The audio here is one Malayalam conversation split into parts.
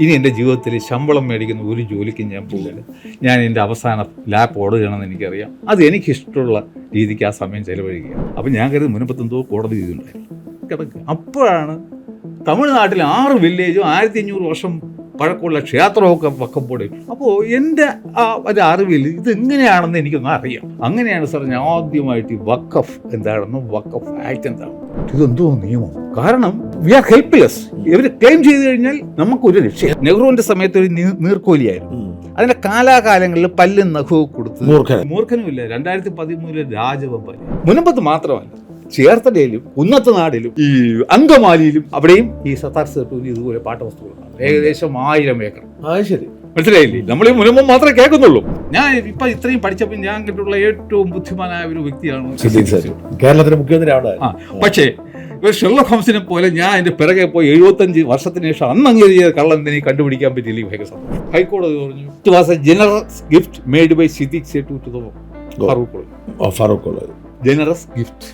ഇനി എൻ്റെ ജീവിതത്തിൽ ശമ്പളം മേടിക്കുന്ന ഒരു ജോലിക്കും ഞാൻ പോകില്ല. ഞാൻ എൻ്റെ അവസാന ലാപ്പ് ഓടുകയാണെന്ന് എനിക്കറിയാം. അത് എനിക്കിഷ്ടമുള്ള രീതിക്ക് ആ സമയം ചിലവഴിക്കുക. അപ്പം ഞാൻ കരുതി മുൻപത്തെന്തോ കോടതി വിധിയുണ്ടായിരുന്നു കിടക്കുക. അപ്പോഴാണ് തമിഴ്നാട്ടിൽ 6 വില്ലേജും 1500 വർഷം പഴക്കമുള്ള ക്ഷേത്രമൊക്കെ വക്കപ്പോടെ. അപ്പോൾ എൻ്റെ ആ ഒരു അറിവിൽ ഇതെങ്ങനെയാണെന്ന് എനിക്കൊന്ന് അറിയാം. അങ്ങനെയാണ് സാർ ഞാൻ ആദ്യമായിട്ട് ഈ വഖഫ് എന്താണെന്നും വഖഫ് ആക്ട് എന്താണ്, ഇതെന്തോ നിയമം. കാരണം വി ആർ ഹെൽപ്ലെസ്. ഇവർ ക്ലെയിം ചെയ്ത് കഴിഞ്ഞാൽ നമുക്കൊരു രക്ഷ. നെഹ്റുവിന്റെ സമയത്ത് ഒരു നീർക്കോലിയായിരുന്നു. അതിന്റെ കാലാകാലങ്ങളിൽ പല്ലും നഖവും കൊടുത്ത് മൂർഖനുമില്ല. 2013 രാജവെമ്പാല. മുനമ്പത്ത് മാത്രമല്ല, ചേർത്തലയിലും കുന്നത്തനാടിലും ഈ അങ്കമാലിയിലും അവിടെയും ഈ സത്താർ സെട്ടൂരി ഇതുപോലെ പാട്ടവസ്തുക്കളാണ്. ഏകദേശം 1000 ഏക്കർ. ശരി, മനസ്സിലായില്ലേ? നമ്മൾ ഈ മുനമ്പം മാത്രമേ കേൾക്കുന്നുള്ളൂ. ഞാൻ ഇപ്പൊ ഇത്രയും പഠിച്ചപ്പോൾ ഞാൻ കണ്ടിട്ടുള്ള ഏറ്റവും ബുദ്ധിമാനായ ഒരു വ്യക്തിയാണ് കേരളത്തിലെ മുഖ്യമന്ത്രി. പക്ഷേ ഇവർ ഷെർലക് ഹോംസിനെ പോലെ ഞാൻ എൻ്റെ പിറകെ പോയി 75 വർഷത്തിന് ശേഷം അന്ന് അംഗീകരിച്ച കള്ളം എനിക്ക് കണ്ടുപിടിക്കാൻ പറ്റിയില്ല. ഭയങ്കര സന്തോഷം. ഹൈക്കോടതി പറഞ്ഞു it was a generous gift made by Siddique Sait to the Farook College. Generous gift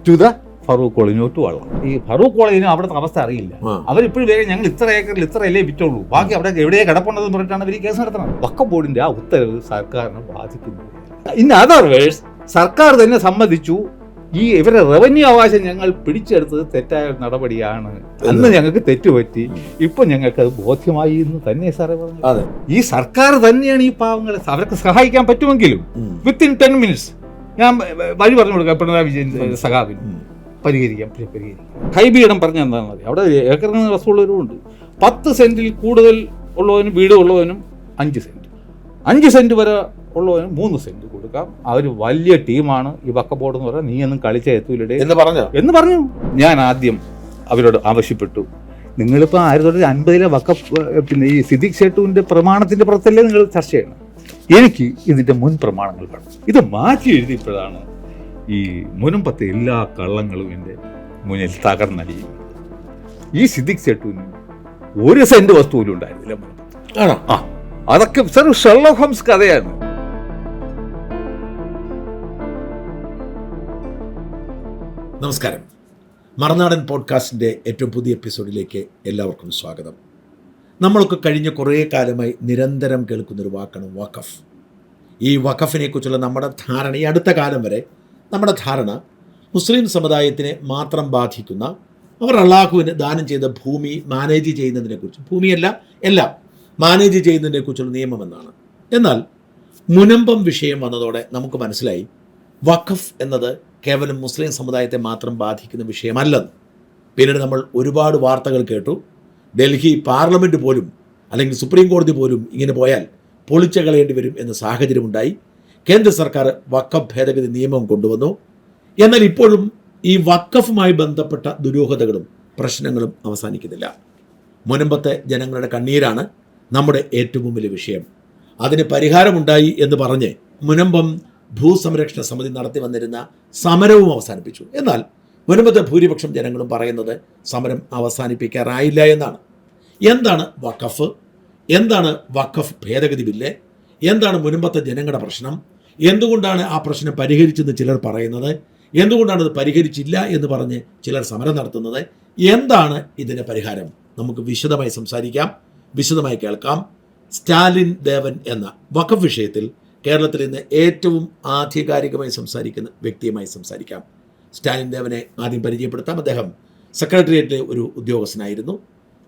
to the Farook College to വള്ളം. ഈ ഫറൂഖ് കോളേജിന് അവിടുത്തെ അവസ്ഥ അറിയില്ല. അവരിപ്പോഴും വേറെ ഞങ്ങൾ ഇത്ര ഏക്കറിൽ ഇത്ര അല്ലേ വിറ്റുള്ളൂ, ബാക്കി അവിടെ എവിടെയാ കിടപ്പുണ്ടെന്ന് പറഞ്ഞിട്ടാണ് അവർ ഈ കേസ് നടത്തുന്നത്. വഖഫ് ബോർഡിന്റെ ആ ഉത്തരവ് സർക്കാരിനെ ബാധിക്കുന്നു. ഇൻ അതർ വേഴ്സ്, സർക്കാർ തന്നെ സമ്മതിച്ചു ഈ ഇവരുടെ റവന്യൂ അവകാശം ഞങ്ങൾ പിടിച്ചെടുത്തത് തെറ്റായ നടപടിയാണ്, അന്ന് ഞങ്ങൾക്ക് തെറ്റുപറ്റി, ഇപ്പൊ ഞങ്ങൾക്ക് അത് ബോധ്യമായി എന്ന് തന്നെ സാറേ പറഞ്ഞു. ഈ സർക്കാർ തന്നെയാണ് ഈ പാവങ്ങളെ അവർക്ക് സഹായിക്കാൻ പറ്റുമെങ്കിലും വിത്തിൻ 10 minutes ഞാൻ വഴി പറഞ്ഞു കൊടുക്കാം പിണറായി വിജയൻ സഖാവിന് പരിഹരിക്കാം. ഹൈബിയിടം പറഞ്ഞ എന്താണെന്ന് അറിയാം. അവിടെ ഏക്കറിന് വസ്തുള്ളവരും ഉണ്ട്. 10 സെന്റിൽ കൂടുതൽ ഉള്ളവനും വീട് ഉള്ളവനും 5 സെന്റ്, 5 സെന്റ് വരെ ഉള്ളവനും 3 സെന്റ് കൊടുക്കാം. അവർ വലിയ ടീമാണ് ഈ വഖഫ് ബോർഡ് എന്ന് പറഞ്ഞാൽ. നീ ഒന്നും കളിച്ച എത്തൂലേ എന്ന് പറഞ്ഞു. ഞാൻ ആദ്യം അവരോട് ആവശ്യപ്പെട്ടു, നിങ്ങളിപ്പോൾ 1950 വഖഫ് പിന്നെ ഈ സിദ്ദിഖ് സേട്ടുവിന്റെ പ്രമാണത്തിന്റെ പുറത്തല്ലേ നിങ്ങൾ ചർച്ച ചെയ്യണം. എനിക്ക് ഇതിന്റെ മുൻ പ്രമാണങ്ങൾ വേണം. ഇത് മാറ്റി എഴുതിയപ്പോഴാണ് ഈ മുനമ്പത്തെ എല്ലാ കള്ളങ്ങളും എൻ്റെ മുന്നിൽ തകർന്നടിയും. ഈ സിദ്ദിഖ് സേട്ടുവിന് 1 സെന്റ് വസ്തു പോലും ഉണ്ടായിരുന്നില്ല മുനമ്പത്ത്. അതൊക്കെ സർ ഷെർലക് ഹോംസ് കഥയാണ്. നമസ്കാരം. മറുനാടൻ പോഡ്കാസ്റ്റിൻ്റെ ഏറ്റവും പുതിയ എപ്പിസോഡിലേക്ക് എല്ലാവർക്കും സ്വാഗതം. നമ്മളൊക്കെ കഴിഞ്ഞ കുറേ കാലമായി നിരന്തരം കേൾക്കുന്നൊരു വാക്കാണ് വഖഫ്. ഈ വഖഫിനെ കുറിച്ചുള്ള നമ്മുടെ ധാരണ, ഈ അടുത്ത കാലം വരെ നമ്മുടെ ധാരണ മുസ്ലിം സമുദായത്തിനെ മാത്രം ബാധിക്കുന്ന, അവർ അള്ളാഹുവിന് ദാനം ചെയ്ത ഭൂമി മാനേജ് ചെയ്യുന്നതിനെക്കുറിച്ച്, ഭൂമിയല്ല എല്ലാം മാനേജ് ചെയ്യുന്നതിനെക്കുറിച്ചുള്ള നിയമമെന്നാണ്. എന്നാൽ മുനമ്പം വിഷയം വന്നതോടെ നമുക്ക് മനസ്സിലായി വഖഫ് എന്നത് കേവലം മുസ്ലിം സമുദായത്തെ മാത്രം ബാധിക്കുന്ന വിഷയമല്ലെന്ന്. പിന്നീട് നമ്മൾ ഒരുപാട് വാർത്തകൾ കേട്ടു. ഡൽഹി പാർലമെൻറ്റ് പോലും അല്ലെങ്കിൽ സുപ്രീം കോടതി പോലും ഇങ്ങനെ പോയാൽ പൊളിച്ചു കളയേണ്ടി വരും എന്ന സാഹചര്യമുണ്ടായി. കേന്ദ്ര സർക്കാർ വഖഫ് ഭേദഗതി നിയമം കൊണ്ടുവന്നു. എന്നാൽ ഇപ്പോഴും ഈ വഖഫുമായി ബന്ധപ്പെട്ട ദുരൂഹതകളും പ്രശ്നങ്ങളും അവസാനിക്കുന്നില്ല. മുനമ്പത്തെ ജനങ്ങളുടെ കണ്ണീരാണ് നമ്മുടെ ഏറ്റവും വലിയ വിഷയം. അതിന് പരിഹാരമുണ്ടായി എന്ന് പറഞ്ഞ് മുനമ്പം ഭൂസംരക്ഷണ സമിതി നടത്തി വന്നിരുന്ന സമരവും അവസാനിപ്പിച്ചു. എന്നാൽ മുനമ്പത്തെ ഭൂരിപക്ഷം ജനങ്ങളും പറയുന്നത് സമരം അവസാനിപ്പിക്കാറായില്ല എന്നാണ്. എന്താണ് വഖഫ്? എന്താണ് വഖഫ് ഭേദഗതി ബില്ല്? എന്താണ് മുനമ്പത്തെ ജനങ്ങളുടെ പ്രശ്നം? എന്തുകൊണ്ടാണ് ആ പ്രശ്നം പരിഹരിച്ചെന്ന് ചിലർ പറയുന്നത്? എന്തുകൊണ്ടാണ് അത് പരിഹരിച്ചില്ല എന്ന് പറഞ്ഞ് ചിലർ സമരം നടത്തുന്നത്? എന്താണ് ഇതിന് പരിഹാരം? നമുക്ക് വിശദമായി സംസാരിക്കാം, വിശദമായി കേൾക്കാം. സ്റ്റാലിൻ ദേവൻ എന്ന വഖഫ് വിഷയത്തിൽ കേരളത്തിൽ ഇന്ന് ഏറ്റവും ആധികാരികമായി സംസാരിക്കുന്ന വ്യക്തിയുമായി സംസാരിക്കാം. സ്റ്റാലിൻ ദേവനെ ആദ്യം പരിചയപ്പെടുത്താം. അദ്ദേഹം സെക്രട്ടേറിയറ്റിലെ ഒരു ഉദ്യോഗസ്ഥനായിരുന്നു.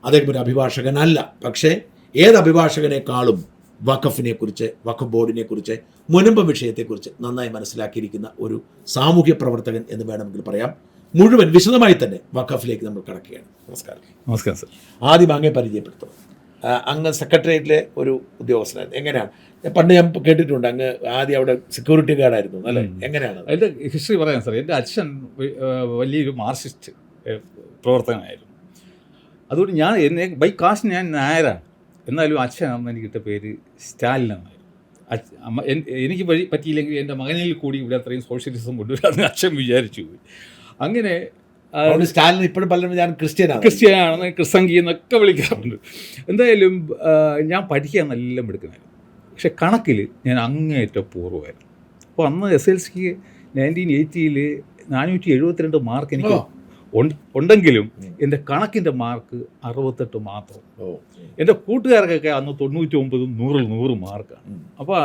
അദ്ദേഹം ഒരു അഭിഭാഷകനല്ല. പക്ഷേ ഏത് അഭിഭാഷകനേക്കാളും വഖഫിനെക്കുറിച്ച്, വഖഫ് ബോർഡിനെക്കുറിച്ച്, മുനമ്പം വിഷയത്തെക്കുറിച്ച് നന്നായി മനസ്സിലാക്കിയിരിക്കുന്ന ഒരു സാമൂഹ്യ പ്രവർത്തകൻ എന്ന് വേണമെങ്കിൽ പറയാം. മുഴുവൻ വിശദമായി തന്നെ വഖഫിലേക്ക് നമ്മൾ കടക്കുകയാണ്. നമസ്കാരം. നമസ്കാരം സർ. ആദ്യം അങ്ങേ പരിചയപ്പെടുത്തും. അങ്ങ് സെക്രട്ടേറിയറ്റിലെ ഒരു ഉദ്യോഗസ്ഥനായിരുന്നു. എങ്ങനെയാണ്? പണ്ട് ഞാൻ കേട്ടിട്ടുണ്ട് അങ്ങ് ആദ്യം അവിടെ സെക്യൂരിറ്റി ഗാർഡായിരുന്നു അല്ലേ? എങ്ങനെയാണ് എൻ്റെ ഹിസ്റ്ററി പറയാം സാർ. എൻ്റെ അച്ഛൻ വലിയൊരു മാർക്സിസ്റ്റ് പ്രവർത്തകനായിരുന്നു. അതുകൊണ്ട് എന്നെ ബൈ കാസ്റ്റ് ഞാൻ നായരാണ്. എന്നാലും അച്ഛൻ അന്ന് എനിക്ക് കിട്ടിയ പേര് സ്റ്റാലിനായിരുന്നു. എനിക്ക് പറ്റിയില്ലെങ്കിൽ എൻ്റെ മകനിൽ കൂടി ഇവിടെ അത്രയും സോഷ്യലിസം കൊണ്ടുവരാമെന്ന് അച്ഛൻ വിചാരിച്ചു. അങ്ങനെ സ്റ്റാലിൻ ഇപ്പോഴും പലരും ഞാൻ ക്രിസ്ത്യാനാണെന്ന് ക്രിസ്സംഗി എന്നൊക്കെ വിളിക്കാറുണ്ട്. എന്തായാലും ഞാൻ പഠിക്കാൻ നല്ല മിടുക്കനായിരുന്നു. പക്ഷെ കണക്കിൽ ഞാൻ അങ്ങേയറ്റം പൂർവ്വമായിരുന്നു. അപ്പോൾ അന്ന് SLCക്ക് 1980 472 മാർക്ക് എനിക്ക് ഉണ്ടെങ്കിലും എൻ്റെ കണക്കിൻ്റെ മാർക്ക് 68 മാത്രം. എൻ്റെ കൂട്ടുകാർക്കൊക്കെ അന്ന് 99 100 മാർക്കാണ്. അപ്പോൾ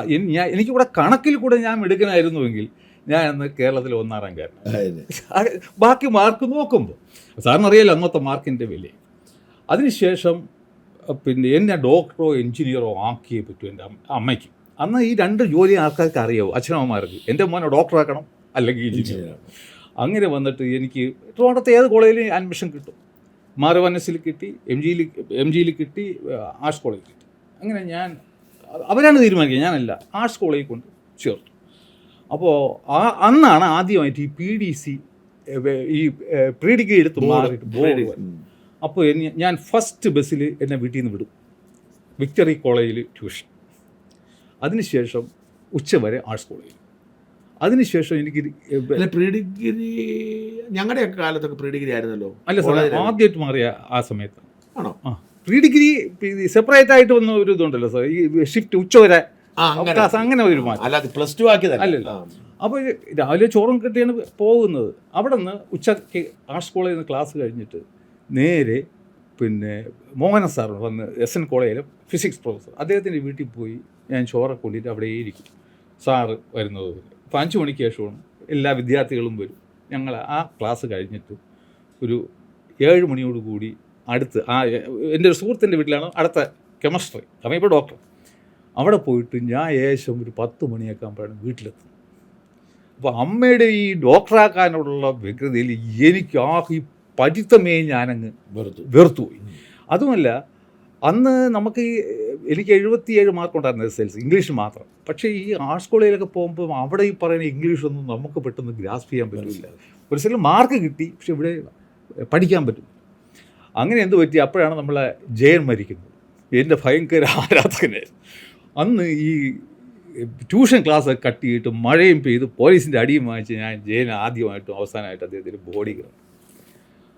എനിക്കിവിടെ കണക്കിൽ കൂടെ ഞാൻ മിടുക്കനായിരുന്നുവെങ്കിൽ ഞാൻ അന്ന് കേരളത്തിൽ 1-ാം റാങ്കാരനാണ്. ബാക്കി മാർക്ക് നോക്കുമ്പോൾ സാറിനറിയാലോ അന്നത്തെ മാർക്കിൻ്റെ വില. അതിനുശേഷം പിന്നെ എന്നെ ഡോക്ടറോ എഞ്ചിനീയറോ ആക്കിയേ പറ്റൂ എൻ്റെ അമ്മയ്ക്ക്. അന്ന് ഈ 2 ജോലി ആൾക്കാർക്ക് അറിയാവൂ, അച്ഛനമ്മമാർക്ക്. എൻ്റെ മോനെ ഡോക്ടറാക്കണം അല്ലെങ്കിൽ എഞ്ചിനീയർ. അങ്ങനെ വന്നിട്ട് എനിക്ക് ട്രിവാൻഡ്രത്ത് ഏത് കോളേജിൽ അഡ്മിഷൻ കിട്ടും. മാറവനസിൽ കിട്ടി, എം ജിയിൽ കിട്ടി, ആർട്സ് കോളേജിൽ കിട്ടി. അങ്ങനെ അവരാണ് തീരുമാനിക്കുക, ഞാനല്ല. ആർട്സ് കോളേജിൽ കൊണ്ട് ചേർത്തു. അപ്പോൾ അന്നാണ് ആദ്യമായിട്ട് ഈ PDC ഈ പ്രീ ഡിഗ്രി എടുത്ത് മാറിയിട്ട് ബോർഡ്. അപ്പോൾ ഞാൻ ഫസ്റ്റ് ബസ്സിൽ എന്നെ വീട്ടിൽ നിന്ന് വിടും, വിക്ടറി കോളേജിൽ ട്യൂഷൻ. അതിനുശേഷം ഉച്ചവരെ ആർട്സ് കോളേജിൽ. അതിനുശേഷം എനിക്ക് പ്രീ ഡിഗ്രി ഞങ്ങളുടെയൊക്കെ കാലത്തൊക്കെ പ്രീ ഡിഗ്രി ആയിരുന്നല്ലോ. അല്ല സാർ, ആദ്യമായിട്ട് മാറിയ ആ സമയത്ത് ആണോ? പ്രീ ഡിഗ്രി സെപ്പറേറ്റ് ആയിട്ട് വന്ന ഒരു ഇതുണ്ടല്ലോ സാർ, ഈ ഷിഫ്റ്റ് ഉച്ചവരെ അങ്ങനെ ഒരു മാറ്റം. അല്ലാതെ +2 ആക്കിയതല്ല. അല്ലല്ലോ. അപ്പോൾ രാവിലെ ചോറും കിട്ടിയാണ് പോകുന്നത്. അവിടെ നിന്ന് ഉച്ചയ്ക്ക് ആർട്സ് കോളേജിൽ നിന്ന് ക്ലാസ് കഴിഞ്ഞിട്ട് നേരെ പിന്നെ മോഹന സാർ വന്ന് SN കോളേജിലെ ഫിസിക്സ് പ്രൊഫസർ, അദ്ദേഹത്തിൻ്റെ വീട്ടിൽ പോയി ഞാൻ ചോറൊക്കെ കൊണ്ടിട്ട് അവിടെ ഇരിക്കും. സാറ് വരുന്നത് അപ്പോൾ 5 മണിക്ക് ശേഷമാണ് എല്ലാ വിദ്യാർത്ഥികളും വരും. ഞങ്ങൾ ആ ക്ലാസ് കഴിഞ്ഞിട്ട് ഒരു 7 മണിയോടുകൂടി അടുത്ത് എൻ്റെ ഒരു സുഹൃത്തിൻ്റെ വീട്ടിലാണ് അടുത്ത കെമിസ്ട്രി, അവൻ ഇപ്പോൾ ഡോക്ടർ. അവിടെ പോയിട്ട് ഞാൻ ഏകദേശം ഒരു 10 മണിയൊക്കെ ആകുമ്പോഴാണ് വീട്ടിലെത്തുന്നത്. അപ്പോൾ അമ്മയുടെ ഈ ഡോക്ടറാക്കാനുള്ള വ്യഗ്രതയിൽ എനിക്ക് ഈ പഠിത്തമേ ഞാനങ്ങ് വെറുത്തുപോയി. അതുമല്ല, അന്ന് നമുക്ക് എനിക്ക് 77 മാർക്കുണ്ടായിരുന്നു SLC ഇംഗ്ലീഷ് മാത്രം. പക്ഷേ ഈ ആർട്സ് കോളേജിലൊക്കെ പോകുമ്പോൾ അവിടെ ഈ പറയുന്ന ഇംഗ്ലീഷൊന്നും നമുക്ക് പെട്ടെന്ന് ഗ്രാസ്പ് ചെയ്യാൻ പറ്റില്ല. ഒരു സ്ഥലം മാർക്ക് കിട്ടി, പക്ഷെ ഇവിടെ പഠിക്കാൻ പറ്റും. അങ്ങനെ എന്ത് പറ്റി, അപ്പോഴാണ് നമ്മളെ ജയൻ മരിക്കുന്നത്. എൻ്റെ ഭയങ്കര ആരാധകനായിരുന്നു. അന്ന് ഈ ട്യൂഷൻ ക്ലാസ് കട്ട് ചെയ്തിട്ട് മഴയും പെയ്ത് പോലീസിൻ്റെ അടിയും വാങ്ങിച്ച് ഞാൻ ജയൻ ആദ്യമായിട്ടും അവസാനമായിട്ട് അദ്ദേഹത്തിൻ്റെ ബോഡി ഗ്രാം.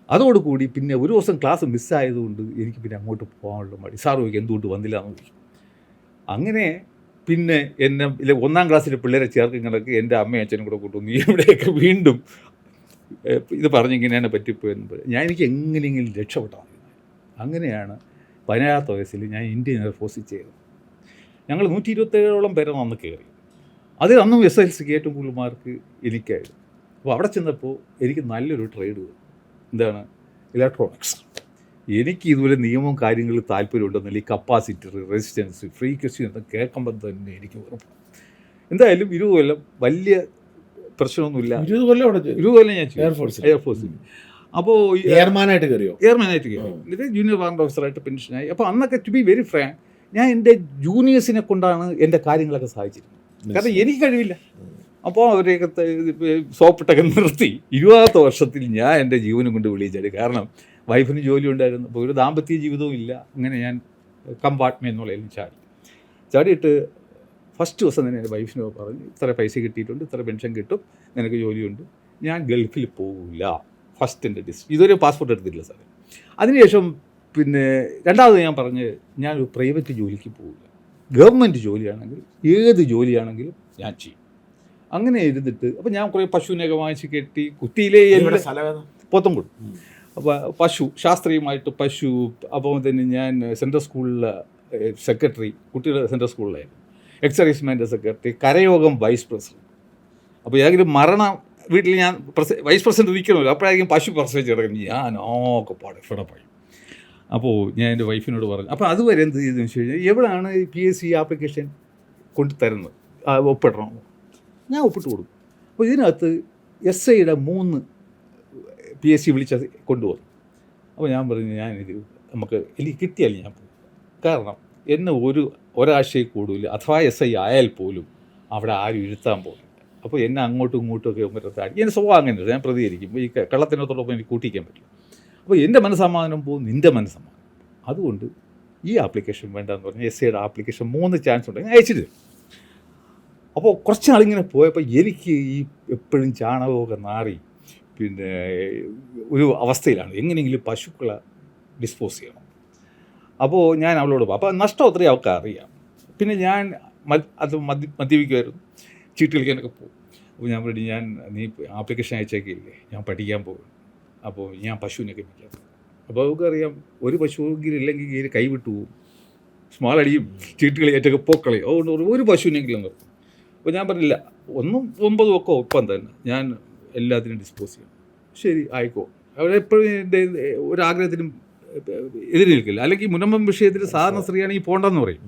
അതോടുകൂടി പിന്നെ ഒരു ദിവസം ക്ലാസ് മിസ്സായതുകൊണ്ട് എനിക്ക് പിന്നെ അങ്ങോട്ട് പോകാനുള്ള മടി. സാർ ചോദിക്കും എന്തുകൊണ്ട് വന്നില്ല എന്ന് ചോദിക്കും. അങ്ങനെ പിന്നെ എന്നെ 1-ാം ക്ലാസ്സിലെ പിള്ളേരെ ചേർക്കുന്നതൊക്കെ എൻ്റെ അമ്മയും അച്ഛനും കൂടെ കൂട്ടും, നീ ഇവിടെയൊക്കെ വീണ്ടും ഇത് പറഞ്ഞിങ്ങനെയാണ് പറ്റിപ്പോയെന്ന് ഞാൻ എനിക്ക് എങ്ങനെയെങ്കിലും രക്ഷപ്പെട്ടാൽ മതി. അങ്ങനെയാണ് 18ാമത്തെ വയസ്സിൽ ഞാൻ ഇന്ത്യൻ എയർഫോഴ്സിൽ ചെയ്തത്. ഞങ്ങൾ 127ഓളം പേരെ അന്ന് കയറി. അതിൽ അന്നും SLCക്ക് ഏറ്റവും കൂടുതൽ മാർക്ക് എനിക്കായിരുന്നു. അപ്പോൾ അവിടെ ചെന്നപ്പോൾ എനിക്ക് നല്ലൊരു ട്രേഡ് വന്നു. എന്താണ്? ഇലക്ട്രോണിക്സ്. എനിക്ക് ഇതുപോലെ നിയമവും കാര്യങ്ങളിൽ താല്പര്യമുണ്ടെന്നില്ല. ഈ കപ്പാസിറ്റർ, റെസിസ്റ്റൻസ്, ഫ്രീക്വൻസി എന്ന് കേൾക്കുമ്പോൾ തന്നെ എനിക്ക് ഉറപ്പ്. എന്തായാലും 20 കൊല്ലം വലിയ പ്രശ്നമൊന്നുമില്ല. 20 കൊല്ലം ഞാൻ എയർഫോഴ്സിൽ. അപ്പോൾ എയർമാനായിട്ട് കയറി. എന്നിട്ട് ജൂനിയർ വാറണ്ട് ഓഫീസറായിട്ട് പെൻഷനായി. അപ്പോൾ അന്നൊക്കെ ടു ബി വെരി ഫ്രാങ്ക്, ഞാൻ എൻ്റെ ജൂനിയേഴ്സിനെ കൊണ്ടാണ് എൻ്റെ കാര്യങ്ങളൊക്കെ സാധിച്ചിരുന്നത്. കാരണം എനിക്ക് കഴിവില്ല. അപ്പോൾ അവരെയൊക്കെ സോപ്പിട്ടൊക്കെ നിർത്തി 20ാമത്തെ വർഷത്തിൽ ഞാൻ എൻ്റെ ജീവനും കൊണ്ട് വിളിച്ചത്. കാരണം വൈഫിന് ജോലി ഉണ്ടായിരുന്നു, അപ്പോൾ ഒരു ദാമ്പത്യ ജീവിതവും ഇല്ല. അങ്ങനെ ഞാൻ കമ്പാർട്ട്മെൻ്റ് എന്നുള്ളതിൽ ചാടിയിട്ട് ഫസ്റ്റ് ദിവസം തന്നെ എൻ്റെ വൈഫിനോട് പറഞ്ഞു, ഇത്ര പൈസ കിട്ടിയിട്ടുണ്ട്, ഇത്ര പെൻഷൻ കിട്ടും, നിനക്ക് ജോലിയുണ്ട്, ഞാൻ ഗൾഫിൽ പോകില്ല. ഫസ്റ്റിൻ്റെ ഇതുവരെ പാസ്പോർട്ട് എടുത്തിട്ടില്ല സാറേ. അതിനുശേഷം പിന്നെ രണ്ടാമത് ഞാൻ പറഞ്ഞ് ഞാനൊരു പ്രൈവറ്റ് ജോലിക്ക് പോകില്ല, ഗവൺമെൻറ് ജോലിയാണെങ്കിൽ ഏത് ജോലിയാണെങ്കിലും ഞാൻ ചെയ്യും. അങ്ങനെ ഇരുന്നിട്ട് അപ്പോൾ ഞാൻ കുറേ പശുവിനെയൊക്കെ വാങ്ങിച്ച് കെട്ടി കുത്തിയിലേ പോത്തൻകോട്. അപ്പോൾ പശു ശാസ്ത്രീയമായിട്ട് പശു. അപ്പോൾ തന്നെ ഞാൻ സെൻട്രൽ സ്കൂളിലെ സെക്രട്ടറി, കുട്ടികളുടെ സെൻട്രൽ സ്കൂളിലായിരുന്നു, എക്സർവീസ്മെൻ്റെ സെക്രട്ടറി, കരയോഗം വൈസ് പ്രസിഡൻറ്റ്. അപ്പോൾ ഏതെങ്കിലും മരണം വീട്ടിൽ ഞാൻ വൈസ് പ്രസിഡൻറ്റ് നിൽക്കണമല്ലോ, അപ്പോഴായിരിക്കും പശു പ്രസവിച്ച് കിടക്കുന്നത്. ഞാനൊക്കെ പാടെ ഫിടപ്പായി. അപ്പോൾ ഞാൻ എൻ്റെ വൈഫിനോട് പറഞ്ഞു. അപ്പോൾ അതുവരെ എന്ത് ചെയ്തെന്ന് വെച്ച് കഴിഞ്ഞാൽ, എവിടെയാണ് PSC ആപ്ലിക്കേഷൻ കൊണ്ട് തരുന്നത്, ഒപ്പിടണം. ഞാൻ ഒപ്പിട്ട് കൊടുക്കും. അപ്പോൾ ഇതിനകത്ത് SIയുടെ 3 PSC വിളിച്ച് കൊണ്ടുപോകും. അപ്പോൾ ഞാൻ പറഞ്ഞു, ഞാനിത് എനിക്ക് കിട്ടിയാൽ ഞാൻ പോകും. കാരണം എന്നെ ഒരാഴ്ചയിൽ കൂടുതൽ അഥവാ SI ആയാൽ പോലും അവിടെ ആരും ഇരുത്താൻ പോകില്ല. അപ്പോൾ എന്നെ അങ്ങോട്ടും ഇങ്ങോട്ടും ഒക്കെ മറ്റത്താടി എൻ്റെ സ്വഭാവം അങ്ങനെയുണ്ട്, ഞാൻ പ്രതികരിക്കും. ഈ കള്ളത്തിനോടൊപ്പം എനിക്ക് കൂട്ടിക്കാൻ പറ്റില്ല. അപ്പോൾ എൻ്റെ മനസ്സമാധാനം പോകും, നിൻ്റെ മനസ്സമാധാനം. അതുകൊണ്ട് ഈ ആപ്ലിക്കേഷൻ വേണ്ടെന്ന് പറഞ്ഞാൽ SIയുടെ ആപ്ലിക്കേഷൻ 3 ചാൻസ് ഉണ്ട്, ഞാൻ അയച്ചിട്ട്. അപ്പോൾ കുറച്ച് നാളിങ്ങനെ പോയപ്പോൾ എനിക്ക് ഈ എപ്പോഴും ചാണകമൊക്കെ നാറി പിന്നെ ഒരു അവസ്ഥയിലാണ്. എങ്ങനെയെങ്കിലും പശുക്കളെ ഡിസ്പോസ് ചെയ്യണം. അപ്പോൾ ഞാൻ അവളോട് അപ്പോൾ നഷ്ടം അത്രയും അവൾക്ക് അറിയാം. പിന്നെ ഞാൻ മദ്യപിക്കുമായിരുന്നു, ചീട്ട് കളിക്കാനൊക്കെ പോകും. അപ്പോൾ ഞാൻ പറഞ്ഞു, നീ ആപ്ലിക്കേഷൻ അയച്ചേക്കില്ലേ, ഞാൻ പഠിക്കാൻ പോകും. അപ്പോൾ ഞാൻ പശുവിനൊക്കെ വിൽക്കാം. അപ്പോൾ നമുക്കറിയാം ഒരു പശുവെങ്കിലും ഇല്ലെങ്കിൽ കീഴിൽ കൈവിട്ടു പോകും, സ്മാൾ അടിയും ചീട്ടുകളി ഏറ്റൊക്കെ പോക്കളയും. അതുകൊണ്ട് ഒരു പശുവിനെങ്കിലും നിർത്തും. അപ്പോൾ ഞാൻ പറഞ്ഞില്ല, 1 9 ഒക്കെ ഒപ്പം തന്നെ ഞാൻ എല്ലാത്തിനും ഡിസ്പോസ് ചെയ്യും. ശരി ആയിക്കോ. അവിടെ എപ്പോഴും എൻ്റെ ഒരാഗ്രഹത്തിനും എതിര് നിൽക്കില്ല. അല്ലെങ്കിൽ മുനമ്പം വിഷയത്തിൽ സാധാരണ സ്ത്രീയാണെങ്കിൽ പോകണ്ടെന്ന് പറയും.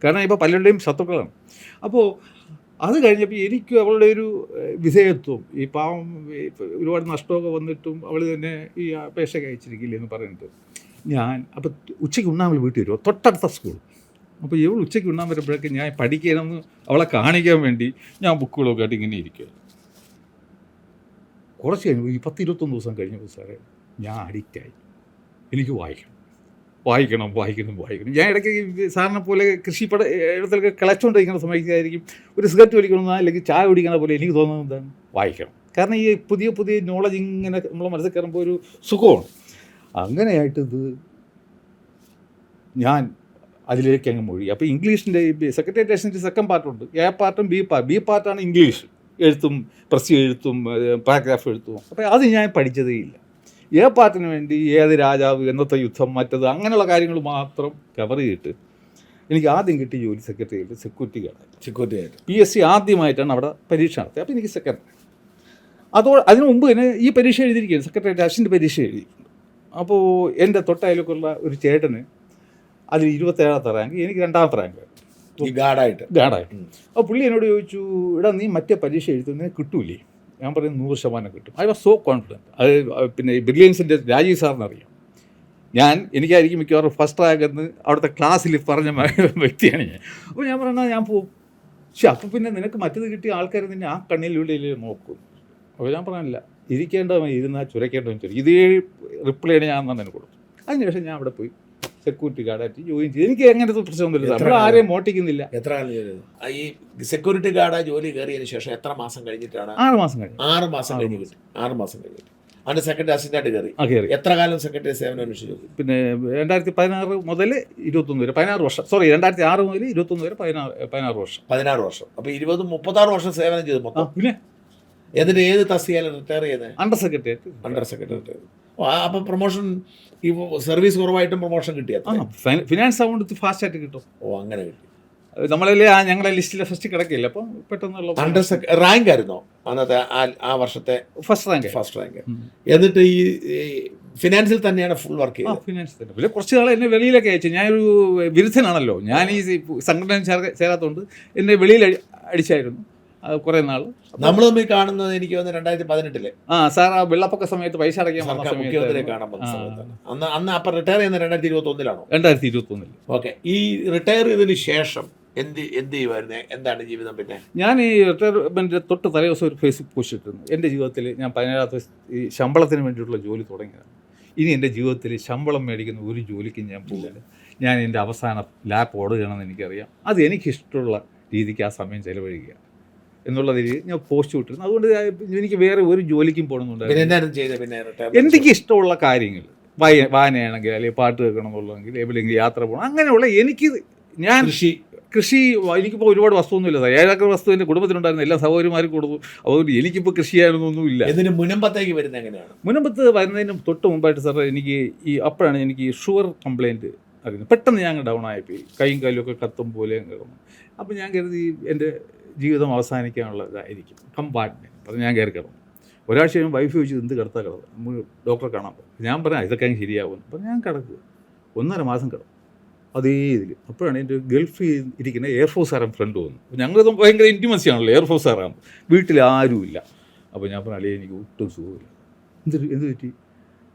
കാരണം ഇപ്പോൾ പലരുടെയും ശത്രുക്കളാണ്. അപ്പോൾ അത് കഴിഞ്ഞപ്പോൾ എനിക്കും അവളുടെ ഒരു വിധേയത്വം, ഈ പാവം ഒരുപാട് നഷ്ടമൊക്കെ വന്നിട്ടും അവൾ തന്നെ ഈ അപേക്ഷയൊക്കെ അയച്ചിരിക്കില്ല എന്ന് പറഞ്ഞിട്ട് ഞാൻ അപ്പോൾ ഉച്ചയ്ക്ക് ഉണ്ണാൻ അവൾ വീട്ടിൽ വരുമോ, തൊട്ടടുത്ത സ്കൂൾ. അപ്പോൾ ഇവൾ ഉച്ചയ്ക്ക് ഉണ്ണാൻ വരുമ്പോഴേക്കും ഞാൻ പഠിക്കണമെന്ന് അവളെ കാണിക്കാൻ വേണ്ടി ഞാൻ ബുക്കുകളൊക്കെ ആയിട്ട് ഇങ്ങനെ ഇരിക്കുക. കുറച്ച് കഴിഞ്ഞു, ഈ 10-21 ദിവസം കഴിഞ്ഞപ്പോൾ സാറേ ഞാൻ അഡിക്റ്റായി. എനിക്ക് വായിക്കണം. ഞാൻ ഇടയ്ക്ക് സാറിനെ പോലെ ഇടത്തിലൊക്കെ കിളച്ചുകൊണ്ടിരിക്കുന്ന സമയത്തായിരിക്കും ഒരു സിഗരറ്റ് വലിക്കണമെന്നോ അല്ലെങ്കിൽ ചായ കുടിക്കണ പോലെ എനിക്ക് തോന്നുന്നത് എന്താണ്, വായിക്കണം. കാരണം ഈ പുതിയ നോളജ് ഇങ്ങനെ നമ്മളെ മനസ്സിൽ കയറുമ്പോൾ ഒരു സുഖമാണ്. അങ്ങനെയായിട്ടിത് ഞാൻ അതിലേക്ക് അങ്ങ് മൊഴി. അപ്പോൾ ഇംഗ്ലീഷിൻ്റെ സെക്രട്ടേറിയറ്റ് സെക്കൻഡ് പാർട്ടുണ്ട്, എ പാർട്ടും ബി പാർട്ടാണ് ഇംഗ്ലീഷ് എഴുത്തും, പ്രസി എഴുത്തും, പാരഗ്രാഫ് എഴുത്തും. അപ്പോൾ അത് ഞാൻ പഠിച്ചതേ ഇല്ല. എ പാർട്ടിന് വേണ്ടി ഏത് രാജാവ്, എന്നത്തെ യുദ്ധം, മറ്റത് അങ്ങനെയുള്ള കാര്യങ്ങൾ മാത്രം കവർ ചെയ്തിട്ട് എനിക്ക് ആദ്യം കിട്ടിയ ജോലി സെക്രട്ടറിയേറ്റ് സെക്യൂരിറ്റി ഗാർഡായിട്ട്. PSC ആദ്യമായിട്ടാണ് അവിടെ പരീക്ഷ നടത്തിയത്. അപ്പോൾ എനിക്ക് സെക്രട്ടറി. അതിനു മുമ്പ് തന്നെ ഈ പരീക്ഷ എഴുതിയിരിക്കുകയാണ്, സെക്രട്ടറിയേറ്റ് അസിസ്റ്റൻ്റ് പരീക്ഷ എഴുതിയിട്ടുണ്ട്. അപ്പോൾ എൻ്റെ തൊട്ടയലൊക്കെയുള്ള ഒരു ചേട്ടന് അതിൽ 27ാമത്തെ റാങ്ക്, എനിക്ക് 2ാമത്തെ റാങ്ക് ഗാർഡായിട്ട്. അപ്പോൾ പുള്ളി എന്നോട് ചോദിച്ചു, എടാ നീ മറ്റേ പരീക്ഷ എഴുതുന്നതിന് കിട്ടൂലേ? ഞാൻ പറയുന്നത് 100% കിട്ടും. I was so confident. അത് പിന്നെ ബ്രില്യൻസിൻ്റെ രാജീവ് സാറിന് അറിയാം. എനിക്കായിരിക്കും മിക്കവാറും ഫസ്റ്റ് റാങ്ക് എന്ന് അവിടുത്തെ ക്ലാസ്സിൽ പറഞ്ഞ വ്യക്തിയാണ് ഞാൻ. അപ്പോൾ ഞാൻ പറഞ്ഞാൽ ഞാൻ പോകും. പക്ഷെ അപ്പോൾ പിന്നെ നിനക്ക് മറ്റത് കിട്ടിയ ആൾക്കാർ നിന്നെ ആ കണ്ണിലൂടെ നോക്കും. അപ്പോൾ ഞാൻ പറഞ്ഞില്ല, ഇരിക്കേണ്ടവൻ ഇരുന്നാൽ ചുരക്കേണ്ടവൻ ചുരം. ഇതേ റിപ്ലൈയാണ് ഞാൻ തന്നെ കൊടുത്തു. അതിനുശേഷം ഞാൻ അവിടെ പോയി സെക്യൂരിറ്റി ഗാർഡായിട്ട് ജോയിൻ ചെയ്തു. എനിക്ക് എങ്ങനത്തെ പ്രശ്നമൊന്നുമില്ല, നമ്മൾ ആരെയും മോട്ടിക്കുന്നില്ല. എത്ര കാലം ചെയ്തത്? ഈ സെക്യൂരിറ്റി ഗാർഡ് ജോലി കയറിയതിന് ശേഷം എത്ര മാസം കഴിഞ്ഞിട്ടാണ്? 6 മാസം കഴിഞ്ഞു. 6 മാസം കഴിഞ്ഞ് കിട്ടി. 6 മാസം കഴിഞ്ഞിട്ട് അതിൻ്റെ സെക്രട്ടറി അസിസ്റ്റൻ്റായിട്ട് കയറി. എത്ര കാലം സെക്രട്ടറി സേവനം അനുഷ്ഠിച്ചു? പിന്നെ 2016 മുതൽ 21 വരെ 16 വർഷം. 2006 മുതൽ 21 വരെ 16 വർഷം. 16 വർഷം. അപ്പോൾ 20-36 വർഷം സേവനം ചെയ്തു മൊത്തം. പിന്നെ എന്നിട്ട് ഏത് തസ്തികയിലാണ് റിട്ടയർ ചെയ്യുന്നത്? Under secretary. അപ്പം പ്രൊമോഷൻ, ഈ സർവീസ് കുറവായിട്ടും പ്രൊമോഷൻ കിട്ടിയ ഫിനാൻസ് അക്കൗണ്ട് ഫാസ്റ്റായിട്ട് കിട്ടും. അങ്ങനെ കിട്ടി. നമ്മളല്ലേ ഞങ്ങളെ ലിസ്റ്റിലെ ഫസ്റ്റ് കിടക്കില്ല. അപ്പം പെട്ടെന്നുള്ള അണ്ടർ റാങ്ക് ആയിരുന്നോ അന്നത്തെ ആ വർഷത്തെ? First rank. എന്നിട്ട് ഈ ഫിനാൻസിൽ തന്നെയാണ് ഫുൾ വർക്ക് ചെയ്തത്? ഫിനാൻസിൽ തന്നെ. പിന്നെ കുറച്ച് നാൾ എന്നെ വെളിയിലൊക്കെ അയച്ചു. ഞാനൊരു വിരുദ്ധനാണല്ലോ, ഞാൻ ഈ സംഘടന ചേരാത്തതുകൊണ്ട് എന്നെ വെളിയിൽ അടിച്ചായിരുന്നു കുറേ നാൾ. നമ്മൾ തമ്മിൽ കാണുന്നത് എനിക്ക് തോന്നുന്നു 2018 സാർ ആ വെള്ളപ്പൊക്ക സമയത്ത് പൈസ അടയ്ക്കാൻ മുഖ്യമന്ത്രിയെ കാണാൻ വന്ന സമയത്താണ്. അന്ന് അപ്പം റിട്ടയർ ചെയ്യുന്നത് 2021 2021. ഓക്കെ. ഈ റിട്ടയർ ചെയ്തതിന് ശേഷം എന്ത് ചെയ്യുമായിരുന്നു? എന്താണ് ജീവിതം? പിന്നെ ഞാൻ ഈ റിട്ടയർമെൻറ്റ് തൊട്ട് തലേ ദിവസം ഒരു ഫേസ്ബുക്ക് പോസ്റ്റ് ഇട്ടിരുന്നു. എൻ്റെ ജീവിതത്തിൽ ഞാൻ 17ാമത്തെ ഈ ശമ്പളത്തിന് വേണ്ടിയിട്ടുള്ള ജോലി തുടങ്ങിയതാണ്. ഇനി എൻ്റെ ജീവിതത്തിൽ ശമ്പളം മേടിക്കുന്ന ഒരു ജോലിക്കും ഞാൻ പോകില്ല. ഞാൻ എൻ്റെ അവസാന ലാപ്പ് ഓടുകയാണെന്ന് എനിക്കറിയാം. അത് എനിക്കിഷ്ടമുള്ള രീതിക്ക് ആ സമയം ചിലവഴിക്കുക എന്നുള്ള രീതിയിൽ ഞാൻ പോസ്റ്റ് വിട്ടിരുന്നു. അതുകൊണ്ട് എനിക്ക് വേറെ ഒരു ജോലിക്കും പോകണമെന്നുണ്ടായിരുന്നു. എനിക്ക് ഇഷ്ടമുള്ള കാര്യങ്ങൾ, വായനയാണെങ്കിൽ അല്ലെങ്കിൽ പാട്ട് കേൾക്കണം എന്നുള്ളതെങ്കിൽ എവിടെയെങ്കിലും യാത്ര പോകണം, അങ്ങനെയുള്ള എനിക്ക് ഞാൻ കൃഷി എനിക്കിപ്പോൾ ഒരുപാട് വസ്തുവൊന്നുമില്ല. 7 ഏക്കർ വസ്തു എൻ്റെ കുടുംബത്തിനുണ്ടായിരുന്നു, എല്ലാ സഹോദരിമാരും കൊടുത്തു. അതുകൊണ്ട് എനിക്കിപ്പോൾ കൃഷി ചെയ്യാനൊന്നുമില്ല. മുനമ്പത്തേക്ക് വരുന്നത് എങ്ങനെയാണ്? മുനമ്പത്ത് വരുന്നതിന് തൊട്ട് മുമ്പായിട്ട് സാർ എനിക്ക് അപ്പോഴാണ് എനിക്ക് ഷുഗർ കംപ്ലയിൻറ്റ് അറിയുന്നത്. പെട്ടെന്ന് ഞാൻ ഡൗൺ ആയിപ്പോയി, കൈയും കാലും ഒക്കെ കത്തും പോലെ കിടന്നു. അപ്പോൾ ഞാൻ കരുതി എൻ്റെ ജീവിതം അവസാനിക്കാനുള്ളതായിരിക്കും കമ്പാർട്ട്മെൻറ്റ്. അപ്പോൾ ഞാൻ കയറി കിടന്നു. ഒരാഴ്ച കഴിയുമ്പോൾ വൈഫ് ചോദിച്ചു എന്ത് കിടന്നു, നമ്മൾ ഡോക്ടറെ കാണാൻ പോകും. ഞാൻ പറഞ്ഞു ഇതൊക്കെ അങ്ങ് ശരിയാവും. അപ്പോൾ ഞാൻ കിടക്കുക 1.5 മാസം കിടന്നു അതേ ഇതിൽ. അപ്പോഴാണ് എൻ്റെ ഗൾഫിൽ ഇരിക്കുന്ന എയർഫോഴ്സുകാരൻ ഫ്രണ്ട് വന്നു. ഞങ്ങളിത് ഭയങ്കര ഇൻറ്റിമസി ആണല്ലോ, എയർഫോഴ്സുകാരാണ്. വീട്ടിൽ ആരുമില്ല. അപ്പോൾ ഞാൻ പറഞ്ഞു എനിക്ക് ഒട്ടും സുഖമില്ല. എന്ത് പറ്റി?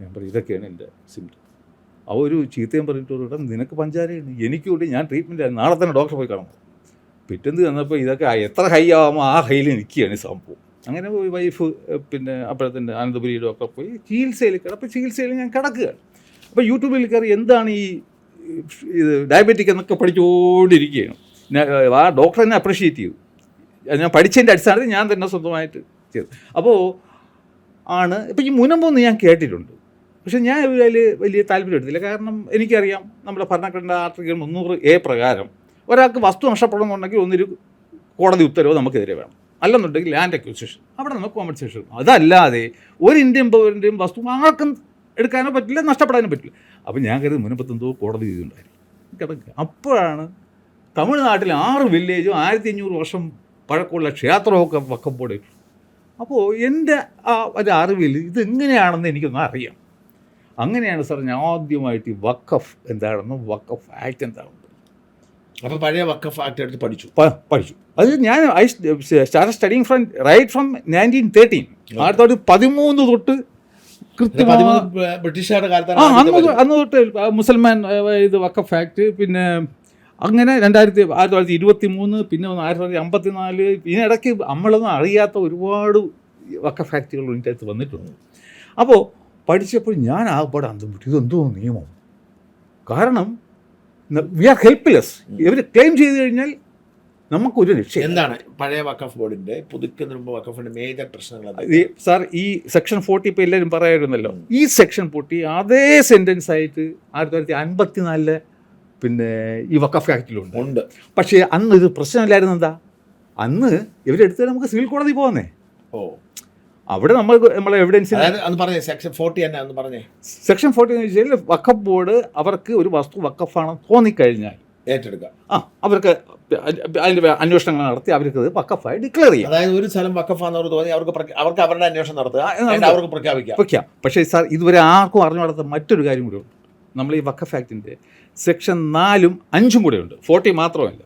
ഞാൻ പറയും ഇതൊക്കെയാണ് എൻ്റെ സിംറ്റം. ഒരു ചീത്തയും പറഞ്ഞിട്ട് നിനക്ക് പഞ്ചാരയാണ്, എനിക്കൂടി ഞാൻ ട്രീറ്റ്മെൻറ്റ് നാളെ തന്നെ ഡോക്ടറെ പോയി കാണണം. പിറ്റേന്ന് ചെന്നപ്പോൾ ഇതൊക്കെ എത്ര ഹൈ ആകുമ്പോൾ ആ ഹൈയിൽ നിൽക്കുകയാണ് ഈ സംഭവം. അങ്ങനെ പോയി വൈഫ് പിന്നെ അപ്പോഴത്തെ അനന്തപുരി ഡോക്ടറെ പോയി ചികിത്സയിൽ കിടപ്പോൾ ചികിത്സയിൽ ഞാൻ കിടക്കുകയാണ്. അപ്പോൾ യൂട്യൂബിൽ കയറി എന്താണ് ഈ ഡയബറ്റിക് എന്നൊക്കെ പഠിച്ചുകൊണ്ടിരിക്കുകയാണ്. ആ ഡോക്ടർ എന്നെ അപ്രിഷ്യേറ്റ് ചെയ്തു. ഞാൻ പഠിച്ചതിൻ്റെ അടിസ്ഥാനത്തിൽ ഞാൻ തന്നെ സ്വന്തമായിട്ട് ചെയ്തു. അപ്പോൾ ഇപ്പോൾ ഈ മുനമ്പൊന്ന് ഞാൻ കേട്ടിട്ടുണ്ട്, പക്ഷെ ഞാൻ അതിൽ വലിയ താല്പര്യം എടുത്തില്ല. കാരണം എനിക്കറിയാം നമ്മുടെ ഭരണഘടന ആർട്ടിക്കിൾ 300A പ്രകാരം ഒരാൾക്ക് വസ്തു നഷ്ടപ്പെടണമെന്നുണ്ടെങ്കിൽ ഒന്നൊരു കോടതി ഉത്തരവ് നമുക്കെതിരെ വേണം. അല്ലെന്നുണ്ടെങ്കിൽ ലാൻഡ് അക്വിസിഷൻ, അവിടെ നിന്ന് കോമ്പൻസേഷൻ. അതല്ലാതെ ഒരു ഇന്ത്യൻ പൗരൻ്റെയും വസ്തു ആർക്കും എടുക്കാനോ പറ്റില്ല, നഷ്ടപ്പെടാനും പറ്റില്ല. അപ്പോൾ ഞാൻ കരുതി മുൻപത്തെന്തോ കോടതി വിധിയുണ്ടായിരുന്നു കിടക്കുക. അപ്പോഴാണ് തമിഴ്നാട്ടിൽ 6 വില്ലേജും 1500 വർഷം പഴക്കമുള്ള ക്ഷേത്രമൊക്കെ വഖഫ് ബോർഡ്. അപ്പോൾ എൻ്റെ ആ ഒരു അറിവിൽ ഇതെങ്ങനെയാണെന്ന് എനിക്കൊന്ന് അറിയാം. അങ്ങനെയാണ് സാർ ഞാൻ ആദ്യമായിട്ട് ഈ വഖഫ് എന്താണെന്നും വഖഫ് ആക്ട് എന്താണെന്നും. അപ്പോൾ പഴയ വഖഫ് ആക്ട് എടുത്ത് പഠിച്ചു. അത് ഞാൻ സ്റ്റാർട്ട് സ്റ്റഡിങ് ഫ്രം 1913, 1913 തൊട്ട് കൃത്യമായി ബ്രിട്ടീഷുകാരുടെ കാലത്താണ് അന്ന് തൊട്ട് മുസൽമാൻ ഇത് വഖഫ് ആക്ട്. പിന്നെ അങ്ങനെ 1923, പിന്നെ 1954, ഇതിനിടയ്ക്ക് നമ്മളൊന്നും അറിയാത്ത ഒരുപാട് വഖഫ് ആക്ടുകൾ ഇതിനകത്ത് വന്നിട്ടുണ്ട്. അപ്പോൾ പഠിച്ചപ്പോൾ ഞാൻ ആകപ്പാട് അന്തം വിട്ടു, ഇതെന്തോ നിയമം. കാരണം വി ആർ ഹെൽപ്ലെസ്. ഇവർ ക്ലെയിം ചെയ്ത് കഴിഞ്ഞാൽ നമുക്കൊരു രക്ഷയും. എന്താണ് പഴയ വഖഫ് ബോർഡിൻ്റെ പുതുക്കുന്നതിന് മുമ്പ് വഖഫിൻ്റെ മേജർ പ്രശ്നങ്ങൾ? സാർ ഈ സെക്ഷൻ 40 ഇപ്പോൾ എല്ലാവരും പറയായിരുന്നല്ലോ, ഈ സെക്ഷൻ 40 അതേ സെൻറ്റൻസ് ആയിട്ട് 1954 പിന്നെ ഈ വഖഫ് ആക്ടിലുണ്ട് ഉണ്ട്. പക്ഷേ അന്ന് ഇത് പ്രശ്നമില്ലായിരുന്നു. എന്താ, അന്ന് ഇവരെടുത്ത് നമുക്ക് സിവിൽ കോടതി പോകുന്നേ. അവിടെ നമ്മളെ എവിഡൻസ് സെക്ഷൻ 40 തന്നെ ഒന്ന് പറഞ്ഞേ. സെക്ഷൻ 40 എന്ന് വെച്ചാൽ വഖഫ് ബോർഡ് അവർക്ക് ഒരു വസ്തു വഖഫാണെന്ന് തോന്നിക്കഴിഞ്ഞാൽ ഏറ്റെടുക്കാം. അവർക്ക് അതിൻ്റെ അന്വേഷണങ്ങൾ നടത്തി അവർക്ക് വഖഫായി ഡിക്ലെയർ ചെയ്യാം. അതായത് ഒരു സ്ഥലം വഖഫാണെന്ന് തോന്നി അവർക്ക് അവരുടെ അന്വേഷണം നടത്തുക, അവർക്ക് പ്രഖ്യാപിക്കാം. പക്ഷേ സാർ ഇതുവരെ ആർക്കും അറിഞ്ഞു നടത്ത മറ്റൊരു കാര്യം കൂടെ ഉണ്ട്. നമ്മൾ ഈ വഖഫ് ആക്ടിൻ്റെ സെക്ഷൻ 4ഉം 5ഉം കൂടെ ഉണ്ട്, 40 മാത്രമല്ല.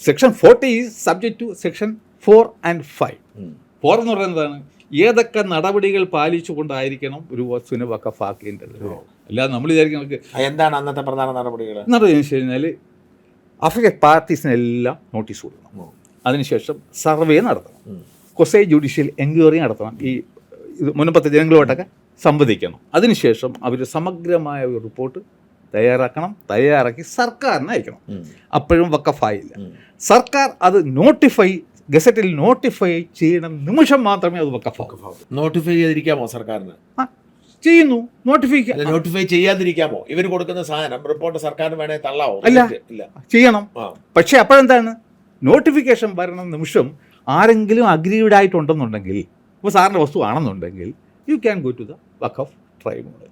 Section 40 is subject to section 4 and 5. 4 എന്ന് പറയുന്നതാണ് ഏതൊക്കെ നടപടികൾ പാലിച്ചുകൊണ്ടായിരിക്കണം ഒരു വസ്തുവിനെ വഖഫാക്കേണ്ടത്. അല്ലാതെ നമ്മൾ വിചാരിക്കുന്നത് എന്താണ് അന്നത്തെ പ്രധാന നടപടികൾ എന്ന് വെച്ച് കഴിഞ്ഞാൽ അഫക്റ്റഡ് പാർട്ടീസിനെല്ലാം നോട്ടീസ് കൊടുക്കണം, അതിനുശേഷം സർവേ നടത്തണം, കൊസൈ ജുഡീഷ്യൽ എൻക്വയറി നടത്തണം, ഈ ഇത് മുൻപത്തെ ജനങ്ങളുമായിട്ടൊക്കെ സംവദിക്കണം, അതിനുശേഷം അവർ സമഗ്രമായ ഒരു റിപ്പോർട്ട് തയ്യാറാക്കി സർക്കാരിന് അയക്കണം. അപ്പോഴും വഖഫായില്ല. സർക്കാർ അത് ഗസറ്റിൽ നോട്ടിഫൈ ചെയ്യണം നിമിഷം മാത്രമേ അത് വഖഫാവൂ. നോട്ടിഫൈ ചെയ്തിരിക്കാമോ സർക്കാരിന്? ചെയ്യുന്നു. നോട്ടിഫൈ ചെയ്യാതിരിക്കാമോ? ഇവർ കൊടുക്കുന്ന സാധനം റിപ്പോർട്ട് സർക്കാരിന് വേണേ തള്ളാവോ? അല്ല, ചെയ്യണം. പക്ഷേ അപ്പോഴെന്താണ്, നോട്ടിഫിക്കേഷൻ വരണം നിമിഷം ആരെങ്കിലും അഗ്രീഡ് ആയിട്ടുണ്ടെന്നുണ്ടെങ്കിൽ, ഇപ്പോൾ സാറിൻ്റെ വസ്തു ആണെന്നുണ്ടെങ്കിൽ you can go to the Waqf tribunal.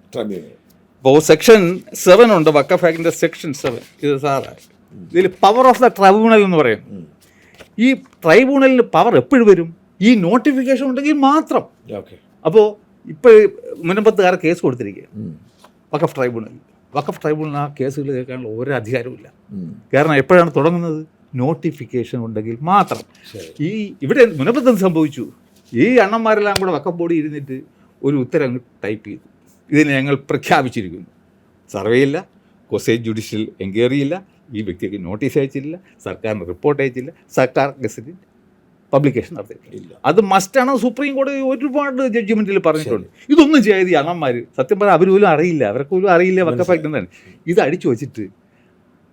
ഇപ്പോൾ സെക്ഷൻ 7 ഉണ്ട് വഖഫ് ആക്ടിൻ്റെ സെക്ഷൻ 7. ഇത് സാറായി ഇതിൽ പവർ ഓഫ് ദ ട്രൈബ്യൂണൽ എന്ന് പറയും. ഈ ട്രൈബ്യൂണലിന് പവർ എപ്പോഴും വരും ഈ നോട്ടിഫിക്കേഷൻ ഉണ്ടെങ്കിൽ മാത്രം. അപ്പോൾ ഇപ്പോൾ മുൻപത്തുകാർ കേസ് കൊടുത്തിരിക്കുക വഖഫ് ട്രൈബ്യൂണലിന് ആ കേസുകൾ കേൾക്കാനുള്ള ഒരു അധികാരമില്ല. കാരണം എപ്പോഴാണ് തുടങ്ങുന്നത്, നോട്ടിഫിക്കേഷൻ ഉണ്ടെങ്കിൽ മാത്രം. ഈ ഇവിടെ മുൻപത്ത് സംഭവിച്ചു, ഈ അണ്ണന്മാരെല്ലാം കൂടെ വഖഫ് ബോർഡിൽ ഇരുന്നിട്ട് ഒരു ഉത്തരം ടൈപ്പ് ചെയ്തു, ഇതിനെ ഞങ്ങൾ പ്രഖ്യാപിച്ചിരിക്കുന്നു. സർവേ ഇല്ല, കൊസൈ ജുഡീഷ്യൽ എൻക്വയറി ഇല്ല, ഈ വ്യക്തിക്ക് നോട്ടീസ് അയച്ചില്ല, സർക്കാരിന് റിപ്പോർട്ട് അയച്ചില്ല, സർക്കാർ ഗസറ്റിൽ പബ്ലിക്കേഷൻ നടത്തിയിട്ടില്ല. അത് മസ്റ്റാണ്. സുപ്രീം കോടതി ഒരുപാട് ജഡ്ജ്മെൻറ്റിൽ പറഞ്ഞിട്ടുണ്ട്. ഇതൊന്നും ചെയ്യാതെ ഈ അണ്ണന്മാർ സത്യം പറഞ്ഞാൽ അവർ പോലും അറിയില്ല, അവർക്ക് പോലും അറിയില്ല വഖഫ് ആക്ട് എന്താണ്. ഇത് അടിച്ചു വെച്ചിട്ട്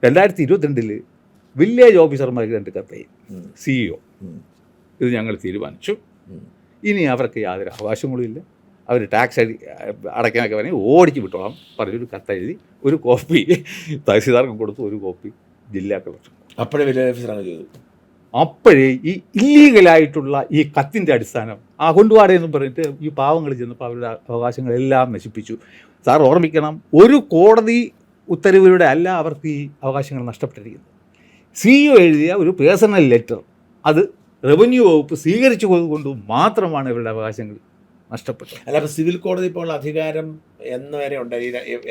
2022 വില്ലേജ് ഓഫീസർമാർക്ക് 2 കത്തയും CEO ഇത് ഞങ്ങൾ തീരുമാനിച്ചു, ഇനി അവർക്ക് യാതൊരു അവകാശങ്ങളും ഇല്ല, അവർ ടാക്സ് അടയ്ക്കാനൊക്കെ പറഞ്ഞ് ഓടിച്ച് വിട്ടോളാം പറഞ്ഞൊരു കത്തെഴുതി ഒരു കോപ്പി തഹസീൽദാർക്ക് കൊടുത്തു, ഒരു കോപ്പി ജില്ലാ കളക്ടർ. അപ്പോഴേ വില്ലേജ് ഓഫീസറാണ് ചെയ്തത്. അപ്പോഴേ ഈ ഇല്ലീഗലായിട്ടുള്ള ഈ കത്തിൻ്റെ അടിസ്ഥാനം കൊണ്ടുപാടെന്ന് പറഞ്ഞിട്ട് ഈ പാവങ്ങൾ ചെന്നപ്പോൾ അവരുടെ അവകാശങ്ങളെല്ലാം നശിപ്പിച്ചു. സാർ ഓർമ്മിക്കണം, ഒരു കോടതി ഉത്തരവിലൂടെ അല്ല അവർക്ക് ഈ അവകാശങ്ങൾ നഷ്ടപ്പെട്ടിരിക്കുന്നത്. CEO എഴുതിയ ഒരു പേഴ്സണൽ ലെറ്റർ, അത് റവന്യൂ വകുപ്പ് സ്വീകരിച്ചു കൊണ്ട് മാത്രമാണ് ഇവരുടെ അവകാശങ്ങൾ നഷ്ടപ്പെട്ടത്. അല്ല, അപ്പോൾ സിവിൽ കോടതി ഇപ്പോൾ അധികാരം എന്ന് വരെ ഉണ്ട്,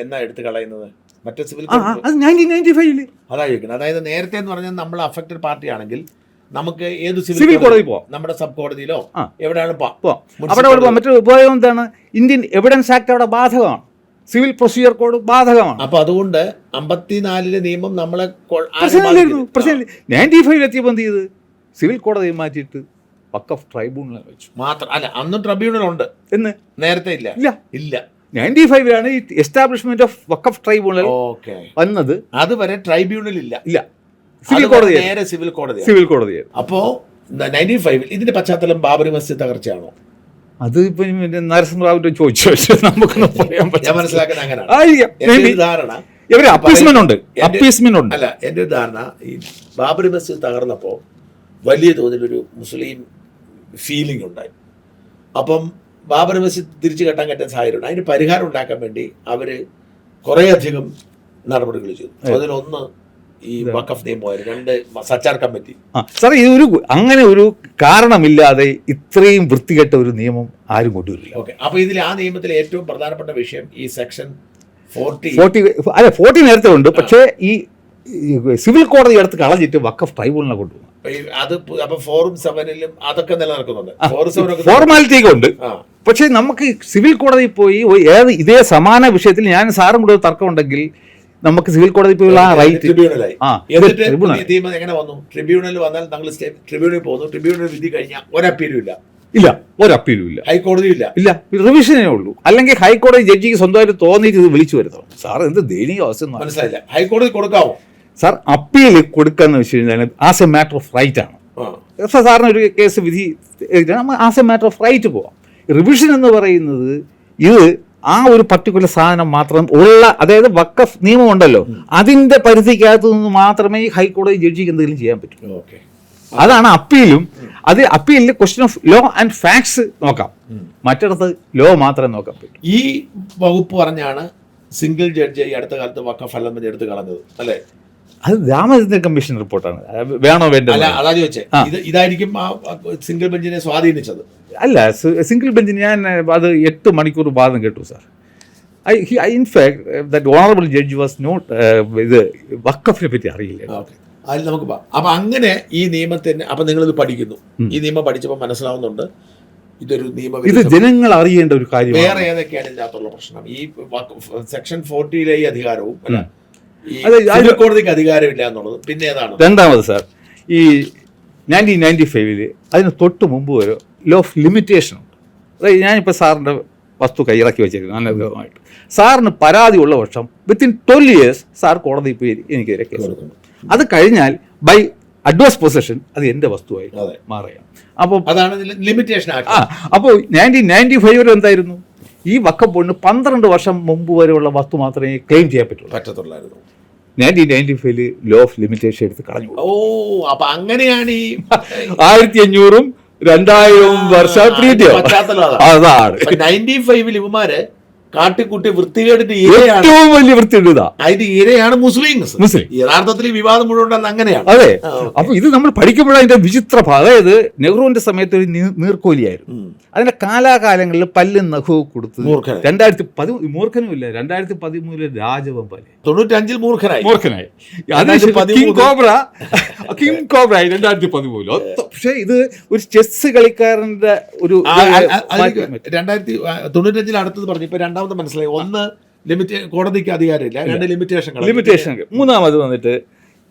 എന്നാ എടുത്ത് കളയുന്നത്? മറ്റേ സിവിൽ 1995 അതായിരിക്കണം. അതായത് നേരത്തെ എന്ന് പറഞ്ഞാൽ നമ്മൾ അഫക്റ്റഡ് പാർട്ടി ആണെങ്കിൽ നമുക്ക് ഏത് സിവിൽ കോടതി പോവാം, നമ്മുടെ സബ് കോടതിയിലോ എവിടെയാണ് പോവാം. അവിടെ മറ്റൊരു ഉപയോഗം എന്താണ്, ഇന്ത്യൻ എവിഡൻസ് ആക്ട് അവിടെ ബാധകമാണ്, സിവിൽ പ്രൊസീജിയർ കോഡ് ബാധകമാണ്. അപ്പൊ അതുകൊണ്ട് 54 നിയമം നമ്മളെ 95 എത്തിയപ്പോൾ എന്ത് ചെയ്ത് സിവിൽ കോടതി മാറ്റിയിട്ട് വഖഫ് ട്രൈബ്യൂണൽ വെച്ചു. മാത്രം അല്ല, അന്ന് ട്രൈബ്യൂണൽ ഉണ്ട് എന്ന് നേരത്തെ ഇല്ല. 95 ഈ എസ്റ്റാബ്ലിഷ്മെന്റ് ഓഫ് വഖഫ് ട്രൈബ്യൂണൽ വന്നത്. അതുവരെ ട്രൈബ്യൂണൽ ഇല്ല. സിവിൽ കോടതി, നേരെ സിവിൽ കോടതി. അപ്പോ 95 ഇതിന്റെ പശ്ചാത്തലം ബാബറി മസ്ജിദ് തകർച്ചയാണോ? അത് ഇപ്പൊ നരസിംഹറാവുവിന്റെ ചോദിച്ചു നമുക്കൊന്നും പറയാൻ പറ്റില്ല. മനസ്സിലാക്കാൻ അങ്ങനെയാണ് ധാരണ. അല്ല, എൻ്റെ ധാരണ ഈ ബാബറി മസ്ജിദ് തകർന്നപ്പോൾ വലിയ തോതിലൊരു മുസ്ലിം ഫീലിംഗ് ഉണ്ടായി. അപ്പം ബാബറി മസ്ജിദ് തിരിച്ചു കെട്ടാൻ പറ്റുന്ന സാഹചര്യമുണ്ട്. അതിന് പരിഹാരം ഉണ്ടാക്കാൻ വേണ്ടി അവർ കുറേയധികം നടപടികൾ ചെയ്തു. അതിലൊന്ന് ഈ വഖഫ് നിയമമായിരുന്നു, 2 സച്ചാർ കമ്മിറ്റി. സാറേ, ഇതൊരു അങ്ങനെ ഒരു കാരണമില്ലാതെ ഇത്രയും വൃത്തികെട്ട ഒരു നിയമം ആരും കൊണ്ടുവരില്ല. ഓക്കെ, അപ്പൊ ഇതിൽ ആ നിയമത്തിലെ ഏറ്റവും പ്രധാനപ്പെട്ട വിഷയം ഈ സെക്ഷൻ 40 നേരത്തെ ഉണ്ട്. പക്ഷേ ഈ സിവിൽ കോടതി അടുത്ത് കളഞ്ഞിട്ട് വഖഫ് ട്രൈബ്യൂണലിനെ കൊണ്ടുപോകും. അത് അപ്പൊ 4ഉം 7ലും അതൊക്കെ നിലനിൽക്കുന്നുണ്ട്. ഫോർമാലിറ്റിയൊക്കെ ഉണ്ട്. പക്ഷേ നമുക്ക് സിവിൽ കോടതിയിൽ പോയി ഇതേ സമാന വിഷയത്തിൽ ഞാൻ സാറും കൂടെ തർക്കം ഉണ്ടെങ്കിൽ നമുക്ക് സിവിൽ കോടതി പോയുള്ള ആ റൈറ്റ്. എങ്ങനെ വന്നു? ട്രിബ്യൂണൽ വന്നാൽ താങ്കൾ ട്രിബ്യൂണലിൽ പോകുന്നു. ട്രിബ്യൂണൽ വിധി കഴിഞ്ഞാൽ ഒരപ്പീലും ഇല്ല. ഒരപ്പീലും ഇല്ല. ഹൈക്കോടതിയും ഇല്ല. റിവിഷനേ ഉള്ളൂ. അല്ലെങ്കിൽ ഹൈക്കോടതി ജഡ്ജിക്ക് സ്വന്തമായിട്ട് തോന്നിയിട്ട് ഇത് വിളിച്ചു വരുത്തണം. സാർ എന്ത് ദയനീയ അവസ്ഥ. മനസ്സിലായില്ല. ഹൈക്കോടതി കൊടുക്കാമോ? സാർ, അപ്പീൽ കൊടുക്കാന്ന് വെച്ച് കഴിഞ്ഞാൽ as a matter of right ആണ്. സാറിന് ഒരു കേസ് വിധി as a matter of right പോവാം. റിവിഷൻ എന്ന് പറയുന്നത് ഇത് ആ ഒരു പർട്ടിക്കുലർ സാധനം മാത്രം ഉള്ള, അതായത് വഖഫ് നിയമം ഉണ്ടല്ലോ, അതിന്റെ പരിധിക്കകത്തു നിന്ന് മാത്രമേ ഈ ഹൈക്കോടതി ജഡ്ജിക്ക് എന്തെങ്കിലും ചെയ്യാൻ പറ്റൂ. അതാണ് അപ്പീലും. അത് അപ്പീലിൽ question of law and facts നോക്കാം, മറ്റിടത്ത് ലോ മാത്രമേ നോക്കാൻ പറ്റൂ. ഈ വകുപ്പ് പറഞ്ഞാണ് സിംഗിൾ ജഡ്ജ് ഈ അടുത്ത കാലത്ത് വഖഫ് അലമെന്റ് എടുത്ത് കളഞ്ഞത് അല്ലേ? അത് രാമചന്ദ്രൻ കമ്മീഷൻ റിപ്പോർട്ടാണ്. വേണോ വേണ്ട അതാ ചോദിച്ചേ. ഇതായിരിക്കും ആ സിംഗിൾ ബെഞ്ചിനെ സ്വാധീനിച്ചത്. അല്ല, സിംഗിൾ ബെഞ്ചിന് ഞാൻ അത് 8 മണിക്കൂർ വാദം കേട്ടു sir. In fact that honourable judge was not ഇത് വഖഫിനെ പറ്റി അറിയില്ല. അതിൽ നമുക്ക് അപ്പൊ അങ്ങനെ ഈ നിയമത്തിന് അപ്പൊ നിങ്ങളിത് പഠിക്കുന്നു. ഈ നിയമം പഠിച്ചപ്പോൾ മനസ്സിലാവുന്നുണ്ട് ഇതൊരു നിയമം, ഇത് ജനങ്ങൾ അറിയേണ്ട ഒരു കാര്യം. വേറെ ഏതൊക്കെയാണ് ഇതിന്റെ അകത്തുള്ള പ്രശ്നം? ഈ സെക്ഷൻ 40 ഈ അധികാരവും കോടതിക്ക് അധികാരമില്ല എന്നുള്ളത്. പിന്നെ ഏതാണ് രണ്ടാമത് സാർ? ഈ 1995 അതിന് തൊട്ട് മുമ്പ് വരെ ലോ ഓഫ് ലിമിറ്റേഷൻ ഉണ്ട്. അതായത് ഞാനിപ്പോൾ സാറിൻ്റെ വസ്തു കൈയിറക്കി വെച്ചിരിക്കുന്നു അനധികൃതമായിട്ട്. സാറിന് പരാതി ഉള്ള പക്ഷം വിത്തിൻ 12 years സാർ കോടതിയിൽ പോയി എനിക്കെതിരെ കേസ് കൊടുക്കുന്നു. അത് കഴിഞ്ഞാൽ ബൈ അഡ്വാൻസ് പൊസഷൻ അത് എൻ്റെ വസ്തുവായിട്ട് മാറുകയാണ്. അപ്പോൾ അതാണ് ലിമിറ്റേഷൻ. അപ്പോൾ 1995 വരെ എന്തായിരുന്നു? ഈ വഖഫ് ബോർഡിന് 12 വർഷം മുമ്പ് വരെയുള്ള വസ്തു മാത്രമേ ക്ലെയിം ചെയ്യാൻ പറ്റുള്ളായിരുന്നു. 1995 ലോ ഓഫ് ലിമിറ്റേഷൻ എടുത്ത് കളഞ്ഞു. അപ്പൊ അങ്ങനെയാണ് ഈ 1500ഉം 2000 വർഷം പശ്ചാത്തലം. അതാണ് 95 ഇവന്മാര് കാട്ടിക്കുട്ടി വൃത്തികേടിന്റെ ഏറ്റവും വലിയ വൃത്തികേട്. അതിന്റെ ഇരയാണ് മുസ്ലിം. യഥാർത്ഥത്തിൽ വിവാദം മുഴുവൻ അങ്ങനെയാണ്. അതെ. അപ്പൊ ഇത് നമ്മൾ പഠിക്കുമ്പോഴാണ് അതിന്റെ വിചിത്ര. അതായത് നെഹ്റുവിന്റെ സമയത്ത് ഒരു നീർക്കോലിയായിരുന്നു. അതിന്റെ കാലാകാലങ്ങളിൽ പല്ലും നഖവും കൊടുത്ത് 2010 മൂർഖനുമില്ല. 2013 രാജവെമ്പാലെ 95 മൂർഖനായി. Kim cobra 2013. പക്ഷേ ഇത് ഒരു ചെസ് കളിക്കാരന്റെ ഒരു 2095 അടുത്തത് പറഞ്ഞു. ഇപ്പൊ രണ്ടാമത് മനസ്സിലായി. ഒന്ന് കോടതിക്ക് അധികാരമില്ല, 2 ലിമിറ്റേഷൻ. മൂന്നാമത് വന്നിട്ട്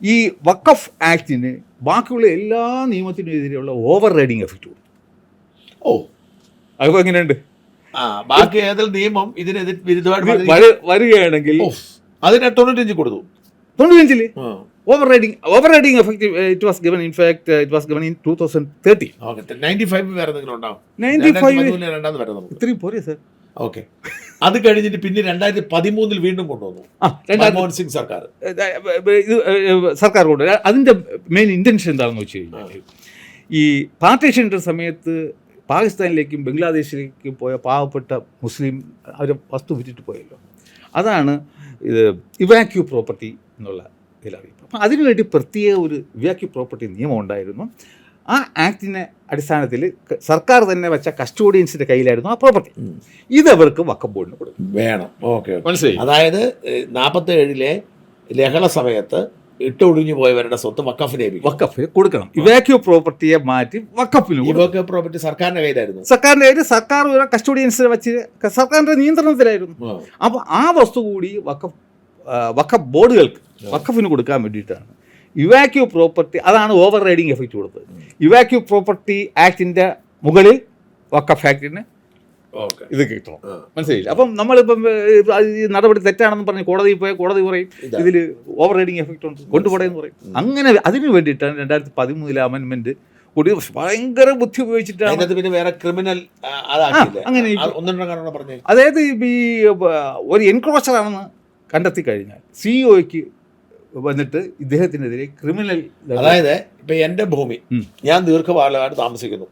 ഈ വഖഫ് ആക്ടിന് ബാക്കിയുള്ള എല്ലാ നിയമത്തിനും എതിരെയുള്ള ഓവർ റൈഡിങ് എഫക്റ്റ് കൊടുക്കും. അതിപ്പോ എങ്ങനെയുണ്ട്? ബാക്കി ഏതെങ്കിലും നിയമം ഇതിനെതിരെ വിരുദ്ധമായിട്ട് വരികയാണെങ്കിൽ അതിന് 95 കൊടുത്തു. 95 overriding effect it was given. In fact it was given in 2013. 95 വേറെ എന്തെങ്കിലും ഉണ്ടാവും? 95 ഇത്രയും പോരെ സർ? ഓക്കെ. അത് കഴിഞ്ഞിട്ട് പിന്നെ 2013 വീണ്ടും കൊണ്ടുവന്നു മൻമോഹൻ സിംഗ് സർക്കാർ. സർക്കാർ കൊണ്ടുവരും. അതിന്റെ മെയിൻ ഇന്റൻഷൻ എന്താണെന്ന് വെച്ച് കഴിഞ്ഞാൽ ഈ പാർട്ടീഷൻ്റെ സമയത്ത് പാകിസ്ഥാനിലേക്കും ബംഗ്ലാദേശിലേക്കും പോയ പാവപ്പെട്ട മുസ്ലിം അവർ വസ്തു വിറ്റിട്ട് പോയല്ലോ. അതാണ് ഇത് ഇവാക്യൂ പ്രോപ്പർട്ടി എന്നുള്ള ഇതിലറിയിപ്പ്. അപ്പം അതിനുവേണ്ടി പ്രത്യേക ഒരു ഇവാക്യൂ പ്രോപ്പർട്ടി നിയമം ഉണ്ടായിരുന്നു. ആ ആക്ടിൻ്റെ അടിസ്ഥാനത്തിൽ സർക്കാർ തന്നെ വെച്ച കസ്റ്റോഡിയൻസിൻ്റെ കയ്യിലായിരുന്നു ആ പ്രോപ്പർട്ടി. ഇതവർക്ക് വഖഫ് ബോർഡിന് കൊടുക്കും വേണം. ഓക്കെ, മനസ്സിലായി. അതായത് 47 ലഹള സമയത്ത് ഇട്ടൊഴിഞ്ഞു പോയവരുടെ സ്വത്ത് വഖഫിന് കൊടുക്കണം. ഇവാക്യൂ പ്രോപ്പർട്ടിയെ മാറ്റി വഖഫിന്. ഇവാക്യൂ പ്രോപ്പർട്ടി സർക്കാരിന്റെ കയ്യിലായിരുന്നു. സർക്കാരിന്റെ കയ്യിൽ സർക്കാർ കസ്റ്റോഡിയൻസിനെ വെച്ച് സർക്കാരിന്റെ നിയന്ത്രണത്തിലായിരുന്നു. അപ്പോൾ ആ വസ്തു കൂടി വഖഫ് ബോർഡുകൾക്ക് വഖഫിന് കൊടുക്കാൻ വേണ്ടിയിട്ടാണ് ഇവാക്യൂ പ്രോപ്പർട്ടി. അതാണ് ഓവർ റൈഡിങ് എഫക്റ്റ് കൊടുത്തത്. ഇവാക്യൂ പ്രോപ്പർട്ടി ആക്ടിന്റെ മുകളിൽ വഖഫ് ആക്ടിന് ഇത് കിട്ടണം. മനസ്സിലായില്ല? അപ്പം നമ്മളിപ്പം ഈ നടപടി തെറ്റാണെന്ന് പറഞ്ഞ് കോടതിയിൽ പോയാൽ കോടതി പറയും ഇതിൽ ഓവർ റൈഡിങ് എഫക്റ്റ് ഉണ്ട്, കൊണ്ടുപോടെന്ന് പറയും. അങ്ങനെ അതിന് വേണ്ടിയിട്ടാണ് 2013 അമെൻമെന്റ് കൂടി ഭയങ്കര ബുദ്ധി ഉപയോഗിച്ചിട്ടാണ്. പിന്നെ വേറെ ക്രിമിനൽ അങ്ങനെ അതായത് ഈ ഒരു എൻക്രോച്ചർ ആണെന്ന് കണ്ടെത്തി കഴിഞ്ഞാൽ സിഇഒയ്ക്ക് വന്നിട്ട് ഇദ്ദേഹത്തിനെതിരെ ക്രിമിനൽ, അതായത് ഇപ്പൊ എന്റെ ഭൂമി ഞാൻ ദീർഘകാലമായിട്ട് താമസിക്കുന്നു,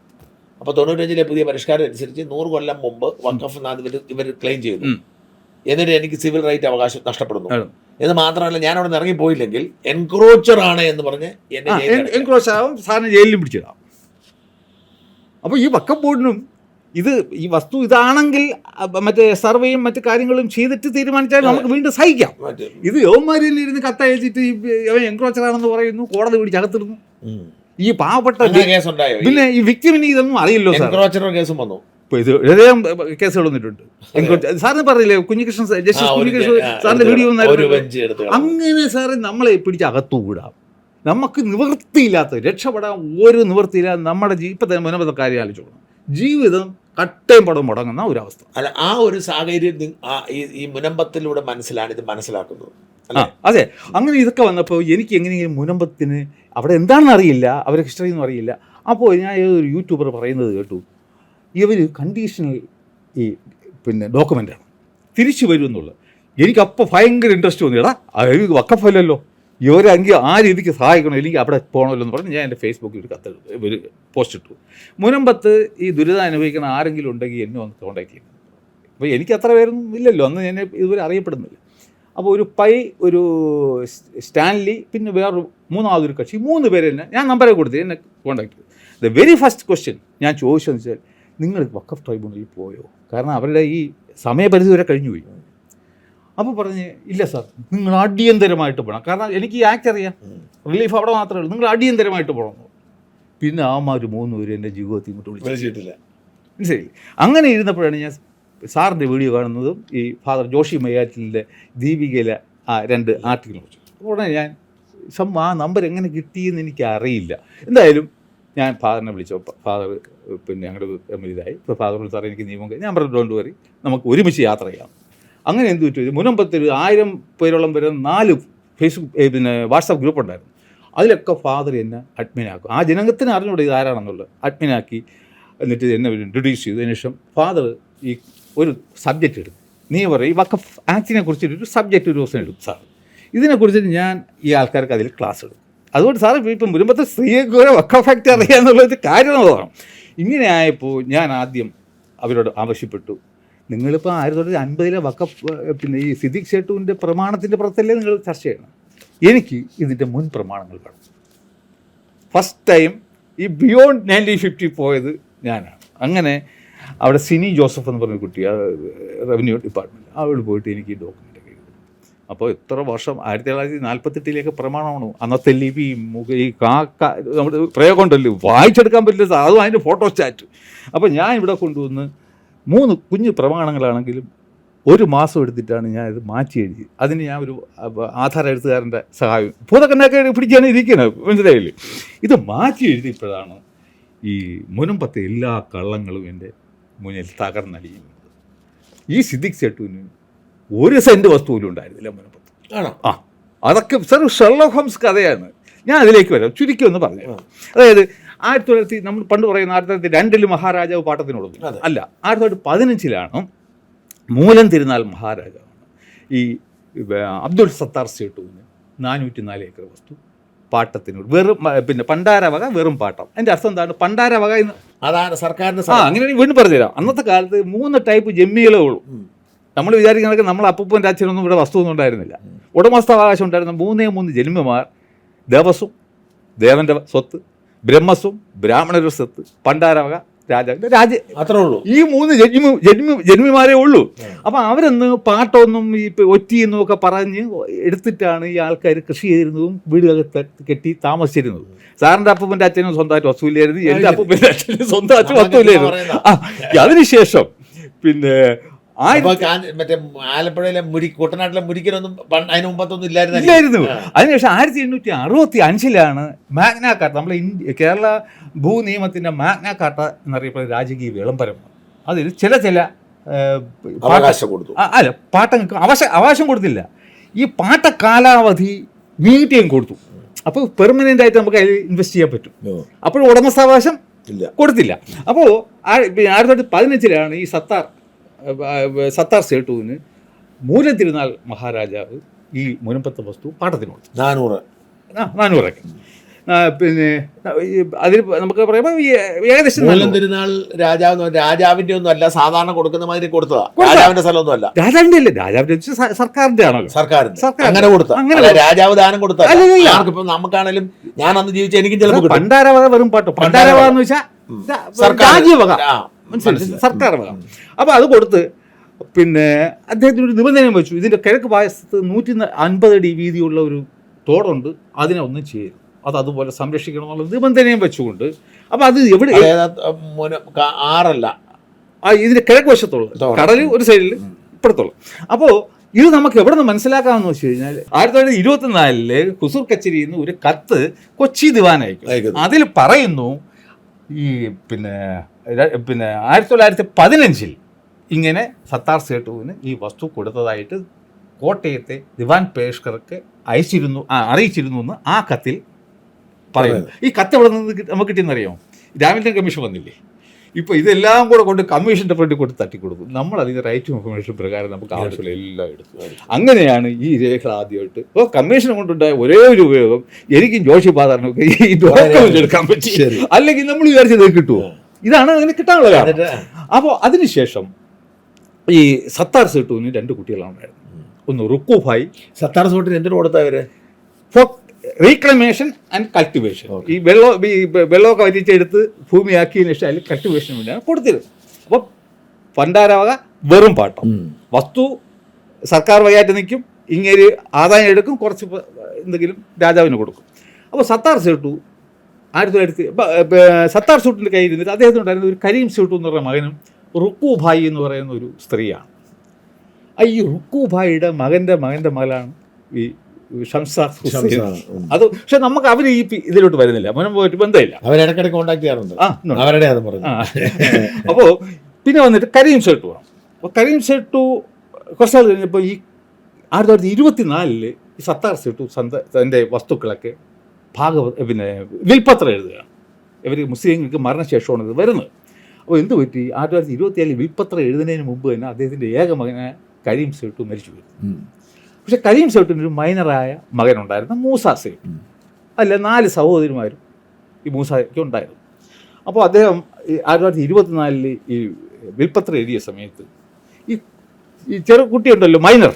അപ്പോൾ 95-ലെ പുതിയ പരിഷ്കാരം അനുസരിച്ച് 100 കൊല്ലം മുമ്പ് വഖഫ് ഇവർ ക്ലെയിം ചെയ്തു. എന്നിട്ട് എനിക്ക് സിവിൽ റൈറ്റ് അവകാശം നഷ്ടപ്പെടുന്നു എന്ന് മാത്രമല്ല, ഞാൻ അവിടെ നിന്ന് ഇറങ്ങിപ്പോയില്ലെങ്കിൽ എൻക്രോച്ചർ ആണ് എന്ന് പറഞ്ഞ് എന്നെ എൻക്രോച്ചർ ആവും, സാറിന് ജയിലിലും പിടിച്ചിടാം. അപ്പോൾ ഈ വഖഫ് ബോർഡിനും ഈ വസ്തു ഇതാണെങ്കിൽ മറ്റേ സർവേയും മറ്റു കാര്യങ്ങളും ചെയ്തിട്ട് തീരുമാനിച്ചാൽ നമുക്ക് വീണ്ടും സഹിക്കാം. ഇത് യവന്മാരിൽ ഇരുന്ന് കത്തയച്ചിട്ട് എൻക്രോച്ചർ ആണെന്ന് പറയുന്നു, കോടതി പിടിച്ചകത്തിരുന്നു. ഈ പാവപ്പെട്ട പിന്നെ ഈ വിക്ടിമിന് ഇതൊന്നും അറിയില്ലോ സാർ. കേസും വന്നു, കേസുകൾ വന്നിട്ടുണ്ട്. സാറിന് പറഞ്ഞില്ലേ കുഞ്ഞികൃഷ്ണൻ, ജസ്റ്റിസ് കുഞ്ഞികൃഷ്ണൻ സാറിന്റെ വീഡിയോ അങ്ങനെ സാറ് നമ്മളെ പിടിച്ച് അകത്തുകൂടാം. നമുക്ക് നിവൃത്തിയില്ലാത്ത, രക്ഷപ്പെടാൻ ഒരു നിവൃത്തിയില്ലാതെ നമ്മുടെ ഇപ്പത്തെ മുൻപത്തെ കാര്യം ആലോചിച്ചോളാം. ജീവിതം കട്ടയും പടം മുടങ്ങുന്ന ഒരവസ്ഥ. അല്ല, ആ ഒരു സാഹചര്യം ഈ മുനമ്പത്തിലൂടെ ഇത് മനസ്സിലാക്കുന്നത്. അതെ, അങ്ങനെ ഇതൊക്കെ വന്നപ്പോൾ എനിക്ക് എങ്ങനെയെങ്കിലും മുനമ്പത്തിന് അവിടെ എന്താണെന്ന് അറിയില്ല, അവരുടെ ഹിസ്റ്ററി ഒന്നും അറിയില്ല. അപ്പോൾ ഞാൻ ഏതൊരു യൂട്യൂബർ പറയുന്നത് കേട്ടു, ഇവർ കണ്ടീഷണൽ ഡോക്യുമെൻ്റാണ്, തിരിച്ചു വരും എന്നുള്ളത്. എനിക്കപ്പോൾ ഭയങ്കര ഇൻട്രസ്റ്റ് തോന്നിയടാ, അത് വക്കഫല്ലല്ലോ, ഇവരെങ്കിൽ ആ രീതിക്ക് സഹായിക്കണം, അല്ലെങ്കിൽ അവിടെ പോകണമല്ലോ എന്ന് പറഞ്ഞ് ഞാൻ എൻ്റെ ഫേസ്ബുക്കിൽ ഒരു പോസ്റ്റ് ഇട്ടു. മുനമ്പത്ത് ഈ ദുരിതം അനുഭവിക്കുന്ന ആരെങ്കിലും ഉണ്ടെങ്കിൽ എന്നെ ഒന്ന് കോൺടാക്ട് ചെയ്യുന്നു. അപ്പോൾ എനിക്ക് അത്ര പേരൊന്നും ഇല്ലല്ലോ, അന്ന് എന്നെ ഇതുവരെ അറിയപ്പെടുന്നില്ല. അപ്പോൾ ഒരു സ്റ്റാൻലി, പിന്നെ വേറൊരു മൂന്നാമതൊരു കക്ഷി, 3 പേര് തന്നെ ഞാൻ നമ്പറെ കൊടുത്ത് എന്നെ കോൺടാക്ട് ചെയ്തു. ദ വെരി ഫസ്റ്റ് ക്വസ്റ്റ്യൻ ഞാൻ ചോദിച്ചതെന്ന് വെച്ചാൽ, നിങ്ങൾ വഖഫ് ട്രൈബ്യൂണലിൽ പോയോ? കാരണം അവരുടെ ഈ സമയപരിധി വരെ കഴിഞ്ഞു പോയി. അപ്പോൾ പറഞ്ഞ്, ഇല്ല സാർ, നിങ്ങൾ അടിയന്തരമായിട്ട് പോകണം, കാരണം എനിക്ക് ഈ ആക്ട് അറിയാം, റിലീഫ് അവിടെ മാത്രമേ ഉള്ളൂ, നിങ്ങൾ അടിയന്തരമായിട്ട് പോകണം. പിന്നെ ആമാർ 3 പേര് എൻ്റെ ജീവിതത്തിൽ ഇങ്ങോട്ട് വിളിച്ചിട്ടില്ല. മനസ്സിലായില്ലേ? അങ്ങനെ ഇരുന്നപ്പോഴാണ് ഞാൻ സാറിൻ്റെ വീഡിയോ കാണുന്നതും ഈ ഫാദർ ജോഷി മയ്യാറ്റിലിൻ്റെ ദീപികയിലെ 2 ആർട്ടിക്കിൾ വെച്ചു. ഉടനെ ഞാൻ ആ നമ്പർ എങ്ങനെ കിട്ടിയെന്ന് എനിക്ക് അറിയില്ല. എന്തായാലും ഞാൻ ഫാദറിനെ വിളിച്ചപ്പോൾ ഫാദർ ഞങ്ങളുടെ ഇതായി. ഇപ്പോൾ ഫാദറിനോട് സാറേ എനിക്ക് നിയമം ഞാൻ പറഞ്ഞു, ഡോണ്ട് വറി, നമുക്ക് ഒരുമിച്ച് യാത്ര ചെയ്യാം. അങ്ങനെ എന്ത് പറ്റും, മുനമ്പത്തിൽ 1000 പേരോളം വരെ 4 ഫേസ്ബുക്ക് വാട്സാപ്പ് ഗ്രൂപ്പ് ഉണ്ടായിരുന്നു. അതിലൊക്കെ ഫാദർ എന്നെ അഡ്മിനാക്കും. ആ ജനത്തിന് അറിഞ്ഞൂടെ ഇതാരാണെന്നുള്ളത്, അഡ്മിനാക്കി. എന്നിട്ട് എന്നെ ഇൻട്രൊഡ്യൂസ് ചെയ്തതിനു ശേഷം ഫാദർ ഈ ഒരു സബ്ജക്റ്റ് എടുക്കും. നീ പറയും ഈ വഖഫ് ആക്ടിനെ കുറിച്ചിട്ടൊരു സബ്ജക്റ്റ് ഒരു ദിവസം എടുക്കും സാർ, ഇതിനെക്കുറിച്ചിട്ട് ഞാൻ ഈ ആൾക്കാർക്ക് അതിൽ ക്ലാസ് എടുക്കും. അതുകൊണ്ട് സാറ് ഇപ്പം മുൻപത്തെ സ്ത്രീയൊക്കെ ഒരു വഖഫ് ആക്ട് അറിയാമെന്നുള്ളൊരു കാര്യം തോന്നണം. ഇങ്ങനെ ആയപ്പോൾ ഞാൻ ആദ്യം അവരോട് ആവശ്യപ്പെട്ടു, നിങ്ങളിപ്പോൾ 1950 വഖഫ് ഈ സിദ്ദീഖ് ഷെട്ടൂവിൻ്റെ പ്രമാണത്തിൻ്റെ പുറത്തല്ലേ നിങ്ങൾ ചർച്ച ചെയ്യണം, എനിക്ക് ഇതിൻ്റെ മുൻ പ്രമാണങ്ങൾ വേണം. ഫസ്റ്റ് ടൈം ഈ ബിയോണ്ട് 1950 പോയത് ഞാനാണ്. അങ്ങനെ അവിടെ സിനി ജോസഫ് എന്ന് പറഞ്ഞൊരു കുട്ടി, റവന്യൂ ഡിപ്പാർട്ട്മെൻറ്റ്, അവിടെ പോയിട്ട് എനിക്ക് ഈ ഡോക്യുമെൻ്റൊക്കെ എഴുതും. അപ്പോൾ എത്ര വർഷം, 1948 പ്രമാണമാണ്. അന്നത്തെ ലിപിയും ഈ നമ്മുടെ പ്രയോഗം ഉണ്ടല്ലോ, വായിച്ചെടുക്കാൻ പറ്റില്ല, അതും അതിൻ്റെ ഫോട്ടോ സ്റ്റാറ്റ്. അപ്പോൾ ഞാൻ ഇവിടെ കൊണ്ടുവന്ന് 3 കുഞ്ഞു പ്രമാണങ്ങളാണെങ്കിലും 1 മാസം എടുത്തിട്ടാണ് ഞാൻ ഇത് മാറ്റി എഴുതി. അതിന് ഞാൻ ഒരു ആധാര എഴുത്തുകാരൻ്റെ സഹായം ഭൂതക്കണ്ണൊക്കെ പിടിച്ചാണ് ഇരിക്കുന്നത്, മനസ്സിലായില്ലേ? ഇത് മാറ്റി എഴുതിയപ്പോഴാണ് ഈ മുനമ്പത്തെ എല്ലാ കള്ളങ്ങളും എൻ്റെ മുന്നിൽ തകർന്നടിയുന്നത്. ഈ സിദ്ദീഖ് ഷെട്ടൂവിന് 1 സെൻറ്റ് വസ്തു പോലും ഉണ്ടായിരുന്നില്ല മുനമ്പത്ത്. ആണോ? അതൊക്കെ സാർ ഷെർലോക്ക് ഹോംസ് കഥയാണ്. ഞാൻ അതിലേക്ക് വരാം, ചുരുക്കി ഒന്ന് പറഞ്ഞു. അതായത് 1900 നമ്മൾ പണ്ട് പറയുന്ന 1902 മഹാരാജാവ് പാട്ടത്തിനോട് അല്ല, 1915 മൂലം തിരുനാൾ മഹാരാജാവാണ് ഈ അബ്ദുൾ സത്താർ ഷെട്ടൂവിന് 404 ഏക്കർ വസ്തു പാട്ടത്തിനോട് വെറും പണ്ടാരവക വെറും പാട്ടം. അതിൻ്റെ അർത്ഥം എന്താണ്? പണ്ടാരവക എന്ന് അതാണ് സർക്കാരിൻ്റെ. അങ്ങനെ വീണ്ടും പറഞ്ഞുതരാം. അന്നത്തെ കാലത്ത് 3 ടൈപ്പ് ജമ്മികളേ ഉള്ളൂ. നമ്മൾ വിചാരിക്കുന്നതൊക്കെ നമ്മളെ അപ്പൂപ്പൻ്റെ അച്ഛനൊന്നും ഇവിടെ വസ്തുവൊന്നും ഉണ്ടായിരുന്നില്ല. ഉടമസ്ഥാവകാശം ഉണ്ടായിരുന്ന 3 ജന്മിമാർ, ദേവസ്വം ദേവൻ്റെ സ്വത്ത്, ബ്രഹ്മസ്വം ബ്രാഹ്മണരുടെ സ്വത്ത്, പണ്ടാരവക രാജ അത്രേ ഉള്ളൂ. ഈ 3 ജന്മിമാരേ ഉള്ളൂ. അപ്പം അവരൊന്ന് പാട്ടമൊന്നും ഈ ഒറ്റിയെന്നും ഒക്കെ പറഞ്ഞ് എടുത്തിട്ടാണ് ഈ ആൾക്കാർ കൃഷി ചെയ്തിരുന്നതും വീടുകളൊക്കെ കെട്ടി താമസിച്ചിരുന്നത്. സാറിൻ്റെ അപ്പൂപ്പൻ്റെ അച്ഛനും സ്വന്തമായിട്ട് വസ്തുവില്ലായിരുന്നു, എൻ്റെ അപ്പൂപ്പൻ്റെ അച്ഛനും സ്വന്തമായിട്ട് വസ്തുവില്ലായിരുന്നു. അതിനുശേഷം പിന്നെ മറ്റേ ആലപ്പുഴയിലെ കുട്ടനാട്ടിലെ മുരിക്കനൊന്നും അതിന് മുമ്പത്തൊന്നും ഇല്ലായിരുന്നു. അതിനുശേഷം 1865 മാഗ്നാ കാർട്ട, നമ്മളെ കേരള ഭൂനിയമത്തിൻ്റെ മാഗ്നാ കാർട്ട എന്നറിയപ്പെടുന്ന രാജകീയ വിളംബരം. അതിൽ ചില പാട്ടങ്ങൾക്ക് അവകാശം കൊടുത്തില്ല. ഈ പാട്ട കാലാവധി നീട്ടിയും കൊടുത്തു. അപ്പോൾ പെർമനൻ്റ് ആയിട്ട് നമുക്ക് അതിൽ ഇൻവെസ്റ്റ് ചെയ്യാൻ പറ്റും. അപ്പോൾ ഉടമസ്ഥാവകാശം കൊടുത്തില്ല. അപ്പോൾ 1915 ഈ സത്താർ ഷെട്ടൂവിന് മൂലം തിരുനാൾ മഹാരാജാവ് ഈ മുനമ്പത്തെ വസ്തു പാട്ടത്തിന് കൊടുത്തു. 400 പിന്നെ അതിൽ നമുക്ക് പറയുമ്പോൾ ഏകദേശം മൂലം തിരുനാൾ രാജാവിന്റെ ഒന്നും അല്ല, സാധാരണ കൊടുക്കുന്ന മാതിരി കൊടുത്തതാ. രാജാവിന്റെ സ്ഥലമൊന്നും അല്ല, രാജാവിന്റെ അല്ലേ, രാജാവിന്റെ സർക്കാരിന്റെ ആണല്ലോ, സർക്കാർ അങ്ങനെ കൊടുത്ത, അങ്ങനെ രാജാവ് ദാനം കൊടുത്ത. ആർക്കിപ്പം നമുക്കാണേലും, ഞാൻ അന്ന് ജീവിച്ച എനിക്കും ചിലപ്പോൾ പണ്ടാരവക വെറും പാട്ടോ, പണ്ടാരവക എന്ന് വെച്ചാൽ രാജ്യവക, സർക്കാർ വക. അപ്പൊ അത് കൊടുത്ത് പിന്നെ അദ്ദേഹത്തിന് ഒരു നിബന്ധന വെച്ചു, ഇതിന്റെ കിഴക്ക് ഭാഗത്ത് 150 അടി വീതിയുള്ള ഒരു തോടുണ്ട്, അതിനെ ഒന്നും ചെയ്യരുത്, അത് അതുപോലെ സംരക്ഷിക്കണം എന്നുള്ള നിബന്ധനയും വെച്ചുകൊണ്ട്. അപ്പൊ അത് എവിടെ, ആറല്ല, ഇതിന്റെ കിഴക്ക് വശത്തുള്ള കടല് ഒരു സൈഡിൽ ഇപ്പുറത്തുള്ള. അപ്പോൾ ഇത് നമുക്ക് എവിടെ നിന്ന് മനസ്സിലാക്കാമെന്ന് വെച്ച് കഴിഞ്ഞാൽ 1924 ഹുസൂർ കച്ചേരിയിൽ നിന്ന് ഒരു കത്ത് കൊച്ചി ദിവാൻ അയക്കും. അതിൽ പറയുന്നു ഈ പിന്നെ 1915 ഇങ്ങനെ സത്താർ സേട്ടുവിന് ഈ വസ്തു കൊടുത്തതായിട്ട് കോട്ടയത്തെ ദിവാൻ പേഷ്കർക്ക് അറിയിച്ചിരുന്നു എന്ന് ആ കത്തിൽ പറയുന്നു. ഈ കത്ത് എവിടെ നിന്ന് നമുക്ക് കിട്ടിയെന്നറിയാമോ? രാമിൽട്ടൺ കമ്മീഷൻ വന്നില്ലേ, ഇപ്പോൾ ഇതെല്ലാം കൂടെ കൊണ്ട് കമ്മീഷൻ്റെ ഫ്രണ്ടിൽ കൊണ്ട് തട്ടിക്കൊടുക്കും. നമ്മൾ അതിന് റൈറ്റ് ഇൻഫർമേഷൻ പ്രകാരം നമുക്ക് ആവശ്യമുള്ള എല്ലാം എടുത്തു. അങ്ങനെയാണ് ഈ രേഖ ആദ്യമായിട്ട്. അപ്പോൾ കമ്മീഷനെ കൊണ്ടുണ്ടായ ഒരേ ഒരു ഉപയോഗം എനിക്കും ജോഷി പാതാറിനൊക്കെ ഈ ഡോക്യുമെന്റ് എടുക്കാൻ പറ്റി, അല്ലെങ്കിൽ നമ്മൾ വിചാരിച്ചത് കിട്ടുമോ, ഇതാണ് അതിന് കിട്ടാനുള്ള കാരണം. അപ്പോൾ അതിനുശേഷം ഈ സത്താർ സേട്ടുവിന് 2 കുട്ടികളാണുണ്ടായിരുന്നു. ഒന്ന് റുക്കു ഭായ്. സത്താർ സേട്ടിന് എന്തിനു കൊടുത്തവര്? For reclamation and cultivation. ഈ വെള്ളമൊക്കെ വറ്റിച്ചെടുത്ത് ഭൂമിയാക്കിയതിന് ശേഷം അതിൽ കൾട്ടിവേഷന് വേണ്ടിയാണ് കൊടുത്തിരുന്നത്. അപ്പോൾ പണ്ടാരവക വെറും പാട്ടം, വസ്തു സർക്കാർ വകയായിട്ട് നിൽക്കും, ഇങ്ങനെ ആദായം എടുക്കും, കുറച്ച് എന്തെങ്കിലും രാജാവിന് കൊടുക്കും. അപ്പോൾ സത്താർ സേട്ടു 1900 സത്താർ സൂട്ടിൻ്റെ കയ്യിൽ ഇരുന്നിട്ട് അദ്ദേഹത്തിനുണ്ടായിരുന്ന ഒരു കരീം സേട്ടു എന്ന് പറയുന്ന മകനും റുക്കു ഭായി എന്ന് പറയുന്ന ഒരു സ്ത്രീയാണ്. ഈ റുക്കു ഭായിയുടെ മകൻ്റെ മകളാണ് ഈ ഷംസാർ ഹുസൈൻ. അത് പക്ഷെ നമുക്ക് അവർ ഈ ഇതിലോട്ട് വരുന്നില്ല, മോനം പോയിട്ട് ബന്ധമില്ല, അവരിടയ്ക്കിടയ്ക്ക് കോൺടാക്ട് ചെയ്യാറുണ്ട്. അപ്പോൾ പിന്നെ വന്നിട്ട് കരീം സേട്ടു ആണ്. അപ്പോൾ കരീം സേട്ടു കുറച്ചാൾ കഴിഞ്ഞപ്പോൾ ഈ 1924 ഈ സത്താർ സേട്ടു തൻ്റെ വസ്തുക്കളൊക്കെ പിന്നെ വിൽപ്പത്രം എഴുതുകയാണ്. ഇവർ മുസ്ലിങ്ങൾക്ക് മരണശേഷമാണ് ഇത് വരുന്നത്. അപ്പോൾ എന്ത് പറ്റി, 1924 വിൽപ്പത്രം എഴുതുന്നതിന് മുമ്പ് തന്നെ അദ്ദേഹത്തിൻ്റെ ഏക മകനെ കരീം സേട്ടു മരിച്ചു പോയി. പക്ഷെ കരീം സേട്ടിന് ഒരു മൈനറായ മകനുണ്ടായിരുന്നു, മൂസ സേട്ട്. അല്ല 4 സഹോദരിമാരും ഈ മൂസയ്ക്ക് ഉണ്ടായിരുന്നു. അപ്പോൾ അദ്ദേഹം 1924 ഈ വിൽപ്പത്രം എഴുതിയ സമയത്ത് ഈ ചെറുകുട്ടിയുണ്ടല്ലോ മൈനർ,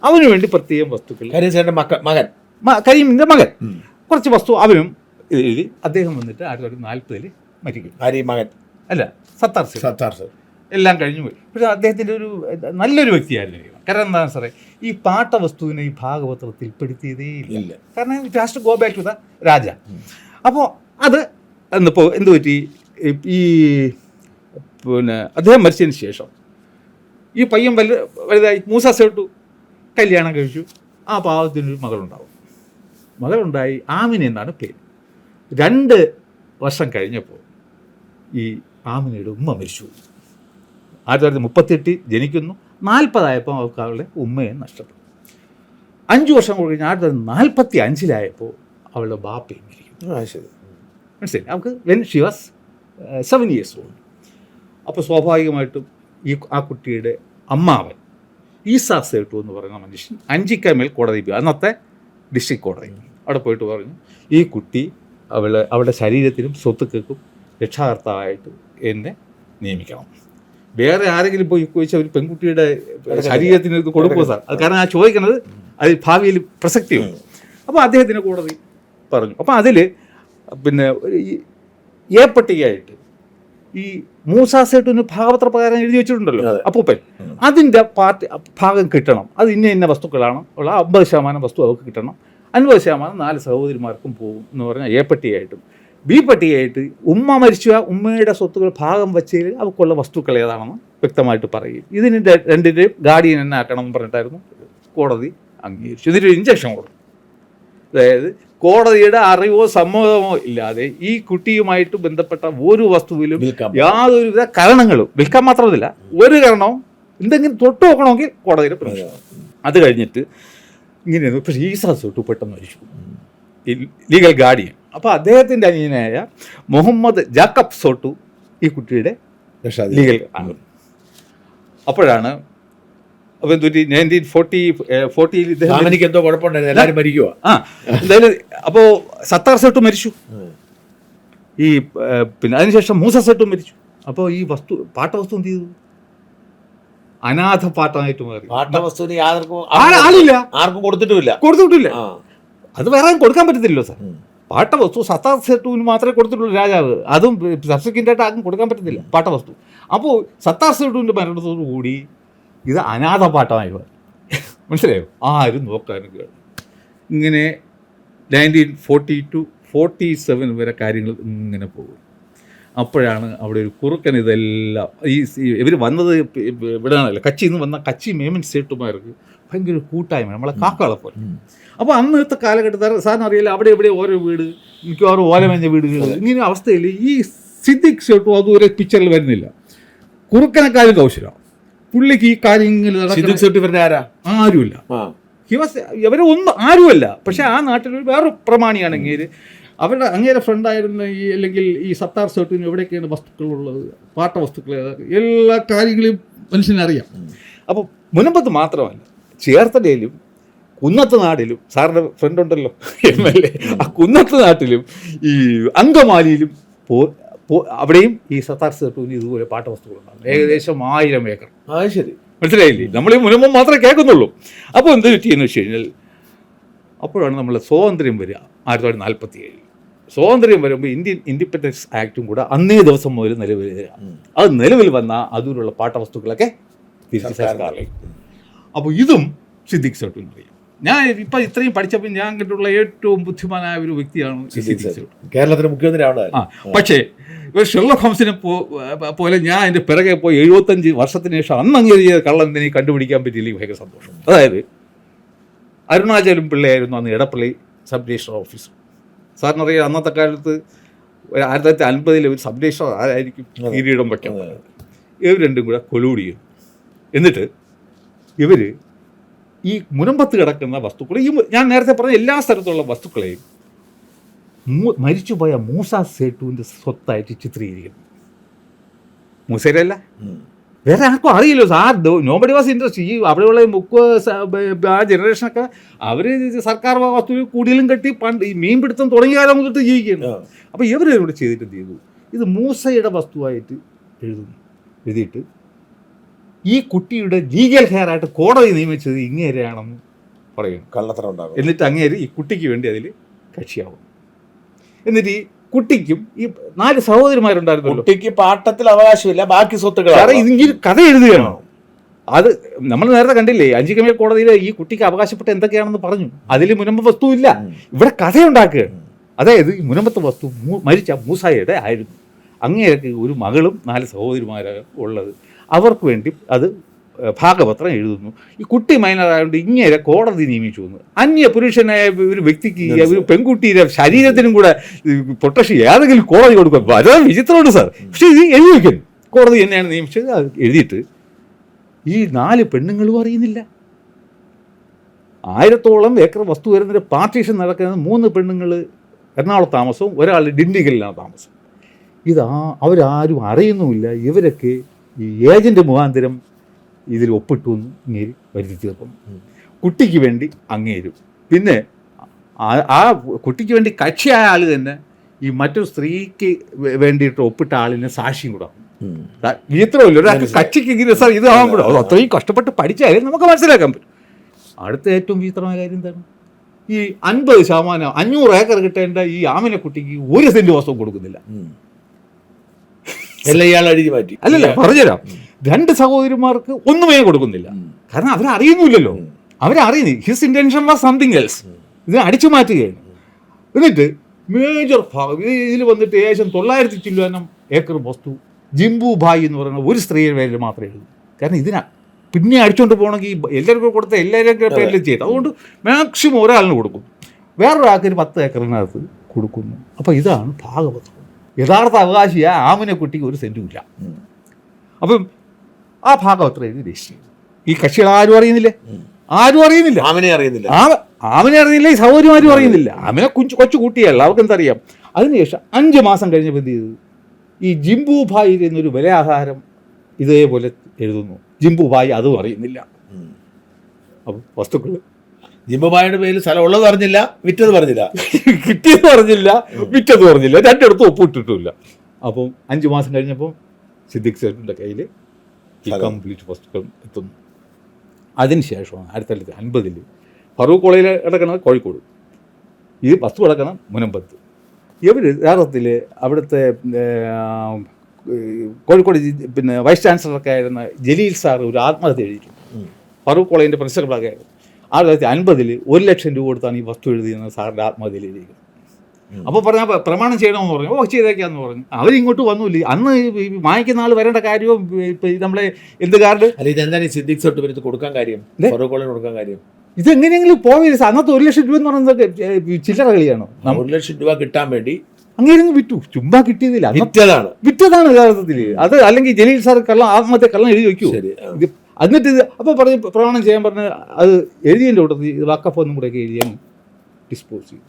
അവന് വേണ്ടി പ്രത്യേകം വസ്തുക്കൾ, കരീമിൻ്റെ മകൻ കുറച്ച് വസ്തു അവനും എഴുതി. അദ്ദേഹം വന്നിട്ട് 1940 മരിക്കും. മകൻ അല്ല, സത്താർ സേട്ട്. എല്ലാം കഴിഞ്ഞു പോയി. പക്ഷേ അദ്ദേഹത്തിൻ്റെ ഒരു നല്ലൊരു വ്യക്തിയായിരുന്നു. കാരണം എന്താണ് സാറേ, ഈ പാട്ടവസ്തുവിനെ ഈ ഭാഗവത്രത്തിൽ പെടുത്തിയതേ ഇല്ല. കാരണം it has to go back to the Raja. അപ്പോൾ അത് എന്നിപ്പോൾ എന്ത് പറ്റി, ഈ പിന്നെ അദ്ദേഹം മരിച്ചതിന് ശേഷം ഈ പയ്യൻ വലുതായി, മൂസ സേട്ടു കല്യാണം കഴിച്ചു. ആ പാവത്തിനൊരു മകളുണ്ടായി, ആമിന എന്നാണ് പേര്. 2 വർഷം കഴിഞ്ഞപ്പോൾ ഈ ആമിനയുടെ ഉമ്മ മരിച്ചു. 1938 ജനിക്കുന്നു, 40 ആയപ്പോൾ അവർക്ക് അവളുടെ ഉമ്മയെ നഷ്ടപ്പെട്ടു. 5 വർഷം കഴിഞ്ഞ് 1945 അവളുടെ ബാപ്പയും മരിക്കും. മനസ്സിലായി നമുക്ക്, when she was 7 years old. അപ്പോൾ സ്വാഭാവികമായിട്ടും ആ കുട്ടിയുടെ അമ്മാവൻ ഈസാ സേട്ടു എന്ന് പറയുന്ന മനുഷ്യൻ അഞ്ചിക്കമേൽ കോടതി പോയി, അന്നത്തെ ഡിസ്ട്രിക്ട് കോടതി. അവിടെ പോയിട്ട് പറഞ്ഞു, ഈ കുട്ടി അവളുടെ ശരീരത്തിനും സ്വത്തുക്കൾക്കും രക്ഷാകർത്താവായിട്ട് എന്നെ നിയമിക്കണം. വേറെ ആരെങ്കിലും പോയി ചോദിച്ചാൽ ഒരു പെൺകുട്ടിയുടെ ശരീരത്തിന് ഇത് കൊടുക്കുമോ സാർ? അത് കാരണം ആ ചോദിക്കുന്നത് അത് ഭാവിയിൽ പ്രസക്തിയുണ്ട്. അപ്പോൾ അദ്ദേഹത്തിന് കോടതി പറഞ്ഞു. അപ്പോൾ അതിൽ പിന്നെ എ പട്ടികയായിട്ട് ഈ മൂസ സേട്ടുവിന് ഭാഗപത്ര പ്രകാരം എഴുതി വെച്ചിട്ടുണ്ടല്ലോ അപ്പൂപ്പൻ, അതിൻ്റെ ഭാഗം കിട്ടണം. അത് ഇന്ന വസ്തുക്കളാണ് ഉള്ള 50% വസ്തു അവർക്ക് കിട്ടണം, 50% 4 സഹോദരിമാർക്കും പോകും എന്ന് പറഞ്ഞാൽ എ പട്ടികയായിട്ടും. ബി പട്ടികയായിട്ട് ഉമ്മ മരിച്ച ഉമ്മയുടെ സ്വത്തുക്കൾ ഭാഗം വെച്ചതിൽ അവർക്കുള്ള വസ്തുക്കൾ ഏതാണെന്ന് വ്യക്തമായിട്ട് പറയും. ഇതിന് 2ൻ്റെയും ഗാർഡിയൻ തന്നെ ആക്കണം എന്ന് പറഞ്ഞിട്ടായിരുന്നു കോടതി അംഗീകരിച്ചു. ഇതിനൊരു ഇഞ്ചക്ഷൻ കൊടുക്കും. അതായത് കോടതിയുടെ അറിവോ സമ്മതമോ ഇല്ലാതെ ഈ കുട്ടിയുമായിട്ട് ബന്ധപ്പെട്ട ഒരു വസ്തുവിലും യാതൊരുവിധ കാരണങ്ങളും വിൽക്കാൻ മാത്രമല്ല ഒരു കാരണവും എന്തെങ്കിലും തൊട്ട് നോക്കണമെങ്കിൽ കോടതിയുടെ പ്രശ്നം. അത് കഴിഞ്ഞിട്ട് ഇങ്ങനെയായിരുന്നു. പക്ഷേ ഈസാ സേട്ടു പെട്ടെന്ന് മരിച്ചു, ലീഗൽ ഗാർഡിയൻ. അപ്പോൾ അദ്ദേഹത്തിൻ്റെ അനിയനായ മുഹമ്മദ് ജാക്കബ് സോട്ടു ഈ കുട്ടിയുടെ ലീഗൽ ആണ്. അപ്പോഴാണ് അപ്പോൾ എന്തൊരു 1940 ഇദ്ദേഹം എനിക്ക് എന്തോ കുഴപ്പമുണ്ടായിരുന്നു, എല്ലാവരും മരിക്കുക. എന്തായാലും അപ്പോൾ സത്താർ സെട്ടും മരിച്ചു, ഈ പിന്നെ അതിനുശേഷം മൂസ സെട്ടും മരിച്ചു. അപ്പോൾ ഈ പാട്ടവസ്തു എന്ത് ചെയ്തു? അനാഥ പാട്ടമായിട്ട് മാറി. പാട്ടവസ്തുവിന് ആളില്ല, ആർക്കും കൊടുത്തിട്ടില്ല. അത് വേറെ കൊടുക്കാൻ പറ്റത്തില്ലല്ലോ സാർ. പാട്ടവസ്തു സത്താർ സെട്ടുവിന് മാത്രമേ കൊടുത്തിട്ടുള്ളൂ രാജാവ്, അതും സബ്സിക്വൻ്റായിട്ട് ആർക്കും കൊടുക്കാൻ പറ്റത്തില്ല പാട്ടവസ്തു. അപ്പോൾ സത്താർ സെട്ടുവിൻ്റെ മരണത്തോടു കൂടി ഇത് അനാഥ പാട്ടമായി മാറി. മനസ്സിലായോ? ആരും നോക്കാനും കേട്ടു. ഇങ്ങനെ 1940 to 47 വരെ കാര്യങ്ങൾ ഇങ്ങനെ പോകും. അപ്പോഴാണ് അവിടെ ഒരു കുറുക്കൻ ഇതെല്ലാം ഇവർ വന്നത് ഇവിടെയാണല്ലോ, കച്ചിയിൽ നിന്ന് വന്ന കച്ചി മേമൻ സേട്ടുമാർക്ക് ഭയങ്കര കൂട്ടായ്മ, നമ്മളെ കാക്കകളെ പോലെ. അപ്പോൾ അന്നത്തെ കാലഘട്ടത്തിൽ സാറിന് അറിയില്ല, അവിടെ എവിടെ ഓരോ വീട്, മിക്കവാറും ഓലമേഞ്ഞ വീടുകൾ, ഇങ്ങനെ അവസ്ഥയിൽ ഈ സിദ്ദിഖ് സേട്ടും അതും ഒരു പിക്ചറിൽ വരുന്നില്ല. കുറുക്കനെക്കാരും കൗശലം പുള്ളിക്ക് ഈ കാര്യങ്ങൾ ആരുമില്ല, ഇവരെ ഒന്നും ആരുമല്ല. പക്ഷെ ആ നാട്ടിൽ വേറൊരു പ്രമാണിയാണെങ്കിൽ അവരുടെ അങ്ങേരെ ഫ്രണ്ടായിരുന്ന ഈ അല്ലെങ്കിൽ ഈ സത്താർ സെട്ടിന് എവിടെയൊക്കെയാണ് വസ്തുക്കളുള്ളത്, പാട്ടവസ്തുക്കൾ, എല്ലാ കാര്യങ്ങളും മനുഷ്യനറിയാം. അപ്പോൾ മുനമ്പത്ത് മാത്രമല്ല, ചേർത്തലയിലും കുന്നത്ത് നാടിലും, സാറിൻ്റെ ഫ്രണ്ട് ഉണ്ടല്ലോ MLA, ആ കുന്നത്ത് നാട്ടിലും ഈ അങ്കമാലിയിലും അവിടെയും ഈ സത്താർ സെട്ടുവിന് ഇതുപോലെ പാട്ടവസ്തുക്കളുണ്ടാകും. ഏകദേശം 1000 ഏക്കർ. ശരി, മനസ്സിലായില്ലേ? നമ്മൾ ഈ മുനമ്പം മാത്രമേ കേൾക്കുന്നുള്ളൂ. അപ്പോൾ എന്ത് പറ്റിയെന്ന് വെച്ച് കഴിഞ്ഞാൽ, അപ്പോഴാണ് നമ്മൾ സ്വാതന്ത്ര്യം വരിക 1947. സ്വാതന്ത്ര്യം വരുമ്പോൾ ഇന്ത്യൻ ഇൻഡിപെൻഡൻസ് ആക്റ്റും കൂടെ അന്നേ ദിവസം മുതൽ നിലവിൽ വരിക. അത് നിലവിൽ വന്നാൽ അതിലുള്ള പാട്ടവസ്തുക്കളൊക്കെ തിരിച്ച് സർക്കാരിലേക്ക്. അപ്പോൾ ഇതും സിദ്ദിഖ് സേട്ടും അറിയാം. ഞാൻ ഇപ്പം ഇത്രയും പഠിച്ചപ്പോൾ ഞാൻ കണ്ടിട്ടുള്ള ഏറ്റവും ബുദ്ധിമാനായ ഒരു വ്യക്തിയാണ് സിദ്ദിഖ് സേട്ട്. കേരളത്തിലെ മുഖ്യമന്ത്രി. പക്ഷേ ഇവർ ഷെർലക് ഹോംസിനെ പോലെ ഞാൻ അതിൻ്റെ പിറകെ പോയി 75 വർഷത്തിന് ശേഷം അന്ന് അംഗീകരിച്ച കള്ളം എന്തിനെ കണ്ടുപിടിക്കാൻ പറ്റിയില്ലെങ്കിൽ ഭയങ്കര സന്തോഷം. അതായത് അരുണാചലം പിള്ളയായിരുന്നു അന്ന് എടപ്പള്ളി സബ് രജിസ്ട്രാർ ഓഫീസർ. സാറിനറിയാം, അന്നത്തെ കാലത്ത് 1950 ഒരു സബ് രജിസ്ട്രാർ ആരായിരിക്കും കിരീടം വയ്ക്കാൻ. ഇവർ രണ്ടും കൂടെ കൊലൂടി ചെയ്തു. എന്നിട്ട് ഇവർ ഈ മുനമ്പത്ത് കിടക്കുന്ന വസ്തുക്കൾ, ഈ ഞാൻ നേരത്തെ പറഞ്ഞ എല്ലാ സ്ഥലത്തുള്ള വസ്തുക്കളെയും മരിച്ചുപോയ മൂസ സേട്ടുവിൻ്റെ സ്വത്തായിട്ട് ചിത്രീകരിക്കുന്നു. മൂസേരല്ല, വേറെ ആർക്കും അറിയില്ലോ സാർ. Nobody was interest. ഈ അവിടെയുള്ള ആ ജനറേഷനൊക്കെ അവർ സർക്കാർ വസ്തു കൂടുതലും കെട്ടി പണ്ട് ഈ മീൻ പിടുത്തം തുടങ്ങിയ കാലം മുതലിട്ട് ജീവിക്കുന്നു. അപ്പോൾ ഇവരിവിടെ ചെയ്തിട്ട് എന്ത് ചെയ്തു? ഇത് മൂസയുടെ വസ്തുവായിട്ട് എഴുതിയിട്ട് ഈ കുട്ടിയുടെ ലീഗൽ ഹെയർ ആയിട്ട് കോടതി നിയമിച്ചത് ഇങ്ങേരെയാണെന്ന് പറയുന്നു. കള്ളത്തരം ഉണ്ടാകും. എന്നിട്ട് അങ്ങേര് ഈ കുട്ടിക്ക് വേണ്ടി അതിൽ കക്ഷിയാവും. എന്നിട്ട് ഈ കുട്ടിക്കും ഈ 4 സഹോദരിമാരുണ്ടായിരുന്നല്ലോ, കുട്ടിക്ക് പാട്ടത്തിൽ അവകാശമില്ല, ബാക്കി സ്വത്തുക്കൾ. ഇതിങ്ങനെ കഥ എഴുതുകയാണ്. അത് നമ്മൾ നേരത്തെ കണ്ടില്ലേ, 5 കമ്മീഷൻ കോടതിയിൽ ഈ കുട്ടിക്ക് അവകാശപ്പെട്ട എന്തൊക്കെയാണെന്ന് പറഞ്ഞു. അതിൽ മുനമ്പ് വസ്തുവില്ല, ഇവിടെ കഥയുണ്ടാക്കുകയാണ്. അതായത് ഈ മുനമ്പത്ത് വസ്തു മരിച്ച മൂസായുടെ ആയിരുന്നു. അങ്ങേക്ക് ഒരു മകളും 4 സഹോദരിമാരാണ് ഉള്ളത്. അവർക്ക് വേണ്ടി അത് ഭാഗപത്രം എഴുതുന്നു. ഈ കുട്ടി മൈനറായതുകൊണ്ട് ഇങ്ങനെ കോടതി നിയമിച്ചു എന്ന്. അന്യ പുരുഷനായ ഒരു വ്യക്തിക്ക് ഒരു പെൺകുട്ടിയുടെ ശരീരത്തിനും കൂടെ പ്രൊട്ടക്ഷൻ ഏതെങ്കിലും കോടതി കൊടുക്കുക, വളരെ വിചിത്രമുണ്ട് സാർ. പക്ഷേ ഇത് എഴുതി വയ്ക്കുന്നു, കോടതി തന്നെയാണ് നിയമിച്ചത്. അത് എഴുതിയിട്ട് ഈ 4 പെണ്ണുങ്ങളും അറിയുന്നില്ല. 1000ഓളം ഏക്കർ വസ്തു വരുന്നൊരു പാർട്ടീഷൻ നടക്കുന്നത് 3 പെണ്ണുങ്ങൾ എറണാകുളത്ത് താമസവും ഒരാൾ ഡിണ്ടിഗലിലാണ് താമസം. അവരാരും അറിയുന്നുമില്ല. ഇവരൊക്കെ ഈ ഏജൻറ്റ് മുഖാന്തരം ഇതിൽ ഒപ്പിട്ടു എന്ന് അങ്ങേര് വരുത്തി തീർക്കുന്നു. കുട്ടിക്ക് വേണ്ടി അങ്ങേരും പിന്നെ ആ കുട്ടിക്ക് വേണ്ടി കക്ഷിയായ ആൾ തന്നെ ഈ മറ്റൊരു സ്ത്രീക്ക് വേണ്ടിയിട്ട് ഒപ്പിട്ട ആളിനെ സാക്ഷിയും കൂടെ. വിചിത്രമല്ലോ, ഒരാൾക്ക് കക്ഷിക്ക് ഇങ്ങനെ സാർ ഇത് ആവാൻ കൂടെ. അത് അത്രയും കഷ്ടപ്പെട്ട് പഠിച്ചാലും നമുക്ക് മനസ്സിലാക്കാൻ പറ്റും. അടുത്ത ഏറ്റവും വിചിത്രമായ കാര്യം എന്താണ്? ഈ 50% 500 ഏക്കർ കിട്ടേണ്ട ഈ ആമിനെ കുട്ടിക്ക് 1 സെന്റ് വസ്തു കൊടുക്കുന്നില്ല. എല്ലാം ഇയാൾ അടിച്ചു മാറ്റി. അല്ലല്ല, പറഞ്ഞുതരാം. 2 സഹോദരിമാർക്ക് ഒന്നുമേ കൊടുക്കുന്നില്ല. കാരണം അവരറിയുന്നില്ലല്ലോ. അവരറിയുന്നു his intention was something else. ഇതിനെ അടിച്ചു മാറ്റുകയാണ്. എന്നിട്ട് മേജർ ഭാഗം ഇതിൽ വന്നിട്ട് ഏകദേശം 900 ചില്ലുവാനം ഏക്കർ വസ്തു ജിംബു ഭായ് എന്ന് പറയുന്ന ഒരു സ്ത്രീയുടെ പേരിൽ മാത്രമേ എഴുതൂ. കാരണം ഇതിനാ പിന്നെ അടിച്ചുകൊണ്ട് പോകണമെങ്കിൽ എല്ലാവർക്കും കൊടുത്ത എല്ലാവരും പേരിലും ചെയ്തു. അതുകൊണ്ട് മാക്സിമം ഒരാളിന് കൊടുക്കും, വേറൊരാൾക്ക് ഒരു 10 ഏക്കറിനകത്ത് കൊടുക്കുന്നു. അപ്പോൾ ഇതാണ് ഭാഗപത്രം. യഥാർത്ഥ അവകാശിയായ ആമിനെ കുട്ടിക്ക് 1 സെന്റും ഇല്ല. അപ്പം ആ ഭാഗപത്രം എഴുതി രജിസ്റ്റർ ചെയ്തു. ഈ കക്ഷികൾ ആരും അറിയുന്നില്ലേ? ആരും അറിയുന്നില്ല. ആമിനെ അറിയുന്നില്ല, ഈ സഹോദരിമാരും അറിയുന്നില്ല. ആമിനെ കൊച്ചു കുട്ടിയല്ല, അവർക്ക് എന്തറിയാം. അതിനുശേഷം 5 മാസം കഴിഞ്ഞപ്പോൾ എന്ത് ചെയ്തു? ഈ ജിംബു ഭായ് എന്നൊരു വിലയാഹാരം ഇതേപോലെ എഴുതുന്നു. ജിംബു ഭായ് അതും അറിയുന്നില്ല. അപ്പം വസ്തുക്കൾ ജിംബുബായുടെ പേരിൽ സ്ഥലം ഉള്ളത് പറഞ്ഞില്ല, വിറ്റത് പറഞ്ഞില്ല, കിട്ടിയത് പറഞ്ഞില്ല, വിറ്റത് പറഞ്ഞില്ല, രണ്ടിടത്തും ഒപ്പിട്ടിട്ടില്ല. അപ്പം 5 മാസം കഴിഞ്ഞപ്പോൾ സിദ്ദിഖ് സേഠിൻ്റെ കയ്യിൽ ഈ കംപ്ലീറ്റ് വസ്തുക്കൾ എത്തുന്നു. അതിനുശേഷമാണ് 1950 ഫറൂഖ് കോളേജിൽ കിടക്കുന്നത് കോഴിക്കോട്, ഈ വസ്തു കിടക്കണം മുനമ്പത്ത്. ഇവർ യഥാർത്ഥത്തിൽ അവിടുത്തെ കോഴിക്കോട് വൈസ് ചാൻസലറൊക്കെ ആയിരുന്ന ജലീൽ സാർ ഒരു ആത്മഹത്യ എഴുതിയിട്ടുണ്ട്. ഫറൂഖ് കോളേജിൻ്റെ പ്രിൻസിപ്പളൊക്കെ ആയിരുന്നു. 1950 1 ലക്ഷം രൂപ കൊടുത്താണ് ഈ വസ്തു എഴുതിയെന്ന് സാറിൻ്റെ ആത്മഹത്യയിൽ എഴുതിയിരിക്കുന്നത്. അപ്പോൾ പറഞ്ഞാൽ പ്രമാണം ചെയ്യണമെന്ന് പറഞ്ഞു. ചെയ്തേക്കാന്ന് പറഞ്ഞു. അവരിങ്ങോട്ട് വന്നില്ല. അന്ന് വാങ്ങിക്കുന്ന ആൾ വരേണ്ട കാര്യവും നമ്മളെ എന്ത് കാർഡ് ഇതെന്താണ് സിദ്ദിഖ് സേഠ് വരുന്നത് കൊടുക്കാൻ കാര്യം, ഫറൂഖ് കോളേജിന് കൊടുക്കാൻ കാര്യം? ഇതെങ്ങനെയെങ്കിലും പോവില്ല. അന്നത്തെ 1 ലക്ഷം രൂപ എന്ന് പറയുന്നത് ചില്ലറ കളിയാണോ? 1 ലക്ഷം രൂപ കിട്ടാൻ വേണ്ടി അങ്ങനെ വിറ്റു. ചുമ്മാ കിട്ടിയതില്ല, വിറ്റതാണ് യഥാർത്ഥത്തിൽ. അത് അല്ലെങ്കിൽ ജലീൽ സാർ ആത്മഹത്യ കള്ളം എഴുതി വയ്ക്കൂ. എന്നിട്ട് ഇത് അപ്പോൾ പറഞ്ഞ് പ്രമാണം ചെയ്യാൻ പറഞ്ഞ് അത് എഴുതിയതിൻ്റെ കൂട്ടത്തിൽ ഇത് വഖഫ് ഒന്നും കൂടെയൊക്കെ എഴുതിയാൽ ഡിസ്പോസ് ചെയ്യും.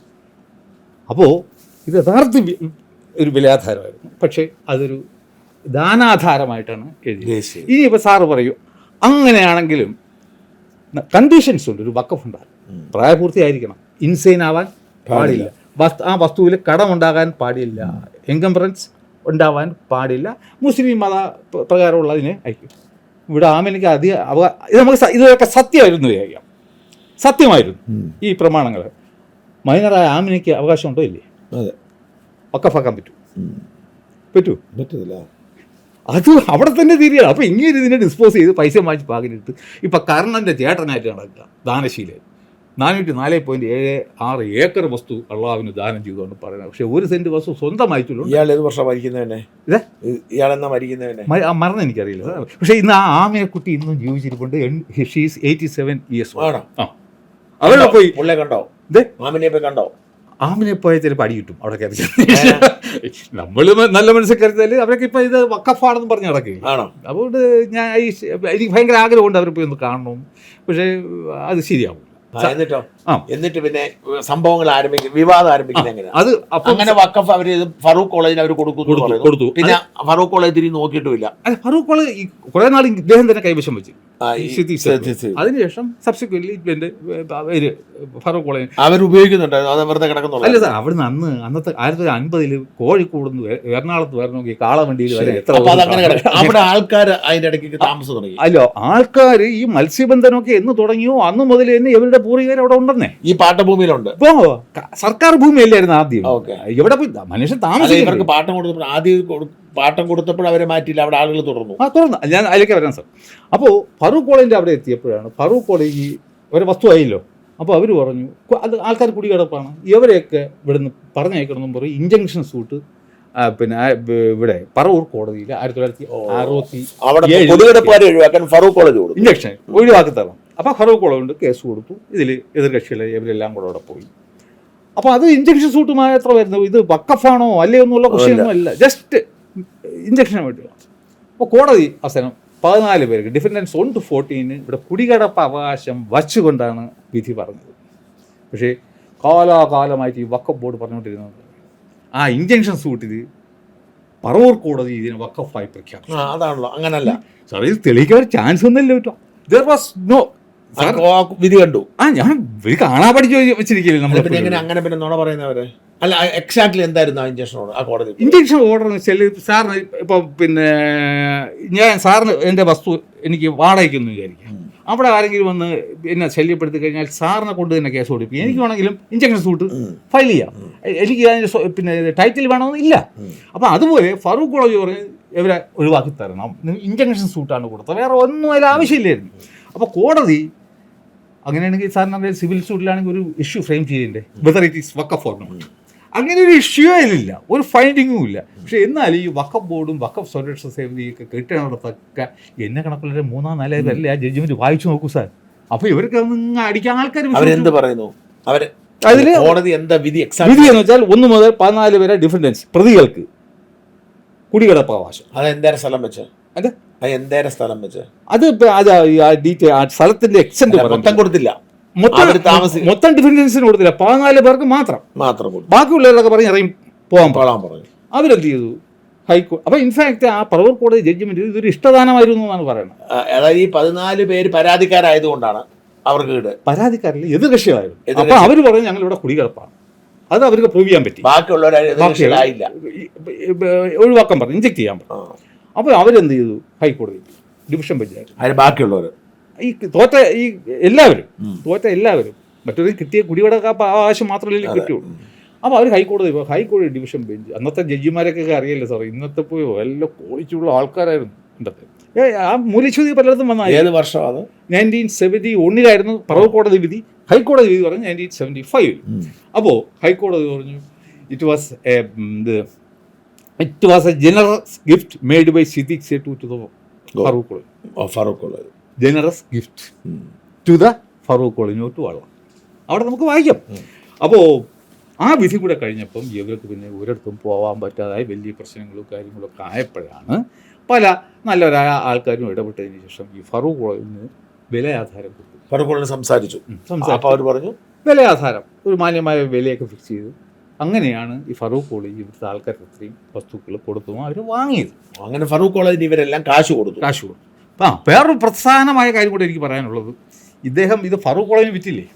അപ്പോൾ ഇത് യഥാർത്ഥ ഒരു വിലയാധാരമായിരുന്നു, പക്ഷേ അതൊരു ദാനാധാരമായിട്ടാണ് എഴുതിയത്. ഇനിയിപ്പോൾ സാറ് പറയൂ, അങ്ങനെയാണെങ്കിലും കണ്ടീഷൻസ് ഉണ്ട്. ഒരു വഖഫ് ഉണ്ടാകും, പ്രായപൂർത്തിയായിരിക്കണം, ഇൻസൈൻ ആവാൻ പാടില്ല, ആ വസ്തുവിൽ കടമുണ്ടാകാൻ പാടില്ല, എൻകംബറൻസ് ഉണ്ടാവാൻ പാടില്ല, മുസ്ലിം മത പ്രകാരമുള്ളതിന് അയക്കും. ഇവിടെ ആമിനയ്ക്ക് അധികം ഇത് നമുക്ക് ഇതൊക്കെ സത്യമായിരുന്നു വിചാരിക്കാം, സത്യമായിരുന്നു ഈ പ്രമാണങ്ങൾ. മൈനറായ ആമിനയ്ക്ക് അവകാശമുണ്ടോ ഇല്ലേ? വഖഫാക്കാൻ പറ്റത്തില്ല. അത് അവിടെ തന്നെ തീരുകയാണ്. അപ്പോൾ ഇങ്ങനെ ഇതിനെ ഡിസ്പോസ് ചെയ്ത് പൈസ വാങ്ങിച്ച് പാകിലിട്ട് ഇപ്പം കർണൻ്റെ ചേട്ടനായിട്ട് നടക്കുക ദാനശീലൻ 404.76 ഏക്കർ വസ്തു അള്ളാഹുവിന് ദാനം ചെയ്തുകൊണ്ട് പറയുന്നത്. പക്ഷേ 1 സെന്റ് വസ്തു സ്വന്തമായിട്ടുള്ളൂ. ഇയാൾ ഏത് വർഷം മരിക്കുന്നതന്നെ? ഇയാളെന്നാ മരിക്കുന്നതന്നെ? മരണം എനിക്കറിയില്ല. പക്ഷേ ഇന്ന് ആ ആമിനെക്കുട്ടി ഇന്നും ജീവിച്ചിരിപ്പുണ്ട്. She's 87 years. അവരുടെ പോയി കണ്ടോ? കണ്ടോ? ആമിനെ പോയാൽ ചിലപ്പോൾ അടി കിട്ടും അവിടെ കയറി. നമ്മൾ നല്ല മനസ്സിൽ കരുതാൽ അവരൊക്കെ ഇപ്പം ഇത് വഖഫാണെന്ന് പറഞ്ഞ് നടക്കുക. അതുകൊണ്ട് ഞാൻ എനിക്ക് ഭയങ്കര ആഗ്രഹമുണ്ട് അവരെ പോയി ഒന്ന് കാണണം. പക്ഷേ അത് ശരിയാവും. എന്നിട്ട് പിന്നെ സംഭവങ്ങൾ ആരംഭിക്കും, വിവാദം ആരംഭിക്കുന്നത് എങ്ങനെയാണ്? അത് അങ്ങനെ വഖഫ് അവർ ഫറൂഖ് കോളേജിന് അവർ കൊടുത്തു. പിന്നെ ഫറൂഖ് കോളേജ് തിരിഞ്ഞ് നോക്കിയിട്ടുമില്ല. ഫറൂഖ് കോളേജ് കുറെ നാൾ ഇദ്ദേഹം തന്നെ കൈവശം വെച്ച്. അതിനുശേഷം സബ്സിക്വന്റ്ലി ഫറൂഖ് കോളേജ് അവരുപയോഗിക്കുന്നുണ്ട്. അത് വെറുതെ കിടക്കുന്നുള്ളൂ. അല്ല സാർ, അവിടുന്ന് അന്നത്തെ 1950 കോഴിക്കോട് എറണാകുളത്ത് വരണമെങ്കിൽ കാളവണ്ടിയിൽ വരെ അവിടെ ആൾക്കാർ അതിന്റെ ഇടയ്ക്ക് താമസം തുടങ്ങി. അല്ലോ, ആൾക്കാർ ഈ മത്സ്യബന്ധനമൊക്കെ എന്ന് തുടങ്ങിയോ അന്ന് മുതൽ തന്നെ ഇവരുടെ പൂർവികർ അവിടെ ഉണ്ടെന്നേ. ഈ പാട്ടഭൂമിയിലുണ്ട്. ഇപ്പോ സർക്കാർ ഭൂമിയല്ലായിരുന്നു ആദ്യം. ഇവിടെ മനുഷ്യൻ താമസിക്കും. ഇവർക്ക് പാട്ടം കൊടുത്തപ്പോൾ ആദ്യം പാട്ടം കൊടുത്തപ്പോൾ അവരെ മാറ്റിയില്ല, അവിടെ ആളുകൾ തുടർന്നു. ഞാൻ അതിലേക്ക് വരാം സാർ. അപ്പോൾ ഫറൂഖ് കോളേജിൻ്റെ അവിടെ എത്തിയപ്പോഴാണ് ഫറൂഖ് കോളേജ് ഒരു വസ്തു ആയില്ലോ. അപ്പോൾ അവർ പറഞ്ഞു അത് ആൾക്കാർ കുടികിടപ്പാണ്, ഇവരെയൊക്കെ ഇവിടുന്ന് പറഞ്ഞയക്കണമെന്നും പറയും. ഇഞ്ചക്ഷൻ സൂട്ട് പിന്നെ ഇവിടെ പറവൂർ കോടതിയിൽ 1967 ഇഞ്ചക്ഷൻ ഒഴിവാക്കി തരണം. അപ്പോൾ ഫറൂഖ് കോളേജ് കൊണ്ട് കേസ് കൊടുത്തു. ഇതിൽ എതിർകക്ഷികളെ ഇവരെല്ലാം കൂടെ അവിടെ പോയി. അപ്പോൾ അത് ഇഞ്ചക്ഷൻ സൂട്ടുമായി എത്ര വരുന്നത്? ഇത് വഖഫാണോ അല്ലയോ എന്നുള്ള ക്വസ്റ്റ്യനൊന്നും അല്ല, ജസ്റ്റ് ഇഞ്ചക്ഷന് വേണ്ടിയാണ്. അപ്പോൾ കോടതി അവസാനം 14 പേർക്ക് ഡിഫൻഡൻസ് 1 to 14 ഇവിടെ കുടികിടപ്പ് അവകാശം വച്ചുകൊണ്ടാണ് വിധി പറഞ്ഞത്. പക്ഷേ കാലാകാലമായിട്ട് ഈ വഖഫ് ബോർഡ് പറഞ്ഞുകൊണ്ടിരുന്നത് ആ ഇഞ്ചക്ഷൻ സൂട്ടിൽ പറവൂർ കോടതി ഇതിനെ വഖഫായി പ്രഖ്യാപിച്ചു. അതാണല്ലോ, അങ്ങനല്ല സാർ, ഇത് തെളിയിക്കാൻ ചാൻസ് ഒന്നുമില്ല കേട്ടോ. ദർ വാസ് നോ വിധി കണ്ടു. ഞാൻ വിധി കാണാൻ പഠിച്ചു വെച്ചിരിക്കില്ല നമ്മൾ. അങ്ങനെ പിന്നെ നുണ പറയുന്നവരെ അല്ല, എക്സാക്ട്ലി എന്തായിരുന്നു ആ ഇഞ്ചക്ഷൻ ഓർഡർ? ആ കോടതി ഇഞ്ചക്ഷൻ ഓർഡർ എന്ന് വെച്ചാൽ സാറിന് ഇപ്പോൾ പിന്നെ ഞാൻ സാറിന് എൻ്റെ വസ്തു എനിക്ക് വാടകയ്ക്കൊന്ന് വിചാരിക്കാം, അവിടെ ആരെങ്കിലും വന്ന് എന്നെ ശല്യപ്പെടുത്തി കഴിഞ്ഞാൽ സാറിനെ കൊണ്ട് തന്നെ കേസ് കൊടുക്കും. എനിക്ക് വേണമെങ്കിലും ഇഞ്ചക്ഷൻ സൂട്ട് ഫയൽ ചെയ്യാം, എനിക്ക് അതിൻ്റെ പിന്നെ ടൈറ്റിൽ വേണമെന്നില്ല. അപ്പോൾ അതുപോലെ ഫറൂഖ് കോളേജ് പറഞ്ഞ് ഇവരെ ഒഴിവാക്കി തരണം, ഇഞ്ചക്ഷൻ സൂട്ടാണ് കൊടുത്തത്, വേറെ ഒന്നും അതിൽ ആവശ്യമില്ലായിരുന്നു. അപ്പോൾ കോടതി അങ്ങനെയാണെങ്കിൽ സാറിന് സിവിൽ സൂട്ടിലാണെങ്കിൽ ഒരു ഇഷ്യൂ ഫ്രെയിം ചെയ്യണ്ടേ, whether it is Waqf or not. അങ്ങനെ ഒരു ഇഷ്യൂ അതിലില്ല, ഒരു ഫൈൻഡിങ്ങും ഇല്ല. പക്ഷെ എന്നാൽ ഈ വഖഫ് ബോർഡും വഖഫ് സംരക്ഷണ സമിതിയൊക്കെ കെട്ടിടത്തൊക്കെ എന്നെ കണക്കുള്ള 3-4 പേരല്ലേ ആ ജഡ്ജ്മെന്റ് വായിച്ചു നോക്കൂ സാർ. അപ്പോൾ ഇവർക്ക് അടിക്കാൻ ആൾക്കാർ അവരെന്ത് പറയുന്നു? അതിൽ കോടതി എന്താ വിധി എന്ന് വെച്ചാൽ 1 മുതൽ 14 വരെ ഡിഫൻഡൻസ് പ്രതികൾക്ക് കുടികിടപ്പ് അവകാശം. അത് എന്തേരം സ്ഥലം വെച്ച് അത് സ്ഥലത്തിന്റെ എക്സ്റ്റെന്റ് മൊത്തം കൊടുത്തില്ല, മൊത്തം ഡിഫൻഡൻസിന് കൊടുത്തില്ല, 14 പേർക്ക് മാത്രം. ബാക്കിയുള്ളവരൊക്കെ പറഞ്ഞ് ഇറങ്ങി പോകാൻ പറഞ്ഞു. അവരെന്ത് ചെയ്തു? ഹൈക്കോടതി. അപ്പോൾ ഇൻഫാക്ട് ആ പറവൂർ കോടതി ജഡ്ജിമെന്റ് ഇതൊരു ഇഷ്ടദാനമായിരുന്നു എന്നാണ് പറയുന്നത്. അതായത് ഈ 14 പേര് പരാതിക്കാരായതുകൊണ്ടാണ് അവർക്ക് പരാതിക്കാരിൽ എതിർകക്ഷികളായിരുന്നു. അപ്പോൾ അവർ പറഞ്ഞു ഞങ്ങൾ ഇവിടെ കുടികിടപ്പാണ്, അത് അവർക്ക് പ്രൂവ് ചെയ്യാൻ പറ്റി, ബാക്കിയുള്ളവരായില്ല, ഒഴിവാക്കാൻ പറഞ്ഞു, ഇഞ്ചെക്ട് ചെയ്യാൻ പറഞ്ഞു. അപ്പോൾ അവരെന്ത് ചെയ്തു, ഹൈക്കോടതി ഡിവിഷൻ ബെഞ്ചായിരുന്നു. അതിന് ബാക്കിയുള്ളവർ ഈ തോറ്റ എല്ലാവരും മറ്റൊരു കിട്ടിയ കുടികിടക്ക അവകാശം മാത്രമല്ലേ കിട്ടുള്ളൂ. അപ്പോൾ അവർ ഹൈക്കോടതി ഡിവിഷൻ ബെഞ്ച്, അന്നത്തെ ജഡ്ജിമാരൊക്കെ അറിയില്ല സാർ, ഇന്നത്തെ പോയി വല്ല ക്വാളിറ്റിയുള്ള ആൾക്കാരായിരുന്നു ഇന്നത്തെ. ആ മൂല്യച്യുതി പലയിടത്തും വന്ന ഏത് വർഷം അത് 1971 പറവൂർ കോടതി വിധി. ഹൈക്കോടതി വിധി പറഞ്ഞു 1975. അപ്പോൾ ഹൈക്കോടതി പറഞ്ഞു it was a generous gift made by Siddique Sait to the Farook College. Generous gift to the Farook College to വള്ളം. അവിടെ നമുക്ക് വായിക്കാം. അപ്പോൾ ആ വിധി കൂടെ കഴിഞ്ഞപ്പം ഇവർക്ക് പിന്നെ ഒരിടത്തും പോകാൻ പറ്റാതായി വലിയ പ്രശ്നങ്ങളും കാര്യങ്ങളൊക്കെ ആയപ്പോഴാണ് പല നല്ലവരായ ആൾക്കാരും ഇടപെട്ടതിന് ശേഷം ഈ ഫറൂഖ് കോളേജിന് വിലയാധാരം കൊടുത്തു. ഫറൂഖ് കോളേജ് സംസാരിച്ചു. അപ്പോൾ അവർ പറഞ്ഞു വിലയാധാരം ഒരു മാന്യമായ വിലയൊക്കെ ഫിക്സ് ചെയ്തു. അങ്ങനെയാണ് ഈ ഫറൂഖ് കോളേജ് ഇവിടുത്തെ ആൾക്കാർക്ക് ഇത്രയും വസ്തുക്കൾ കൊടുത്തു അവർ വാങ്ങിയത്. അങ്ങനെ ഫറൂഖ് കോളേജിന് ഇവരെല്ലാം കാശ് കൊടുത്തു. വേറൊരു പ്രധാനമായ കാര്യം കൂടെ എനിക്ക് പറയാനുള്ളത്, ഇദ്ദേഹം ഇത് ഫറൂഖ് കോളേജിന് വിറ്റില്ലേ,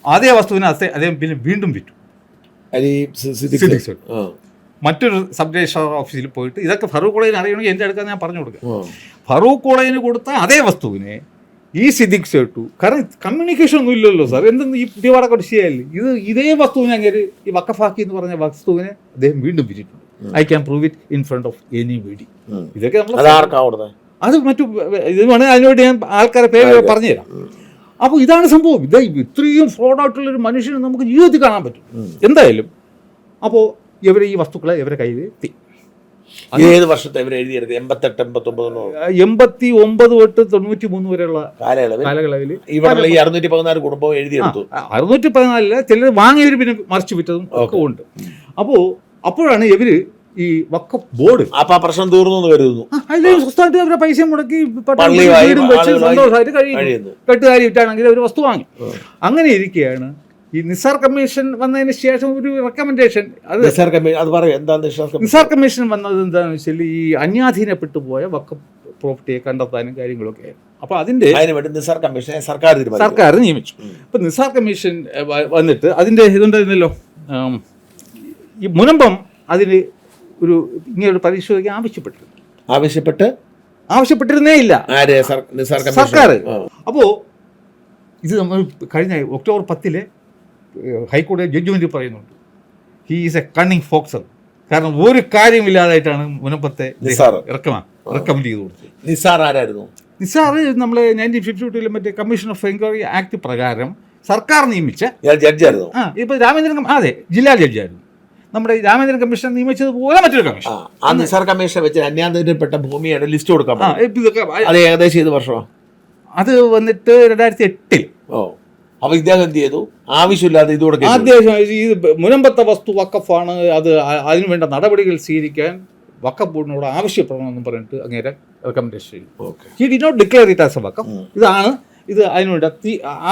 അതേ വസ്തുവിനെ അദ്ദേഹം പിന്നെ വീണ്ടും വിറ്റു. മറ്റൊരു സബ് രജിസ്ട്രാർ ഓഫീസിൽ പോയിട്ട് ഇതൊക്കെ ഫറൂഖ് കോളേജിന് അറിയണമെങ്കിൽ എൻ്റെ അടുക്കാൻ ഞാൻ പറഞ്ഞു കൊടുക്കുക. ഫറൂഖ് കോളേജിന് കൊടുത്ത അതേ വസ്തുവിനെ ഈ സിദ്ദീഖ് സേട്ടു, കാരണം കമ്മ്യൂണിക്കേഷൻ ഒന്നും ഇല്ലല്ലോ സാർ, എന്തെന്ന് ഈ പിടിപാടൊക്കെ ശരിയായില്ലേ, ഇതേ വസ്തുവിനെ അങ്ങനെ ഈ വഖഫാക്കി എന്ന് പറഞ്ഞ വസ്തുവിനെ അദ്ദേഹം വീണ്ടും വിറ്റിട്ടുണ്ട്. I can prove it in front of anybody. ഇതൊക്കെ നമ്മൾ അത് മറ്റു ഇത് വേണമെങ്കിൽ അതിനുവേണ്ടി ഞാൻ ആൾക്കാരെ പേര് പറഞ്ഞുതരാം. അപ്പോൾ ഇതാണ് സംഭവം. ഇത്രയും ഫ്രോഡായിട്ടുള്ളൊരു മനുഷ്യനെ നമുക്ക് ജീവിതത്തിൽ കാണാൻ പറ്റും എന്തായാലും. അപ്പോൾ ഇവരെ ഈ വസ്തുക്കളെ ഇവരെ കയ്യിൽ എത്തി. ഏത് വർഷത്തെ ഇവർ എഴുതിയെടുത്ത് 88, 89 തൊട്ട് 93 വരെയുള്ള കാലയളവിൽ ഇവിടെ ഈ 614 കുടുംബം എഴുതിയെടുത്തു. 614 ചിലർ വാങ്ങിയവർ പിന്നെ മറിച്ചു വിറ്റതും ഒക്കെ ഉണ്ട്. അപ്പോഴാണ് ഇവര് ഈ വഖഫ് ബോർഡ് ആ പ്രശ്നം തീർന്നു എന്ന് കരുതുന്നു. സ്വസ്ഥമായിട്ട് അവരുടെ പൈസ മുടക്കി വീടും വെച്ച് സന്തോഷമായിട്ട് കഴിയുന്നു. കെട്ടുകാരി വിറ്റാണെങ്കിൽ അവർ വസ്തു വാങ്ങി. അങ്ങനെ ഇരിക്കുകയാണ് ഈ നിസാർ കമ്മീഷൻ വന്നതിന് ശേഷം ഒരു റെക്കമെൻഡേഷൻ. നിസാർ കമ്മീഷൻ വന്നത് എന്താണെന്ന് വെച്ചാൽ ഈ അന്യാധീനപ്പെട്ടു പോയ വഖഫ് പ്രോപ്പർട്ടിയെ കണ്ടെത്താനും കാര്യങ്ങളൊക്കെ. അപ്പോൾ അതിൻ്റെ നിസാർ കമ്മീഷനെ സർക്കാർ നിയമിച്ചു. ഇപ്പം നിസാർ കമ്മീഷൻ വന്നിട്ട് അതിൻ്റെ ഇതുണ്ടായിരുന്നല്ലോ, ഈ മുനമ്പം അതിന് ഇങ്ങനൊരു പരിശോധിക്കാൻ ആവശ്യപ്പെട്ടിരുന്നേ ഇല്ല സർക്കാർ. അപ്പോൾ ഇത് നമ്മൾ കഴിഞ്ഞ ഒക്ടോബർ 10 ഹൈക്കോടതി ജഡ്ജ്മെന്റ് പറയുന്നുണ്ട് ഹി ഈസ് എ കണ്ണിങ് ഫോക്സർ. കാരണം ഒരു കാര്യമില്ലാതായിട്ടാണ് മുനമ്പത്തെ റെക്കമെൻഡ് ചെയ്ത് കൊടുത്തത്. നിസാർ ആരായിരുന്നു? നിസാർ നമ്മൾ 1952 മറ്റേ കമ്മീഷൻ ഓഫ് എൻക്വയറി ആക്ട് പ്രകാരം സർക്കാർ നിയമിച്ച ജഡ്ജായിരുന്നു. ഇപ്പോൾ രാമേന്ദ്രൻ ജില്ലാ ജഡ്ജായിരുന്നു. നമ്മുടെ രാമേന്ദ്രൻ കമ്മീഷൻ നിയമിച്ചതുപോലെ മറ്റൊരു കമ്മീഷൻ. ആ നിസാർ കമ്മീഷൻ വെച്ച് അന്യാധീനപ്പെട്ട ഭൂമിയുടെ ലിസ്റ്റ് കൊടുക്കാൻ അത് ഏകദേശം ഏത് വർഷമാണ്? അത് വന്നിട്ട് 2008. അപ്പൊ ഇദ്ദേഹം എന്ത് ചെയ്തു? ആവശ്യമില്ലാതെ ഇത് കൊടുക്കുക. ആദ്യം ഈ മുനമ്പത്തെ വസ്തു വഖഫാണ്, അത് അതിനുവേണ്ട നടപടികൾ സ്വീകരിക്കാൻ വഖഫ് ബോർഡിനോട് ആവശ്യപ്പെടണമെന്ന് പറഞ്ഞിട്ട് അങ്ങേരെ റെക്കമെൻഡേഷൻ ചെയ്തു. He did not declare it as a waqf. ഇത് അതിനുവേണ്ട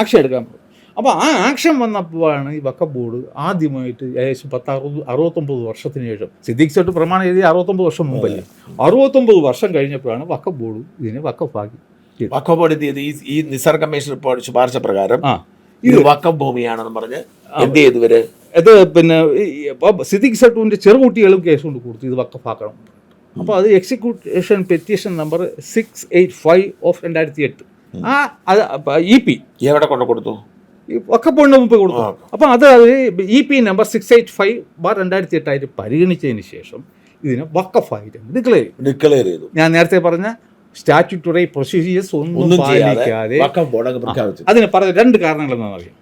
ആക്ഷൻ എടുക്കാൻ പോകും. അപ്പോൾ ആ ആക്ഷൻ വന്നപ്പോഴാണ് ഈ വഖഫ് ബോർഡ് ആദ്യമായിട്ട് ഏകദേശം 69 വർഷത്തിന് ശേഷം, സിദ്ദീഖ് സേട്ടു പ്രമാണം എഴുതി 69 വർഷം മുമ്പല്ലേ, 69 വർഷം കഴിഞ്ഞപ്പോഴാണ് വഖഫ് ബോർഡ് ഇതിനെ വഖഫാക്കി. വഖഫ് ബോർഡ് ഈ നിസാർ കമ്മീഷൻ റിപ്പോർട്ട് ശുപാർശ പ്രകാരം ഇത് വഖഫ് ഭൂമിയാണെന്ന് പറഞ്ഞ് എന്ത് ചെയ്തു ഇവര്? ഇത് പിന്നെ സിദ്ദീഖ് സേട്ടുവിൻ്റെ ചെറുകുട്ടികളും കേസ് കൊണ്ട് കൊടുത്തു ഇത് വഖഫാക്കണം. അപ്പോൾ അത് execution petition number 685 of 2008 EP എവിടെ കൊണ്ട് കൊടുത്തു? വഖഫ് ബോർഡിന് മുമ്പ് കൊടുത്തു. അപ്പോൾ അത് EP നമ്പർ 685/2008 ആയിട്ട് പരിഗണിച്ചതിന് ശേഷം ഇതിനെ വഖഫായിട്ട് ഡിക്ലെയർ ചെയ്തു. ഞാൻ നേരത്തെ പറഞ്ഞ സ്റ്റാറ്റ്യൂട്ടറി പ്രൊസീജിയേഴ്സ് ഒന്നും പാലിക്കാതെ അതിന് പറഞ്ഞ 2 കാരണങ്ങൾ എന്താണെന്നറിയാം.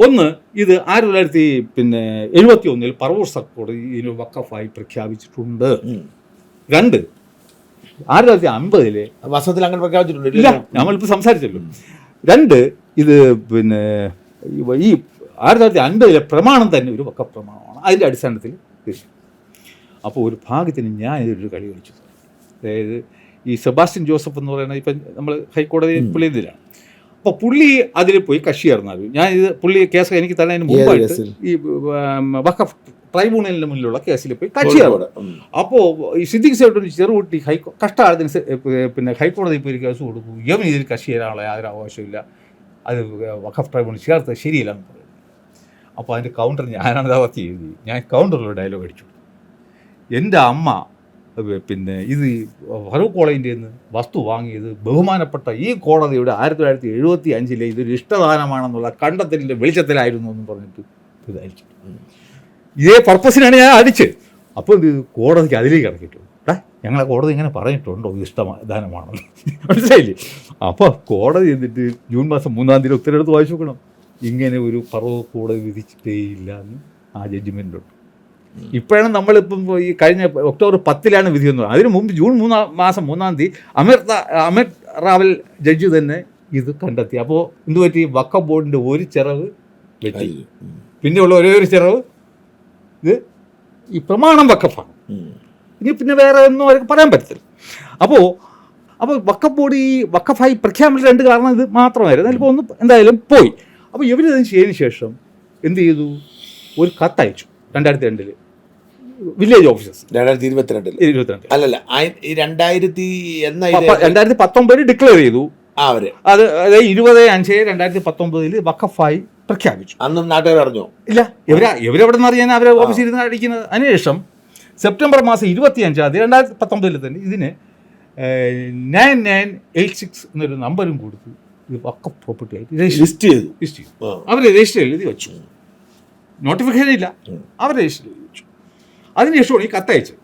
ഒന്ന്, ഇത് 1971 പറവൂർ സർക്കാർ ഇതിന് വഖഫായി പ്രഖ്യാപിച്ചിട്ടുണ്ട്. 2, 1950 വർഷത്തിൽ അങ്ങനെ പ്രഖ്യാപിച്ചിട്ടുണ്ട്. ഇല്ല, നമ്മളിപ്പോൾ സംസാരിച്ചല്ലോ. 2, ഇത് പിന്നെ ഈ 1950 പ്രമാണം തന്നെ ഒരു വഖഫ് പ്രമാണമാണ്. അതിൻ്റെ അടിസ്ഥാനത്തിൽ അപ്പോൾ ഒരു ഭാഗ്യത്തിന് ഞാൻ ഇതൊരു കളി കളിച്ചു. അതായത് ഈ സെബാസ്റ്റ്യൻ ജോസഫ് എന്ന് പറയുന്നത് ഇപ്പം നമ്മൾ ഹൈക്കോടതി പുള്ളി ഇതിലാണ്. അപ്പോൾ പുള്ളി അതിൽ പോയി കക്ഷി ചേർന്നാലും ഞാൻ ഇത് പുള്ളി കേസ് എനിക്ക് തന്നതിന് മുമ്പായിട്ട് ഈ വഖഫ് ട്രൈബ്യൂണലിന് മുന്നിലുള്ള കേസിൽ പോയി കക്ഷിയാണ്. അപ്പോൾ ഈ സിദ്ദിഖ് സേട്ടൊരു ചെറുകുട്ടി കഷ്ടകാലത്തിന് പിന്നെ ഹൈക്കോടതിയിൽ പോയി കേസ് കൊടുക്കും, ഇവൻ ഇതിൽ കക്ഷി ചെയ്യാനുള്ള യാതൊരു അവകാശമില്ല, അത് വഖഫ് ട്രൈബ്യൂണൽ ചേർത്ത് ശരിയില്ല എന്ന് പറയുന്നത്. അപ്പോൾ അതിൻ്റെ കൗണ്ടർ ഞാനാണ് തവത്തി എഴുതി. ഞാൻ കൗണ്ടറിലൊരു ഡയലോഗ് അടിച്ചു. എൻ്റെ അമ്മ പിന്നെ ഇത് ഫറൂഖ് കോളേജിൻ്റെ നിന്ന് വസ്തു വാങ്ങിയത് ബഹുമാനപ്പെട്ട ഈ കോടതിയുടെ 1975 ഇതൊരു ഇഷ്ടദാനമാണെന്നുള്ള കണ്ടെത്തലിൻ്റെ വെളിച്ചത്തിലായിരുന്നു എന്ന് പറഞ്ഞിട്ട് ഇത് അടിച്ചു. ഇതേ പർപ്പസിനാണ് ഞാൻ അടിച്ചത്. അപ്പോൾ ഇത് കോടതിക്ക് അതിലേക്ക് ഇറക്കിയിട്ടു. ഞങ്ങളെ കോടതി ഇങ്ങനെ പറഞ്ഞിട്ടുണ്ടോ ഇത് ഇഷ്ടദാനമാണെന്ന്, മനസ്സിലായില്ലേ? അപ്പോൾ കോടതി എന്നിട്ട് ജൂൺ മാസം 3-ാം തീയതി ഉത്തരവെടുത്ത് വായിച്ചു നോക്കണം. ഇങ്ങനെ ഒരു ഫറൂഖ് കോടതി വിധിച്ചിട്ടേ ഇല്ല എന്ന് ആ ജഡ്ജ്മെൻറ്റുണ്ട്. ഇപ്പോഴാണ് നമ്മളിപ്പം ഈ കഴിഞ്ഞ ഒക്ടോബർ 10 വിധി വന്നത്. അതിന് മുമ്പ് ജൂൺ മാസം 3-ാം തീയതി അമിർ റാവൽ ജഡ്ജി തന്നെ ഇത് കണ്ടെത്തി. അപ്പോൾ എന്ത് പറ്റി? വഖഫ് ബോർഡിൻ്റെ ഒരു ചിറവ് വെട്ടി, പിന്നെയുള്ള ഒരേ ഒരു ചിറവ് ഇത് ഈ പ്രമാണം വഖഫാണ്. ഇനി പിന്നെ വേറെ ഒന്നും അവർക്ക് പറയാൻ പറ്റത്തില്ല. അപ്പോൾ വഖഫ് ബോർഡ് ഈ വഖഫായി പ്രഖ്യാപനം 2 കാരണം ഇത് മാത്രമായിരുന്നു. അതിലിപ്പോൾ ഒന്ന് എന്തായാലും പോയി. അപ്പോൾ ഇവരിത് ചെയ്തതിന് ശേഷം എന്ത് ചെയ്തു? ഒരു കത്തയച്ചു 2002 വില്ലേജ് ഓഫീസേഴ്സ്. 2022 അല്ലല്ല, 2019 ഡിക്ലെയർ ചെയ്തു അവര്. അത് 20/5/2019 വഖഫായി പ്രഖ്യാപിച്ചു. അന്നും നാട്ടുകാർ അറിഞ്ഞോ? ഇല്ല. ഇവരെവിടെ നിന്ന് അറിയാൻ? അവരെ ഓഫീസിൽ ഇരുന്ന് അടിക്കുന്നത്. അതിനുശേഷം സെപ്റ്റംബർ മാസം 25-ാം തീയതി 2019 തന്നെ ഇതിന് 9986 എന്നൊരു നമ്പരും കൊടുത്തു. ഇത് വഖഫ് പ്രോപ്പർട്ടി ആയിട്ട് ലിസ്റ്റ് ചെയ്തു. അവർ രജിസ്റ്റർ എഴുതി വെച്ചു. നോട്ടിഫിക്കേഷൻ ഇല്ല, അവർ രജിസ്റ്റർ ചെയ്തു വെച്ചു. അതിനുശേഷമാണ് ഈ കത്തയച്ചത്.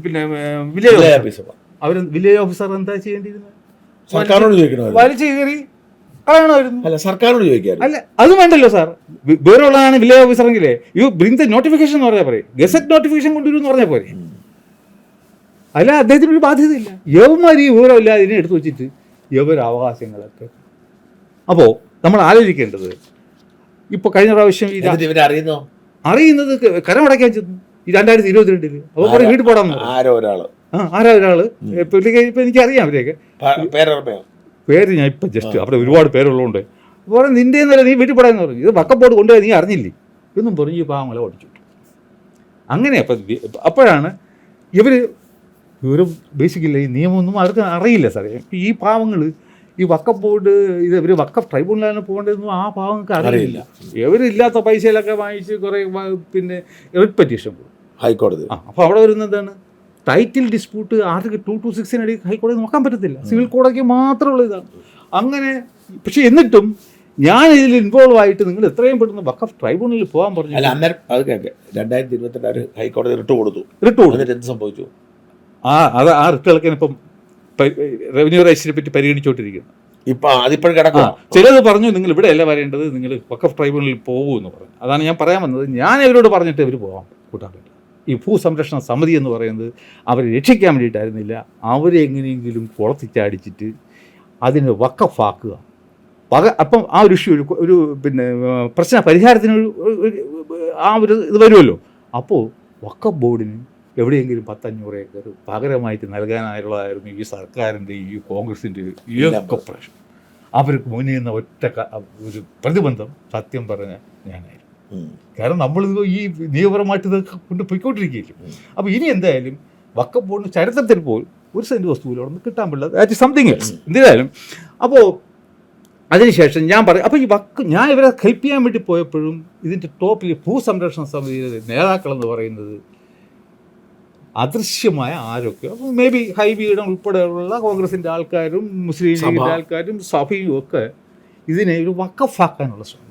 പിന്നെ വില്ലേജ് ഓഫീസർ എന്താ ചെയ്യേണ്ടിയിരുന്നത്? സർക്കാരിനോട് ചോദിക്കണം, വലിച്ചു കയറി കളയണമായിരുന്നു. അല്ല, സർക്കാരിനോട് ചോദിക്കാം. അല്ല, അത് വേണ്ടല്ലോ സാർ. വേറെയുള്ളതാണ് വില്ലേജ് ഓഫീസറെങ്കിലേ യു ബ്രിങ് ദ നോട്ടിഫിക്കേഷൻ എന്ന് പറഞ്ഞാൽ പോരെ, ഗസറ്റ് നോട്ടിഫിക്കേഷൻ കൊണ്ടുവരും എന്ന് പറഞ്ഞാൽ പോരെ. അല്ല, അദ്ദേഹത്തിന് ഒരു ബാധ്യതയില്ല. യവന്മാർ ഈ വിവരമില്ല ഇതിനെ എടുത്തു വെച്ചിട്ട് യവര അവകാശങ്ങളൊക്കെ. അപ്പോൾ നമ്മൾ ആലോചിക്കേണ്ടത്, ഇപ്പോൾ കഴിഞ്ഞ പ്രാവശ്യം അറിയുന്നത് കരമടയ്ക്കാൻ ചെന്നു ഈ 2022. അപ്പോൾ പറയും വീട്ടിൽ പോടാൻ. ആരാ ഒരാള് ഇപ്പം എനിക്കറിയാം അവരെയൊക്കെ പേര്. ഞാൻ ഇപ്പം ജസ്റ്റ് അവിടെ ഒരുപാട് പേരുള്ളതുകൊണ്ട് പറയും നിൻ്റെ എന്നല്ല, നീ വീട്ടിൽ പോടാന്ന് പറഞ്ഞു. ഇത് വഖഫ് ബോർഡ് കൊണ്ടുപോയി നീ അറിഞ്ഞില്ലേ എന്നും പറഞ്ഞ് ഈ പാവങ്ങളെ ഓടിച്ചു. അങ്ങനെ അപ്പോഴാണ് ഇവർ ബേസിക്കലി ഈ നിയമമൊന്നും അവർക്ക് അറിയില്ല സാറേ. ഈ പാവങ്ങൾ ഈ വഖഫ് ബോർഡ് ഇവർ വഖഫ് ട്രൈബ്യൂണലിലാണ് പോകേണ്ടതെന്നും ആ പാവങ്ങൾക്ക് അറിയില്ല. ഇവരില്ലാത്ത പൈസയിലൊക്കെ വാങ്ങിച്ച് കുറേ പിന്നെ റിട്ട് പെറ്റീഷൻ പോകും ഹൈക്കോടതി. അപ്പോൾ അവിടെ വരുന്നത് എന്താണ്? ടൈറ്റിൽ ഡിസ്പ്യൂട്ട് ആർട്ടിക്കിൾ 226 ഹൈക്കോടതി നോക്കാൻ പറ്റത്തില്ല. സിവിൽ കോടതിക്ക് മാത്രമുള്ള ഇതാണ്. അങ്ങനെ പക്ഷെ എന്നിട്ടും ഞാൻ ഇതിൽ ഇൻവോൾവ് ആയിട്ട് നിങ്ങൾ എത്രയും പെട്ടെന്ന് വഖഫ് ട്രൈബ്യൂണലിൽ പോകാൻ പറഞ്ഞു. 2022 ഹൈക്കോടതി റിട്ട് കൊടുത്തു. എന്ത് സംഭവിച്ചു? ആ റിട്ടുകളൊക്കെ ഇപ്പം റവന്യൂ രജിസ്റ്ററിനെ പറ്റി പരിഗണിച്ചുകൊണ്ടിരിക്കുന്നു. അതിപ്പോഴും കിടക്കുക. ചിലത് പറഞ്ഞു നിങ്ങൾ ഇവിടെ അല്ല വരേണ്ടത്, നിങ്ങൾ വഖഫ് ട്രൈബ്യൂണലിൽ പോകൂ എന്ന് പറഞ്ഞു. അതാണ് ഞാൻ പറയാൻ വന്നത്. ഞാൻ ഇവരോട് പറഞ്ഞിട്ട് ഇവർ പോകാൻ കൂട്ടാൻ പറ്റില്ല. ഈ ഭൂസംരക്ഷണ സമിതി എന്ന് പറയുന്നത് അവരെ രക്ഷിക്കാൻ വേണ്ടിയിട്ടായിരുന്നില്ല, അവരെ എങ്ങനെയെങ്കിലും കുളത്തിച്ചടിച്ചിട്ട് അതിനെ വഖഫാക്കുക. അപ്പം ആ ഒരു ഇഷ്യൂ ഒരു പിന്നെ പ്രശ്ന പരിഹാരത്തിന് ആ ഒരു ഇത് വരുമല്ലോ. അപ്പോൾ വഖഫ് ബോർഡിന് എവിടെയെങ്കിലും 10-500 ഏക്കർ പകരമായിട്ട് നൽകാനായുള്ളതായിരുന്നു ഈ സർക്കാരിൻ്റെ ഈ കോൺഗ്രസിൻ്റെ ഈ ഒക്കെ പ്രശ്നം. അവർക്ക് മുന്നിൽ നിന്ന് ഒറ്റ ഒരു പ്രതിബന്ധം സത്യം പറഞ്ഞ ഞാനായിരുന്നു. കാരണം നമ്മളിത് ഈ നിയമപരമായിട്ട് ഇത് കൊണ്ട് പോയിക്കൊണ്ടിരിക്കുകയില്ല. അപ്പോൾ ഇനി എന്തായാലും വഖഫ് ബോർഡിന് ചരിത്രത്തിൽ പോലും ഒരു സെൻറ്റ് വസ്തുവിലൊന്നും കിട്ടാൻ പറ്റില്ല. ദാറ്റ് ഇസ് സംതിങ് എൽസ് എന്തായാലും. അപ്പോൾ അതിനുശേഷം ഞാൻ പറയും, അപ്പോൾ ഞാൻ ഇവരെ ഹെൽപ്പ് ചെയ്യാൻ വേണ്ടി പോയപ്പോഴും ഇതിൻ്റെ ടോപ്പിൽ ഭൂസംരക്ഷണ സമിതിയുടെ നേതാക്കളെന്ന് പറയുന്നത് അദൃശ്യമായ ആരൊക്കെ, മേ ബി ഹൈബിയുടെ ഉൾപ്പെടെയുള്ള കോൺഗ്രസിൻ്റെ ആൾക്കാരും മുസ്ലിം ലീഗിൻ്റെ ആൾക്കാരും സഭയും ഒക്കെ ഇതിനെ ഒരു വഖഫാക്കാനുള്ള ശ്രമം.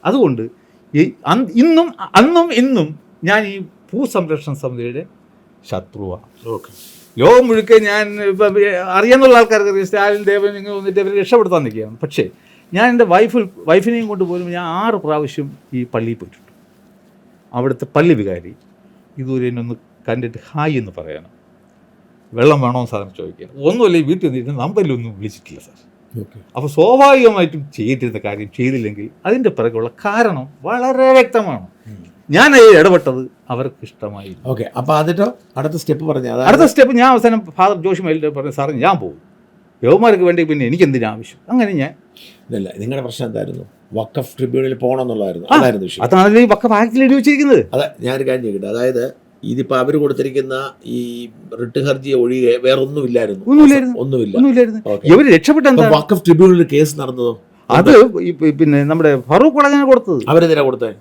അതുകൊണ്ട് അന്നും ഇന്നും ഞാൻ ഈ ഭൂസംരക്ഷണ സമിതിയുടെ ശത്രുവാണ്. ലോകം മുഴുക്കെ ഞാൻ അറിയാവുന്ന ആൾക്കാർക്ക് സ്റ്റാലിൻ ദേവൻ ഇങ്ങനെ വന്നിട്ട് അവരെ രക്ഷപ്പെടുത്താൻ നിൽക്കുകയാണ്. പക്ഷേ ഞാൻ എൻ്റെ വൈഫിനെയും കൊണ്ട് പോലും ഞാൻ 6 പ്രാവശ്യം ഈ പള്ളിയിൽ പോയിട്ടുണ്ട്. അവിടുത്തെ പള്ളി വികാരി ഇതുവരെ എന്നൊന്ന് കണ്ടിട്ട് ഹായ് എന്ന് പറയണം, വെള്ളം വേണമെന്ന് സാധനം ചോദിക്കണം, ഒന്നുമല്ല ഈ വീട്ടിൽ വന്നിട്ട് നമ്പറിലൊന്നും വിളിച്ചിട്ടില്ല സാർ. അപ്പോൾ സ്വാഭാവികമായിട്ടും ചെയ്തിരുന്ന കാര്യം ചെയ്തില്ലെങ്കിൽ അതിൻ്റെ പിറകുള്ള കാരണം വളരെ വ്യക്തമാണ്. ഞാൻ അതിൽ ഇടപെട്ടത് അവർക്ക് ഇഷ്ടമായി. ഓക്കെ, അപ്പോൾ അതിട്ടോ അടുത്ത സ്റ്റെപ്പ് ഞാൻ അവസാനം ഫാദർ ജോഷി മൈലിൻ്റെ പറഞ്ഞു, സാറേ ഞാൻ പോകും, യവന്മാർക്ക് വേണ്ടി പിന്നെ എനിക്കെന്തിനാവശ്യം. അങ്ങനെ ഞാൻ ഇല്ല. നിങ്ങളുടെ പ്രശ്നം എന്തായിരുന്നു? വഖഫ് ട്രിബ്യൂണലിൽ പോകണം എന്നുള്ളതായിരുന്നു, അതായിരുന്നു വിഷയം. അതാണ് ഈ വഖഫ് ആക്ടിൽ എഴുതി വെച്ചിരിക്കുന്നത്. അതെ, ഞാനൊരു കാര്യം ചോദിക്കട്ടെ, അതായത് ഇതിപ്പോൾ അവർ കൊടുത്തിരിക്കുന്ന ഈ റിട്ട് ഹർജി ഒഴികെ വേറെ ഒന്നുമില്ല. ഇവർ രക്ഷപ്പെട്ട വഖഫ് ട്രിബ്യൂണലിൽ കേസ് നടന്നതോ? അത് പിന്നെ നമ്മുടെ ഫറൂഖ് കോളേജിനെ കൊടുത്തത്. അവരെന്തിനാ കൊടുത്തത്?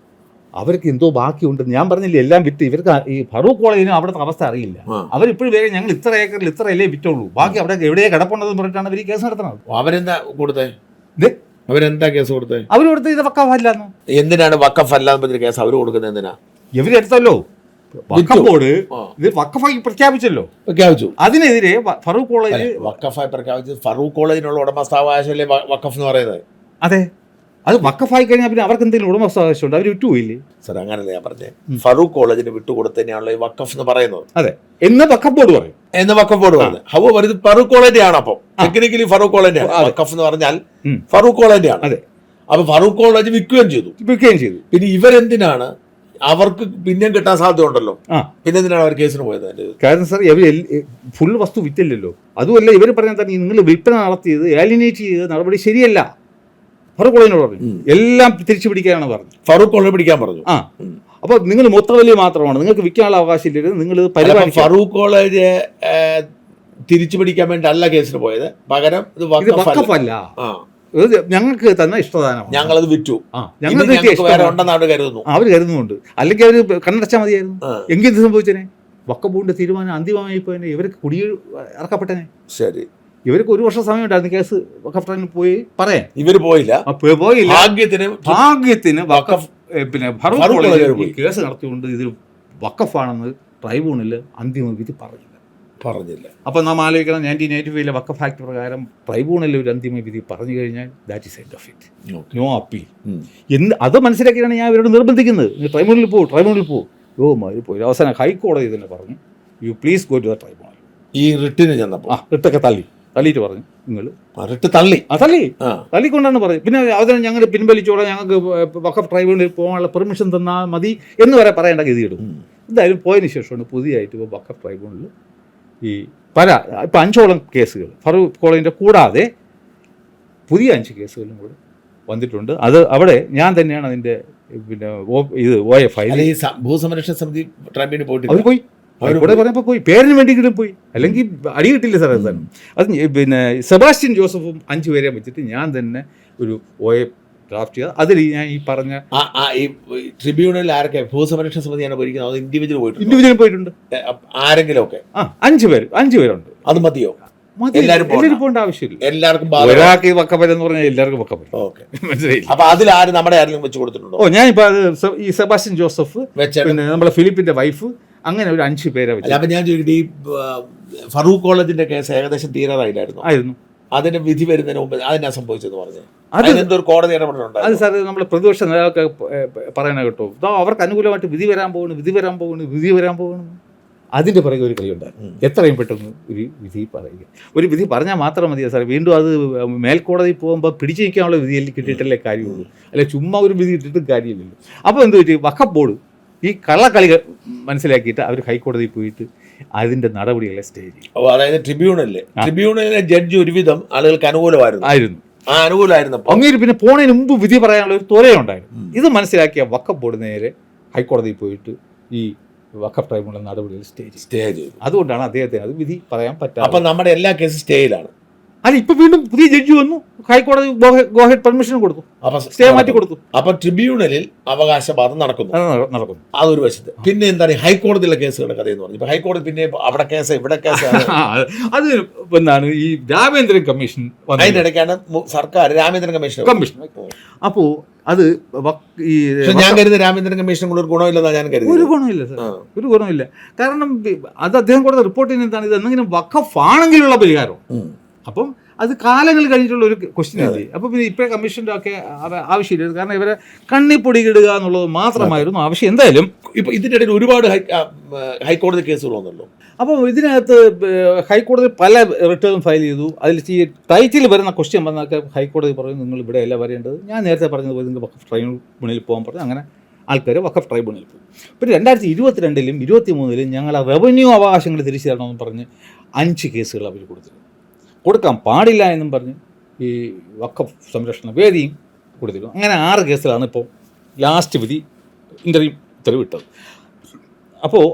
അവർക്ക് എന്തോ ബാക്കിയുണ്ടെന്ന് ഞാൻ പറഞ്ഞില്ലേ, എല്ലാം വിറ്റ്. ഇവർക്ക് ഈ ഫറൂഖ് കോളേജിന് അവിടുത്തെ അവസ്ഥ അറിയില്ല. അവരിപ്പോഴും വേഗം ഞങ്ങൾ ഇത്ര ഏക്കറിൽ ഇത്ര അല്ലേ വിറ്റുള്ളൂ, ബാക്കി അവിടെ എവിടെയാ കിടപ്പുണ്ടെന്ന് പറഞ്ഞിട്ടാണ് ഇവർ കേസ് നടത്തുന്നത്. അവരെന്താ കൊടുത്തേ? അവരെന്താ കേസ് കൊടുത്തേ? അവർ കൊടുത്തത് ഇത് വഖഫ് അല്ലാന്ന്. എന്തിനാണ് വഖഫ് അല്ലാന്ന് പറഞ്ഞ കേസ് അവർ കൊടുക്കുന്നത്? എന്തിനാ? ഇവരെടുത്തല്ലോ, വഖഫ് ബോർഡ് ഇത് വഖഫായി പ്രഖ്യാപിച്ചല്ലോ, പ്രഖ്യാപിച്ചു. അതിനെതിരെ ഫറൂഖ് കോളേജ് വഖഫായി പ്രഖ്യാപിച്ചത് ഫറൂഖ് കോളേജിനുള്ള ഉടമസ്ഥാവകാശമല്ലേ വഖഫ് എന്ന് പറയുന്നത്? അതെ, അത് വഖഫായി കഴിഞ്ഞാൽ പിന്നെ അവർക്ക് എന്തെങ്കിലും ഉടമസ്ഥാവകാശം ഉണ്ട്, അവർ വിട്ടുപോയില്ലേ? സാർ അങ്ങനല്ല ഞാൻ പറഞ്ഞത്, ഫറൂഖ് കോളേജിന് വിട്ടുകൊടുത്തതിനാണല്ലോ ഈ വഖഫ് എന്ന് പറയുന്നത്. അതെ, എന്ന് വഖഫ് ബോർഡ് പറയും, എന്ന് വഖഫ് ബോർഡ് പറഞ്ഞു. ഹവ ഇത് ഫറൂഖ് കോളേജിന്റെ ആണ്. അപ്പം ടെക്നിക്കലി ഫറൂഖ് കോളേജിന്റെ ആണ്. വഖഫ് എന്ന് പറഞ്ഞാൽ ഫറൂഖ് കോളേജിന്റെ ആണ്. അതെ, അപ്പൊ ഫറൂഖ് കോളേജ് വിൽക്കുകയും ചെയ്തു. പിന്നെ ഇവരെന്തിനാണ്, അവർക്ക് പിന്നെയും കിട്ടാൻ സാധ്യത ഉണ്ടല്ലോ, പിന്നെ എന്തിനാണ് അവർ കേസിന് പോയത്? കാരണം സാർ ഇവർ ഫുൾ വസ്തു വിറ്റില്ലല്ലോ. അതുമല്ല, ഇവർ പറഞ്ഞാൽ തന്നെ നിങ്ങൾ വിൽപ്പന നടത്തിയത്, ആലിനേറ്റ് ചെയ്ത് നടപടി ശരിയല്ല. ഫറൂഖ് കോളേജിനോട് പറഞ്ഞു എല്ലാം തിരിച്ചു പിടിക്കാനാണ് പറഞ്ഞു. ഫറൂഖ് കോളേജ് പിടിക്കാൻ പറഞ്ഞു. അപ്പൊ നിങ്ങൾ മൊത്തവലി മാത്രമാണ്, നിങ്ങൾക്ക് വിൽക്കാനുള്ള അവകാശം ഇല്ല, നിങ്ങൾ പരിപാടി. ഫറൂഖ് കോളേജ് തിരിച്ചു പിടിക്കാൻ വേണ്ടി അല്ല കേസിന് പോയത്, പകരം ഇത് വഖഫല്ല, ഞങ്ങൾക്ക് തന്നെ ഇഷ്ടദാനമാണ്, ഞങ്ങളത് വിറ്റു, അവർ കരുതുന്നുണ്ട്. അല്ലെങ്കിൽ അവർ കണ്ണടച്ചാൽ മതിയായിരുന്നു. എങ്കിൽ ഇത് സംഭവിച്ചേനെ, വഖഫ് ബോർഡിന്റെ തീരുമാനം അന്തിമമായി പോയതിനെ, ഇവർക്ക് കുടിയിൽ ഇറക്കപ്പെട്ടനെ. ശരി, ഇവർക്ക് 1 വർഷം സമയം ഉണ്ടായിരുന്നു കേസ് വഖഫ് ട്രൈബ്യൂണലിൽ പോയി പറയാൻ. ഇവർ പോയില്ല. ഭാഗ്യത്തിന് വഖഫ് പിന്നെ ഫറൂഖ് കോളേജ് കേസ് നടത്തിക്കൊണ്ട് ഇത് വഖഫാണെന്ന് ട്രൈബ്യൂണലിൽ അന്തിമ വിധി പറഞ്ഞില്ല. അപ്പോൾ നാം ആലോചിക്കണം, 1985 വഖഫ് ആക്ട് പ്രകാരം ട്രൈബ്യൂണലിൽ ഒരു അന്തിമ വിധി പറഞ്ഞു കഴിഞ്ഞാൽ that is end of it, no appeal. അത് മനസ്സിലാക്കിയാണ് ഞാൻ ഇവരോട് നിർബന്ധിക്കുന്നത്, ട്രൈബ്യൂണലിൽ പോകും. മാതിരി പോയി. അവസാനം ഹൈക്കോടതി തന്നെ പറഞ്ഞു, you please go to the tribunal. ഈ റിട്ടിന് ചെന്നപ്പോൾ റിട്ടൊക്കെ തള്ളിയിട്ട് പറഞ്ഞു, നിങ്ങൾ റിട്ട് തള്ളിക്കൊണ്ടാണ് പറഞ്ഞത്. പിന്നെ അതിന് ഞങ്ങൾ പിൻവലിച്ചോളാം, ഞങ്ങൾക്ക് വഖഫ് ട്രൈബ്യൂണലിൽ പോകാനുള്ള പെർമിഷൻ തന്നാൽ മതി എന്ന് വരെ പറയേണ്ട ഗതിയിടും. എന്തായാലും പോയതിന് ശേഷമാണ് പുതിയതായിട്ട് ഇപ്പോൾ വഖഫ് ട്രൈബ്യൂണലിൽ ഈ ഇപ്പം 5ഓളം കേസുകൾ ഫറൂഖ് കോളേജിൻ്റെ കൂടാതെ പുതിയ 5 കേസുകളും കൂടെ വന്നിട്ടുണ്ട്. അത് അവിടെ ഞാൻ തന്നെയാണ് അതിൻ്റെ പിന്നെ OFI ഭൂസംരക്ഷണ സമിതി ട്രൈബ്യൂണലിൽ പോയിട്ട് അവർ പോയി, അവരോട് പറഞ്ഞപ്പോൾ പോയി, പേരിന് വേണ്ടിയെങ്കിലും പോയി, അല്ലെങ്കിൽ അടി കിട്ടില്ല സാർ. അത് പിന്നെ സെബാസ്റ്റ്യൻ ജോസഫും 5 പേരെ വെച്ചിട്ട് ഞാൻ തന്നെ ഒരു OF ഡ്രാഫ്റ്റ് ചെയ്ത് അതിൽ ഞാൻ ഈ പറഞ്ഞ ട്രിബ്യൂണലിൽ ആരൊക്കെ ഭൂസംരക്ഷണ സമിതിയാണ് പോയിരിക്കുന്നത്? അത് ഇൻഡിവിജ്വൽ പോയിട്ടുണ്ട്. ആരെങ്കിലും ഒക്കെ 5 പേരുണ്ട്. അത് മതിയോ? എല്ലാവരും പോകേണ്ട ആവശ്യമില്ല. എല്ലാവർക്കും ഒരാൾക്ക് വക്കപ്പരെന്ന് പറഞ്ഞാൽ എല്ലാവർക്കും വക്കപ്പര. മനസ്സിലായി? അപ്പൊ അതിൽ ആരും നമ്മുടെ ആരെങ്കിലും വെച്ച് കൊടുത്തിട്ടുണ്ടോ? ഞാനിപ്പോ അത് ഈ സെബാസ്റ്റ്യൻ ജോസഫ്, പിന്നെ നമ്മുടെ ഫിലിപ്പിന്റെ വൈഫ്, അങ്ങനെ ഒരു 5 പേരെ വെച്ച്. അപ്പൊ ഞാൻ ചോദിക്കട്ടെ, ഈ ഫറൂഖ് കോളേജിന്റെ കേസ് ഏകദേശം തീരാറായില്ലായിരുന്നു? അതിന് വിധി വരുന്നതിന് മുമ്പ് അതിനാ സംഭവിച്ചെന്ന് പറഞ്ഞു. അതെന്തൊരു കോടതി ഇടപെടലുണ്ട്? അത് സാർ നമ്മൾ പ്രതിപക്ഷ നേതാക്കൾ പറയണ കേട്ടോ, അവർക്ക് അനുകൂലമായിട്ട് വിധി വരാൻ പോകുന്നു. അതിൻ്റെ പുറകെ ഒരു കളിയുണ്ടായിരുന്നു. എത്രയും പെട്ടെന്ന് ഒരു വിധി പറയുക. ഒരു വിധി പറഞ്ഞാൽ മാത്രം മതിയോ സാർ? വീണ്ടും അത് മേൽക്കോടതി പോകുമ്പോൾ പിടിച്ചു നിൽക്കാനുള്ള വിധിയിൽ കിട്ടിയിട്ടല്ലേ കാര്യമുള്ളൂ, അല്ലെ ചുമ്മാ ഒരു വിധി ഇട്ടിട്ടും കാര്യമില്ലല്ലോ. അപ്പോൾ എന്ത് പറ്റി, വഖഫ് ബോർഡ് ഈ കള്ളക്കളികൾ മനസ്സിലാക്കിയിട്ട് അവർ ഹൈക്കോടതിയിൽ പോയിട്ട് അതിൻ്റെ നടപടികളെ സ്റ്റേ ചെയ്യും. അതായത് ട്രിബ്യൂണലിലെ ജഡ്ജി ഒരുവിധം ആളുകൾക്ക് അനുകൂലമായിരുന്നു. അങ്ങേര് പിന്നെ പോണതിന് മുമ്പ് വിധി പറയാനുള്ള ഒരു ത്വരയുണ്ടായിരുന്നു. ഇത് മനസ്സിലാക്കിയ വഖഫ് ബോർഡ് നേരെ ഹൈക്കോടതിയിൽ പോയിട്ട് ഈ വഖഫ് ട്രൈബ്യൂണൽ നടപടികൾ സ്റ്റേ ചെയ്തു. അതുകൊണ്ടാണ് അദ്ദേഹത്തിന് അത് വിധി പറയാൻ പറ്റാതെ. അപ്പം നമ്മുടെ എല്ലാ കേസും സ്റ്റേയിലാണ്. അല്ല, ഇപ്പൊ വീണ്ടും പുതിയ ജഡ്ജി വന്നു, ഹൈക്കോടതി ഗോഹെഡ് പെർമിഷൻ കൊടുത്തു, സ്റ്റേ മാറ്റി കൊടുത്തു. അപ്പൊ ട്രിബ്യൂണലിൽ അവകാശവാദം നടക്കുന്നു. അതൊരു വശത്ത്. പിന്നെ എന്താണ് ഹൈക്കോടതിയിലെ കേസുകളുടെ കഥ എന്ന് പറഞ്ഞു? ഇപ്പൊ ഹൈക്കോടതി പിന്നെ അവിടെ കേസ് ഇവിടെ കേസ് അത് എന്താണ് ഈ രാമേന്ദ്രൻ കമ്മീഷൻ അതിനിടയ്ക്കാണ് സർക്കാർ രാമേന്ദ്രൻ കമ്മീഷൻ. അപ്പോ അത് ഞാൻ കരുതുന്നത് രാമേന്ദ്രൻ കമ്മീഷൻ കൊണ്ട് ഒരു ഗുണമില്ലെന്നാണ് ഞാൻ കരുതുന്നത്. ഒരു ഗുണമില്ല സാർ, ഒരു ഗുണമില്ല. കാരണം അത് അദ്ദേഹം കൊടുത്ത റിപ്പോർട്ടിന് എന്താണ്, ഇത് എന്തെങ്കിലും വഖഫ് ആണെങ്കിലുള്ള പരിഹാരം. അപ്പം അത് കാലങ്ങൾ കഴിഞ്ഞിട്ടുള്ള ഒരു ക്വസ്റ്റ്യൻ അല്ലേ. അപ്പോൾ പിന്നെ ഇപ്പോഴേ കമ്മീഷൻ്റെ ഒക്കെ ആവശ്യമില്ല. കാരണം ഇവരെ കണ്ണിപ്പൊടി ഇടുക എന്നുള്ളത് മാത്രമായിരുന്നു ആവശ്യം. എന്തായാലും ഇപ്പോൾ ഇതിൻ്റെ ഇടയിൽ ഒരുപാട് ഹൈക്കോടതി കേസുകൾ വന്നല്ലോ. അപ്പോൾ ഇതിനകത്ത് ഹൈക്കോടതി പല റിട്ടേൺ ഫയൽ ചെയ്തു. അതിൽ ഈ ടൈറ്റിൽ വരുന്ന ക്വസ്റ്റ്യൻ വന്നൊക്കെ ഹൈക്കോടതി പറയും നിങ്ങൾ ഇവിടെ അല്ല വരേണ്ടത്. ഞാൻ നേരത്തെ പറഞ്ഞതുപോലെ നിങ്ങൾ വഖഫ് ട്രൈബ്യൂണലിൽ പോകാൻ പറഞ്ഞു. അങ്ങനെ ആൾക്കാർ വഖഫ് ട്രൈബ്യൂണലിൽ പോകും. പിന്നെ 2022-ലും 2023-ലും ഞങ്ങൾ റവന്യൂ അവകാശങ്ങൾ തിരിച്ചു തരണമെന്ന് പറഞ്ഞ് 5 കേസുകൾ അവർ കൊടുക്കാൻ പാടില്ല എന്നും പറഞ്ഞ് ഈ വഖഫ് സംരക്ഷണ വേദിയും കൊടുത്തിരുന്നു. അങ്ങനെ 6 കേസിലാണ് ഇപ്പോൾ ലാസ്റ്റ് വിധി ഇൻ്റർവ്യൂ ഉത്തരവ് വിട്ടത്. അപ്പോൾ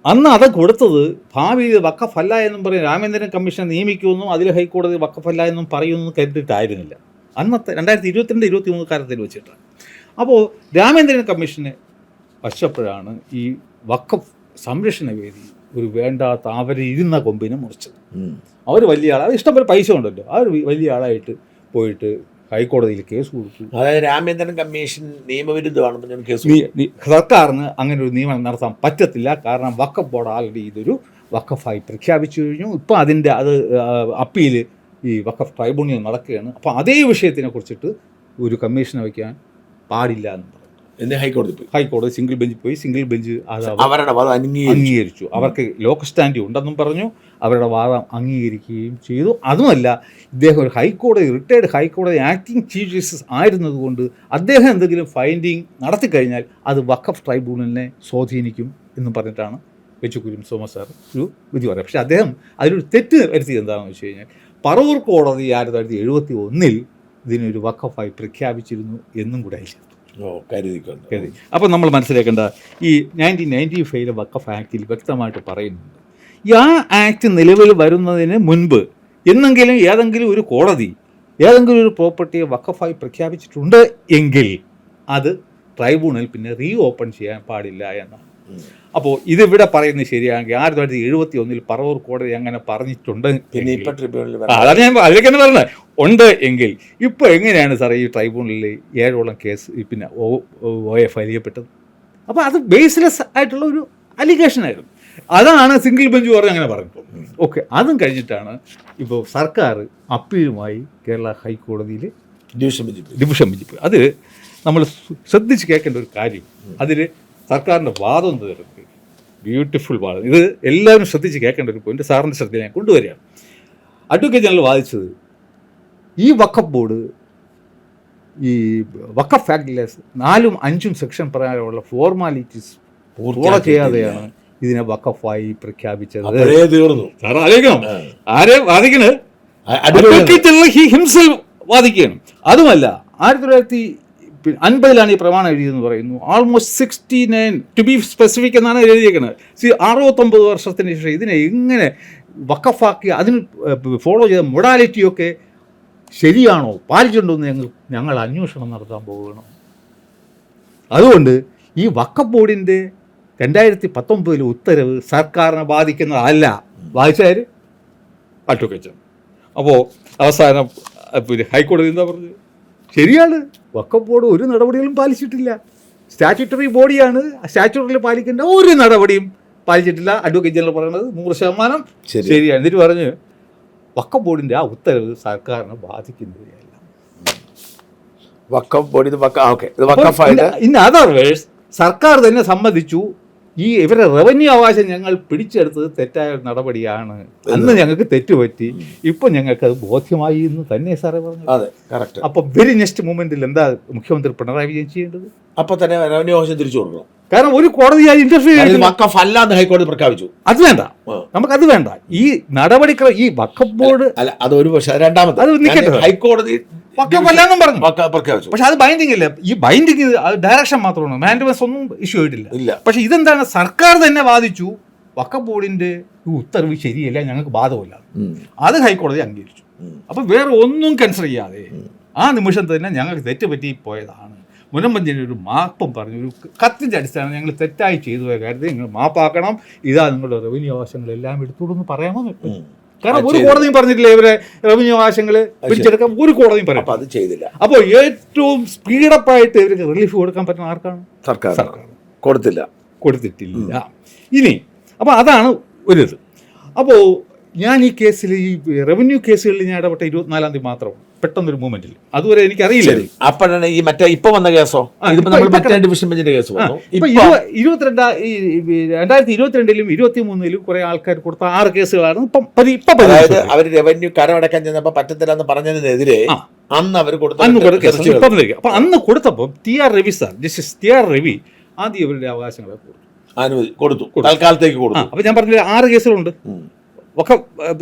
അന്ന് അത് കൊടുത്തത് ഭാവിയിൽ വഖഫല്ല എന്നും പറയും രാമേന്ദ്രൻ കമ്മീഷൻ നിയമിക്കുമെന്നും അതിൽ ഹൈക്കോടതി വഖഫല്ല എന്നും പറയുമെന്നും കരുതിയിട്ടായിരുന്നില്ല അന്നത്തെ 2022-23 കാലത്തിൽ വെച്ചിട്ടാണ്. അപ്പോൾ രാമേന്ദ്രൻ കമ്മീഷനെ വശപ്പോഴാണ് ഈ വഖഫ് സംരക്ഷണ വേദി ഒരു വേണ്ടാത്ത അവരിരുന്ന കൊമ്പിനെ മുറിച്ചത്. അവർ വലിയ ആൾ, ഇഷ്ടംപോലെ പൈസ ഉണ്ടല്ലോ, അവർ വലിയ ആളായിട്ട് പോയിട്ട് ഹൈക്കോടതിയിൽ കേസ് കൊടുത്തു. അതായത് രാമേന്ദ്രൻ കമ്മീഷൻ നിയമവിരുദ്ധമാണെന്ന് കേസ്. സർക്കാരിന് അങ്ങനെ ഒരു നിയമനം നടത്താൻ പറ്റത്തില്ല. കാരണം വഖഫ് ബോർഡ് ആൾറെഡി ഇതൊരു വഖഫായി പ്രഖ്യാപിച്ചു കഴിഞ്ഞു. ഇപ്പോൾ അതിൻ്റെ അപ്പീൽ ഈ വഖഫ് ട്രൈബ്യൂണൽ നടക്കുകയാണ്. അപ്പോൾ അതേ വിഷയത്തിനെ കുറിച്ചിട്ട് ഒരു കമ്മീഷനെ വയ്ക്കാൻ പാടില്ല എന്ന് പറഞ്ഞു. ഹൈക്കോടതി സിംഗിൾ ബെഞ്ചിൽ പോയി. സിംഗിൾ ബെഞ്ച് അവരുടെ വാദം അംഗീകരിച്ചു. അവർക്ക് ലോക്കൽ സ്റ്റാൻഡി ഉണ്ടെന്നും പറഞ്ഞു. അവരുടെ വാദം അംഗീകരിക്കുകയും ചെയ്തു. അതുമല്ല, ഇദ്ദേഹം ഒരു റിട്ടയർഡ് ഹൈക്കോടതി ആക്ടിംഗ് ചീഫ് ജസ്റ്റിസ് ആയിരുന്നതുകൊണ്ട് അദ്ദേഹം എന്തെങ്കിലും ഫൈൻഡിങ് നടത്തിക്കഴിഞ്ഞാൽ അത് വഖഫ് ട്രൈബ്യൂണലിനെ സ്വാധീനിക്കും എന്നും പറഞ്ഞിട്ടാണ് വെച്ചുകുര്യം സോമ സാർ ഒരു വിധി പറയാം. പക്ഷേ അദ്ദേഹം അതിലൊരു തെറ്റ് വരുത്തിയത് എന്താണെന്ന് വെച്ച് കഴിഞ്ഞാൽ പറവൂർ കോടതി 1971 ഇതിനൊരു വഖഫായി പ്രഖ്യാപിച്ചിരുന്നു എന്നും കൂടെ ആയില്ല കരുതി. അപ്പോൾ നമ്മൾ മനസ്സിലാക്കേണ്ട ഈ 1995 വഖഫ് ആക്റ്റിൽ വ്യക്തമായിട്ട് പറയുന്നുണ്ട്, ആ ആക്ട് നിലവിൽ വരുന്നതിന് മുൻപ് ഏതെങ്കിലും ഒരു കോടതി ഏതെങ്കിലും ഒരു പ്രോപ്പർട്ടിയെ വഖഫായി പ്രഖ്യാപിച്ചിട്ടുണ്ട് എങ്കിൽ അത് ട്രൈബ്യൂണൽ പിന്നെ റീ ഓപ്പൺ ചെയ്യാൻ പാടില്ല എന്നാണ്. അപ്പോൾ ഇതിവിടെ പറയുന്നത് ശരിയാണെങ്കിൽ 1971 പറവൂർ കോടതി അങ്ങനെ പറഞ്ഞിട്ടുണ്ട്. അതാണ് ഞാൻ അതിലേക്ക് തന്നെ പറഞ്ഞത്. ഉണ്ട് എങ്കിൽ ഇപ്പോൾ എങ്ങനെയാണ് സാറേ ഈ ട്രൈബ്യൂണലിൽ 7ഓളം കേസ് പിന്നെ OF അറിയപ്പെട്ടത്? അപ്പോൾ അത് ബേസ്ലെസ് ആയിട്ടുള്ള ഒരു അലിഗേഷനായിരുന്നു. അതാണ് സിംഗിൾ ബെഞ്ച് പറഞ്ഞ് അങ്ങനെ പറഞ്ഞിട്ടുള്ളത്. ഓക്കെ, അതും കഴിഞ്ഞിട്ടാണ് ഇപ്പോൾ സർക്കാർ അപ്പീലുമായി കേരള ഹൈക്കോടതിയിൽ ഡിവിഷൻ ബെഞ്ചിൽ പോയി. അത് നമ്മൾ ശ്രദ്ധിച്ച് കേൾക്കേണ്ട ഒരു കാര്യം, അതിൽ സർക്കാരിൻ്റെ വാദം തീർന്നത് ബ്യൂട്ടിഫുൾ വാദം. ഇത് എല്ലാവരും ശ്രദ്ധിച്ച് കേൾക്കേണ്ട ഒരു പോയിന്റ് സാറിൻ്റെ ശ്രദ്ധയിൽ ഞാൻ കൊണ്ടുവരികയാണ്. അഡ്വക്കേറ്റ് ജനറൽ വാദിച്ചത് ഈ വഖഫ് ബോർഡ് ഈ വഖഫ് ആക്ടിലെ 4ഉം 5ഉം സെക്ഷൻ പ്രകാരമുള്ള ഫോർമാലിറ്റീസ് ഫോളോ ചെയ്യാതെയാണ് ഇതിനെ വഖഫായി പ്രഖ്യാപിച്ചത്. ആരെ വാദിക്കണത്? അഡ്വക്കേറ്റ് ജനറൽ ഹിംസെൽഫ് വാദിക്കുകയാണ്. അതുമല്ല, 1950 ഈ പ്രമാണം എഴുതിയെന്ന് പറയുന്നു. ആൾമോസ്റ്റ് 69 ടു ബി സ്പെസിഫിക് എന്നാണ് എഴുതിയിരിക്കുന്നത്. 69 വർഷത്തിന് ശേഷം ഇതിനെ എങ്ങനെ വഖഫാക്കി അതിന് ഫോളോ ചെയ്ത മൊഡാലിറ്റിയൊക്കെ ശരിയാണോ, പാലിച്ചിട്ടുണ്ടോ എന്ന് ഞങ്ങൾ അന്വേഷണം നടത്താൻ പോവുകയാണ്. അതുകൊണ്ട് ഈ വഖഫ് ബോർഡിൻ്റെ 2019 ഉത്തരവ് സർക്കാരിനെ ബാധിക്കുന്നതല്ല. ബാധിച്ചാൽ അഡ്വക്കേറ്റ്. അപ്പോൾ അവസാനം പിന്നെ ഹൈക്കോടതി എന്താ പറഞ്ഞത്? ശരിയാണ്, വഖഫ് ബോർഡ് ഒരു നടപടികളും പാലിച്ചിട്ടില്ല. സ്റ്റാറ്റ്യൂട്ടറി ബോഡിയാണ്, സ്റ്റാറ്റ്യൂട്ടറിൽ പാലിക്കേണ്ട ഒരു നടപടിയും പാലിച്ചിട്ടില്ല. അഡ്വക്കേറ്റ് ജനറൽ പറയുന്നത് 100% ശരിയാണ്. എന്നിട്ട് പറഞ്ഞ് വഖഫ് ബോർഡിൻ്റെ ആ ഉത്തരവ് സർക്കാരിനെ ബാധിക്കുന്നതല്ല. വഖഫ് ബോർഡ് ഇൻ അതർ വേഴ്സ് സർക്കാർ തന്നെ സമ്മതിച്ചു ഇവരുടെ റവന്യൂ അവകാശം ഞങ്ങൾ പിടിച്ചെടുത്തത് തെറ്റായ നടപടിയാണ്, അന്ന് ഞങ്ങൾക്ക് തെറ്റുപറ്റി, ഇപ്പം ഞങ്ങൾക്ക് അത് ബോധ്യമായി എന്ന് തന്നെ സാറേ പറഞ്ഞു. അതെ, കറക്റ്റ്. അപ്പോൾ വെരി നെക്സ്റ്റ് മൂമെന്റിൽ എന്താ മുഖ്യമന്ത്രി പിണറായി വിജയൻ ചെയ്യേണ്ടത്? അപ്പോൾ തന്നെ റവന്യൂ അവകാശം തിരിച്ചു കൊടുക്കണം. കാരണം ഒരു കോടതിയായി ഇന്റർഫിയർ വഖഫ് അല്ല എന്ന് ഹൈക്കോടതി പ്രഖ്യാപിച്ചു. അത് വേണ്ട, നമുക്കത് വേണ്ട. ഈ നടപടി ഈ വഖഫ് ബോർഡ് അല്ല, അതൊരു പക്ഷേ രണ്ടാമത്തെ അത് നിൽക്കട്ടെ, ഹൈക്കോടതി വഖഫല്ലാന്നും പറഞ്ഞു പ്രഖ്യാപിച്ചു. പക്ഷെ അത് ബൈൻഡിങ് ഇല്ല. ഈ ബൈൻഡിങ് ഡയറക്ഷൻ മാത്രമാണ്, മാൻഡേറ്റ്സ് ഒന്നും ഇഷ്യൂ ആയിട്ടില്ല. പക്ഷെ ഇതെന്താണ്, സർക്കാർ തന്നെ വാദിച്ചു വഖഫ് ബോർഡിന്റെ ഉത്തരവ് ശരിയല്ല, ഞങ്ങൾക്ക് ബാധകമില്ല. അത് ഹൈക്കോടതി അംഗീകരിച്ചു. അപ്പൊ വേറെ ഒന്നും കൺസിഡർ ചെയ്യാതെ ആ നിമിഷം തന്നെ ഞങ്ങൾക്ക് തെറ്റുപറ്റി പോയതാണ്. മുനമ്പഞ്ചേരി ഒരു മാപ്പും പറഞ്ഞു, ഒരു കത്തിൻ്റെ അടിസ്ഥാനം ഞങ്ങൾ തെറ്റായി ചെയ്തു പോയ കാര്യത്തിൽ നിങ്ങൾ മാപ്പാക്കണം, ഇതാ നിങ്ങളുടെ റവന്യൂ അവകാശങ്ങളെല്ലാം എടുത്തോളൂന്ന് പറയാമോ? കാരണം ഒരു കോടതിയും പറഞ്ഞിട്ടില്ല ഇവരെ റവന്യൂ അവകാശങ്ങൾ പിടിച്ചെടുക്കാൻ, ഒരു കോടതിയും പറയാം. അത് ചെയ്തില്ല. അപ്പോൾ ഏറ്റവും സ്പീഡപ്പായിട്ട് ഇവർക്ക് റിലീഫ് കൊടുക്കാൻ പറ്റുന്ന ആർക്കാണ്? സർക്കാർ കൊടുത്തിട്ടില്ല. ഇനി അപ്പോൾ അതാണ് ഒരു ഇത്. അപ്പോൾ ഞാൻ ഈ കേസിൽ, ഈ റവന്യൂ കേസുകളിൽ ഞാൻ ഇടപെട്ട 24-ാം തീയതി മാത്രമാണ്, പെട്ടെന്നൊരു മൂവ്മെന്റിലും. അതുവരെ എനിക്കറിയില്ല. അപ്പോഴാണ് ഈ മറ്റേ ഇപ്പൊ വന്ന കേസോ, ഡിവിഷൻ ബെഞ്ചിന്റെ കേസ് 2022-ലും 2023-ലും കുറെ ആൾക്കാർ കൊടുത്ത 6 കേസുകളാണ് ഇപ്പം. അതായത് അവർ റവന്യൂ കരമടക്കാൻ ചെന്നപ്പോൾ പറ്റത്തില്ല എന്ന് പറഞ്ഞതിനെതിരെ അന്ന് അവർ കൊടുത്ത. അപ്പൊ അന്ന് കൊടുത്തപ്പോൾ TR Ravi sir, justice TR Ravi ആദ്യം ഇവരുടെ അവകാശങ്ങളെ കൊടുത്തു, തൽക്കാലത്തേക്ക് കൊടുത്തു. അപ്പൊ ഞാൻ പറഞ്ഞ 6 കേസുകളുണ്ട്.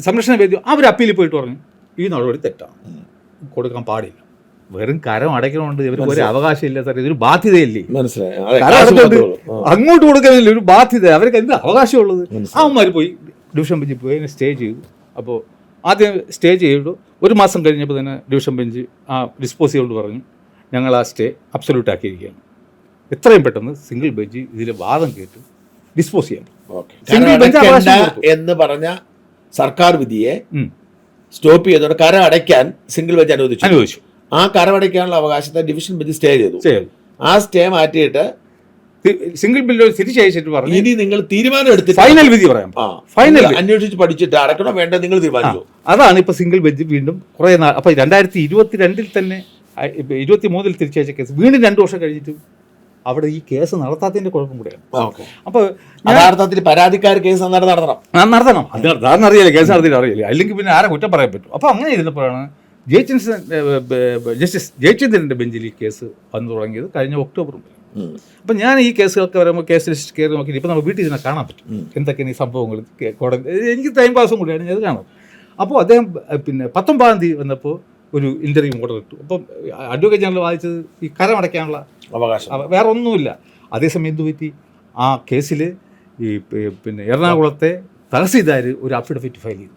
സംരക്ഷണ വേദി അവർ അപ്പീലിൽ പോയിട്ട് പറഞ്ഞു ഈ നടപടി തെറ്റാണ്, കൊടുക്കാൻ പാടില്ല. വെറും കരം അടയ്ക്കണമുണ്ട് ഇവർക്ക് ഒരു അവകാശമില്ല സാർ, ഇതൊരു ബാധ്യതയല്ലേ. മനസ്സിലായി. കരം അടച്ചിട്ട് അങ്ങോട്ട് കൊടുക്കാനില്ല, ഒരു ബാധ്യത. അവർക്ക് എന്ത് അവകാശമുള്ളത്? അവന്മാർ പോയി ഡിവിഷൻ ബെഞ്ചിൽ പോയി അതിനെ സ്റ്റേ ചെയ്തു. അപ്പോൾ ആദ്യം സ്റ്റേ ചെയ്തു, ഒരു മാസം കഴിഞ്ഞപ്പോൾ തന്നെ ഡിവിഷൻ ബെഞ്ച് ഡിസ്പോസ് ചെയ്തുകൊണ്ട് പറഞ്ഞു ഞങ്ങൾ ആ സ്റ്റേ അബ്സല്യൂട്ട് ആക്കിയിരിക്കുകയാണ്. എത്രയും പെട്ടെന്ന് സിംഗിൾ ബെഞ്ച് ഇതിലെ വാദം കേട്ട് ഡിസ്പോസ് ചെയ്യാൻ. സിംഗിൾ ബെഞ്ച് എന്ന് പറഞ്ഞ സർക്കാർ വിധിയെ സ്റ്റോപ്പ് ചെയ്തോണ്ട് കരം അടയ്ക്കാൻ സിംഗിൾ ബെഞ്ച് അനുവദിച്ചു. ആ കരം അടയ്ക്കാനുള്ള അവകാശത്തെ ഡിവിഷൻ ബെഞ്ച് സ്റ്റേ ചെയ്തു. ആ സ്റ്റേ മാറ്റിയിട്ട് സിംഗിൾ ബില്ല് തിരിച്ചയച്ചിട്ട് പറഞ്ഞു ഇനി നിങ്ങൾ തീരുമാനം എടുത്തിട്ട് ഫൈനൽ വിധി പറയാം. ഫൈനൽ അന്വേഷിച്ച് പഠിച്ചിട്ട് അടയ്ക്കണോ വേണ്ട നിങ്ങൾ തീരുമാനിച്ചു. അതാണ് ഇപ്പൊ സിംഗിൾ ബെഞ്ച് വീണ്ടും കുറെ നാൾ, അപ്പൊ 2022 തന്നെ 23 തിരിച്ചയച്ച കേസ് വീണ്ടും 2 വർഷം കഴിഞ്ഞിട്ട് അവിടെ ഈ കേസ് നടത്താത്തതിന്റെ കുഴപ്പം കൂടെയാണ്. അപ്പൊ യഥാർത്ഥത്തിൽ പരാതിക്കാർ കേസ് നടത്തണം. അറിയില്ല, കേസ് നടത്തിയിട്ട് അറിയില്ല, അല്ലെങ്കിൽ പിന്നെ ആരെ കുറ്റം പറയാൻ പറ്റും. അപ്പൊ അങ്ങനെ ഇരുന്നപ്പോഴാണ് ജസ്റ്റിസ് ജയചന്ദ്രന്റെ ബെഞ്ചിൽ ഈ കേസ് വന്നു തുടങ്ങിയത് കഴിഞ്ഞ ഒക്ടോബർ മുതൽ. അപ്പം ഞാൻ ഈ കേസുകളൊക്കെ വരുമ്പോൾ കേസ് ലിസ്റ്റ് കയറി നോക്കി ഇപ്പം നമ്മൾ വീട്ടിൽ നിന്ന് കാണാൻ പറ്റും എന്തൊക്കെയാണ് ഈ സംഭവങ്ങൾ. കോടതി എനിക്ക് ടൈം പാസും കൂടിയാണ് ഞാൻ അത് കാണും. അപ്പോൾ അദ്ദേഹം പിന്നെ 19-ാം തീയതി വന്നപ്പോൾ ഒരു ഇൻ്റർവ്യൂ ഓർഡർ ഇട്ടു. അപ്പം അഡ്വക്കേറ്റ് ജനറൽ വാദിച്ചത് ഈ കരമടയ്ക്കാനുള്ള അവകാശം, വേറെ ഒന്നുമില്ല. അതേസമയം എന്ത് പറ്റി, ആ കേസിൽ ഈ പിന്നെ എറണാകുളത്തെ തഹസീൽദാർ ഒരു അഫിഡവിറ്റ് ഫയൽ ചെയ്തു.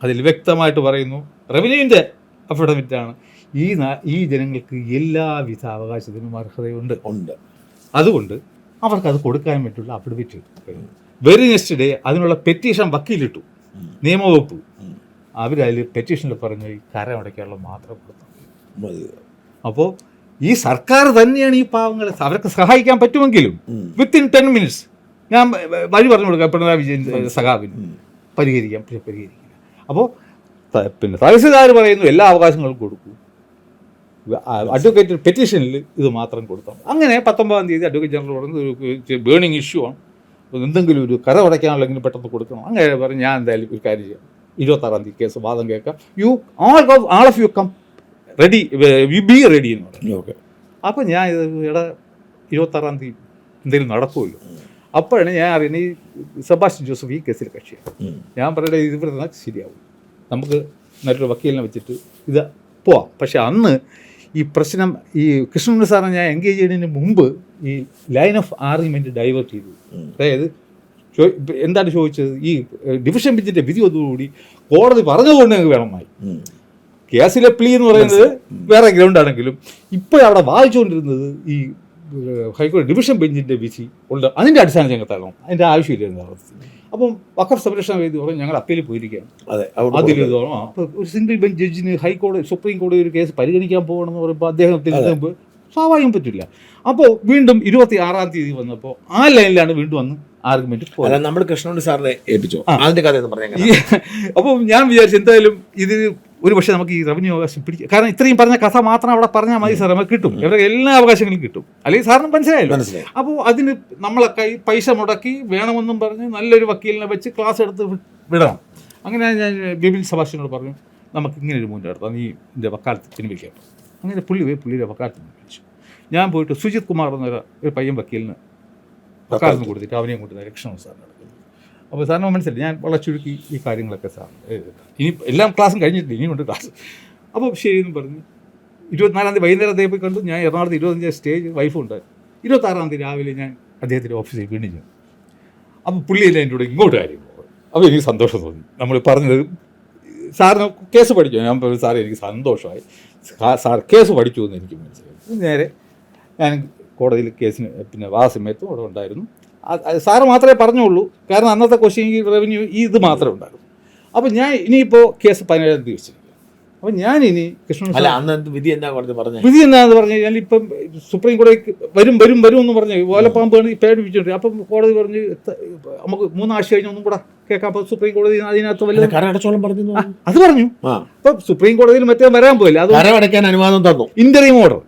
അതിൽ വ്യക്തമായിട്ട് പറയുന്നു, റവന്യൂവിൻ്റെ അഫിഡവിറ്റാണ്, ഈ ജനങ്ങൾക്ക് എല്ലാവിധ അവകാശത്തിനും അർഹതയുണ്ട്. അതുകൊണ്ട് അവർക്കത് കൊടുക്കാൻ വേണ്ടിയുള്ള അഫിഡവിറ്റ്. വെരി നെക്സ്റ്റ് ഡേ അതിനുള്ള പെറ്റീഷൻ വക്കീലിട്ടു, നിയമവകുപ്പ്. അവരതിൽ പെറ്റീഷനിൽ പറഞ്ഞു ഈ കരം അടയ്ക്കാനുള്ള മാത്രം കൊടുത്തു. അപ്പോൾ ഈ സർക്കാർ തന്നെയാണ് ഈ പാവങ്ങളെ അവർക്ക് സഹായിക്കാൻ പറ്റുമെങ്കിലും വിത്തിൻ 10 minutes ഞാൻ വഴി പറഞ്ഞു കൊടുക്കാം പിണറായി വിജയൻ സഖാവിന് പരിഹരിക്കില്ല. അപ്പോൾ പിന്നെ തഹസീൽദാർ പറയുന്നു എല്ലാ അവകാശങ്ങളും കൊടുക്കൂ, അഡ്വക്കേറ്റ് പെറ്റീഷനിൽ ഇത് മാത്രം കൊടുത്താൽ. അങ്ങനെ 19-ാം തീയതി അഡ്വക്കേറ്റ് ജനറൽ പറയുന്നത് ഒരു ബേണിംഗ് ഇഷ്യൂ ആണ്, എന്തെങ്കിലും ഒരു കരം അടയ്ക്കാനുള്ളെങ്കിലും പെട്ടെന്ന് കൊടുക്കണം. അങ്ങനെ പറഞ്ഞ് ഞാൻ എന്തായാലും ഒരു കാര്യം ചെയ്യാം, 26-ാം തീയതി കേസ് വാദം കേൾക്കാം, all of you come ready, be ready എന്ന് പറഞ്ഞു. അപ്പോൾ ഞാൻ ഇത് 26-ാം തീയതി എന്തെങ്കിലും നടക്കുമല്ലോ. അപ്പോഴാണ് ഞാൻ അറിയുന്നത് ഈ സെബാസ്റ്റ്യൻ ജോസഫ് ഈ കേസിൽ കക്ഷിയാണ്. ഞാൻ പറയട്ടെ ഇത് ഇവിടെ നിന്നാൽ ശരിയാവും, നമുക്ക് നല്ലൊരു വക്കീലിനെ വെച്ചിട്ട് ഇത് പോവാം. പക്ഷെ അന്ന് ഈ പ്രശ്നം ഈ കൃഷ്ണൻ സാറിനെ ഞാൻ എൻഗേജ് ചെയ്യുന്നതിന് മുമ്പ് ഈ ലൈൻ ഓഫ് ആർഗ്യുമെൻറ്റ് ഡൈവേർട്ട് ചെയ്തു. അതായത് എന്താണ് ചോദിച്ചത്, ഈ ഡിവിഷൻ ബെഞ്ചിൻ്റെ വിധി ഒന്നുകൂടി കോടതി പറഞ്ഞതുകൊണ്ട് ഞങ്ങൾക്ക് വേണമായി. കേസിലെ പ്ലീ എന്ന് പറയുന്നത് വേറെ ഗ്രൗണ്ട് ആണെങ്കിലും ഇപ്പോൾ അവിടെ വായിച്ചുകൊണ്ടിരുന്നത് ഈ ഹൈക്കോടതി ഡിവിഷൻ ബെഞ്ചിൻ്റെ വിധി ഉണ്ട്, അതിൻ്റെ അടിസ്ഥാനത്തിൽ ഞങ്ങൾ തരണം, അതിൻ്റെ ആവശ്യമില്ല. അപ്പം വഖഫ് സംരക്ഷണ വേദി പറഞ്ഞു ഞങ്ങൾ അപ്പീലിൽ പോയിരിക്കുകയാണ്, അതിൽ അപ്പോൾ ഒരു സിംഗിൾ ബെഞ്ച് ജഡ്ജിന് ഹൈക്കോടതി സുപ്രീം കോടതി ഒരു കേസ് പരിഗണിക്കാൻ പോകണമെന്ന് പറയുമ്പോൾ അദ്ദേഹത്തിന് സ്വാഭാവികം പറ്റില്ല. അപ്പോൾ വീണ്ടും 26-ാം തീയതി വന്നപ്പോൾ ആ ലൈനിലാണ് വീണ്ടും വന്ന് ആർഗ്യുമെന്റ് നമ്മൾ കൃഷ്ണൻ സാറിനെ ഏൽപ്പിച്ചു. അതിന്റെ കഥ അപ്പോൾ ഞാൻ വിചാരിച്ചു എന്തായാലും ഇത് ഒരു പക്ഷേ നമുക്ക് ഈ റവന്യൂ അവകാശം പിടിക്കും, കാരണം ഇത്രയും പറഞ്ഞ കഥ മാത്രം അവിടെ പറഞ്ഞാൽ മതി സാർ, നമുക്ക് കിട്ടും, ഇവരുടെ എല്ലാ അവകാശങ്ങളും കിട്ടും, അല്ലെങ്കിൽ സാറിന് മനസ്സിലായല്ലോ. അപ്പോൾ അതിന് നമ്മളെ പൈസ മുടക്കി വേണമെന്നും പറഞ്ഞ് നല്ലൊരു വക്കീലിനെ വെച്ച് ക്ലാസ് എടുത്ത് വിടണം. അങ്ങനെ ഞാൻ ബിബിൻ സെബാസ്റ്റ്യനോട് പറഞ്ഞു നമുക്ക് ഇങ്ങനെ ഒരു മൂല്യം എടുത്താൽ നീ എൻ്റെ വക്കാലത്ത് പിൻവലിക്കാം. അങ്ങനെ പുള്ളിയുടെ വക്കാലത്ത് പിൻവലിച്ചു. ഞാൻ പോയിട്ട് സുജിത് കുമാർ എന്നൊരു പയ്യൻ വക്കീലിന് വക്കാലത്ത് കൊടുത്തിട്ട് അവനെയും കൊണ്ട് രക്ഷണം സാറിന് നടക്കുന്നു. അപ്പോൾ സാറിന് മനസ്സിലായി ഞാൻ വളരെ ചുരുക്കി ഈ കാര്യങ്ങളൊക്കെ സാർ ഇനി എല്ലാം ക്ലാസ്സും കഴിഞ്ഞിട്ടില്ല, ഇനിയുണ്ട് ക്ലാസ്. അപ്പോൾ ശരിയെന്ന് പറഞ്ഞ് 24-ാം തീയതി വൈകുന്നേരത്തെ പോയി കണ്ടു. ഞാൻ എറണാകുളത്ത് 25 സ്റ്റേജ് വൈഫും ഉണ്ടായിരുന്നു. 26-ാം തീയതി രാവിലെ ഞാൻ അദ്ദേഹത്തിൻ്റെ ഓഫീസിൽ വീണ്ടും ചെന്നു. അപ്പോൾ പുള്ളിയില്ല എൻ്റെ കൂടെ ഇങ്ങോട്ട് കാര്യം പോകും. അപ്പോൾ എനിക്ക് സന്തോഷം തോന്നി. നമ്മൾ പറഞ്ഞത് സാറിന് കേസ് പഠിച്ചു. ഞാൻ പറഞ്ഞു സാറേ എനിക്ക് സന്തോഷമായി, സാർ കേസ് പഠിച്ചു എന്ന് എനിക്ക് മനസ്സിലായി. നേരെ ഞാൻ കോടതിയിൽ കേസിന് പിന്നെ വാദസമയത്തും അവിടെ ഉണ്ടായിരുന്നു. സാറ് മാത്രമേ പറഞ്ഞുള്ളൂ, കാരണം അന്നത്തെ ക്വസ്റ്റ്യൻ ഈ റവന്യൂ ഇത് മാത്രമേ ഉണ്ടായിരുന്നു. അപ്പോൾ ഞാൻ ഇനിയിപ്പോൾ കേസ് 17-ാം തീയതി വെച്ചിരിക്കുക. അപ്പം ഞാനിനി കൃഷ്ണൻ വിധി എന്താണെന്ന് പറഞ്ഞു കഴിഞ്ഞാൽ ഇപ്പം സുപ്രീം കോടതിക്ക് വരും എന്ന് പറഞ്ഞ് ഓലപ്പാമ്പാണ് പേടിപ്പിച്ചിട്ടുണ്ട്. അപ്പം കോടതി പറഞ്ഞ് നമുക്ക് 3 ആഴ്ച കഴിഞ്ഞ് ഒന്നും കൂടെ കേൾക്കാം. അപ്പോൾ സുപ്രീം കോടതി അതിനകത്ത് വല്ല അത് പറഞ്ഞു. അപ്പം സുപ്രീം കോടതിയിൽ മറ്റേ വരാൻ പോയില്ല, അത് അനുവാദം തന്നു. Interim order,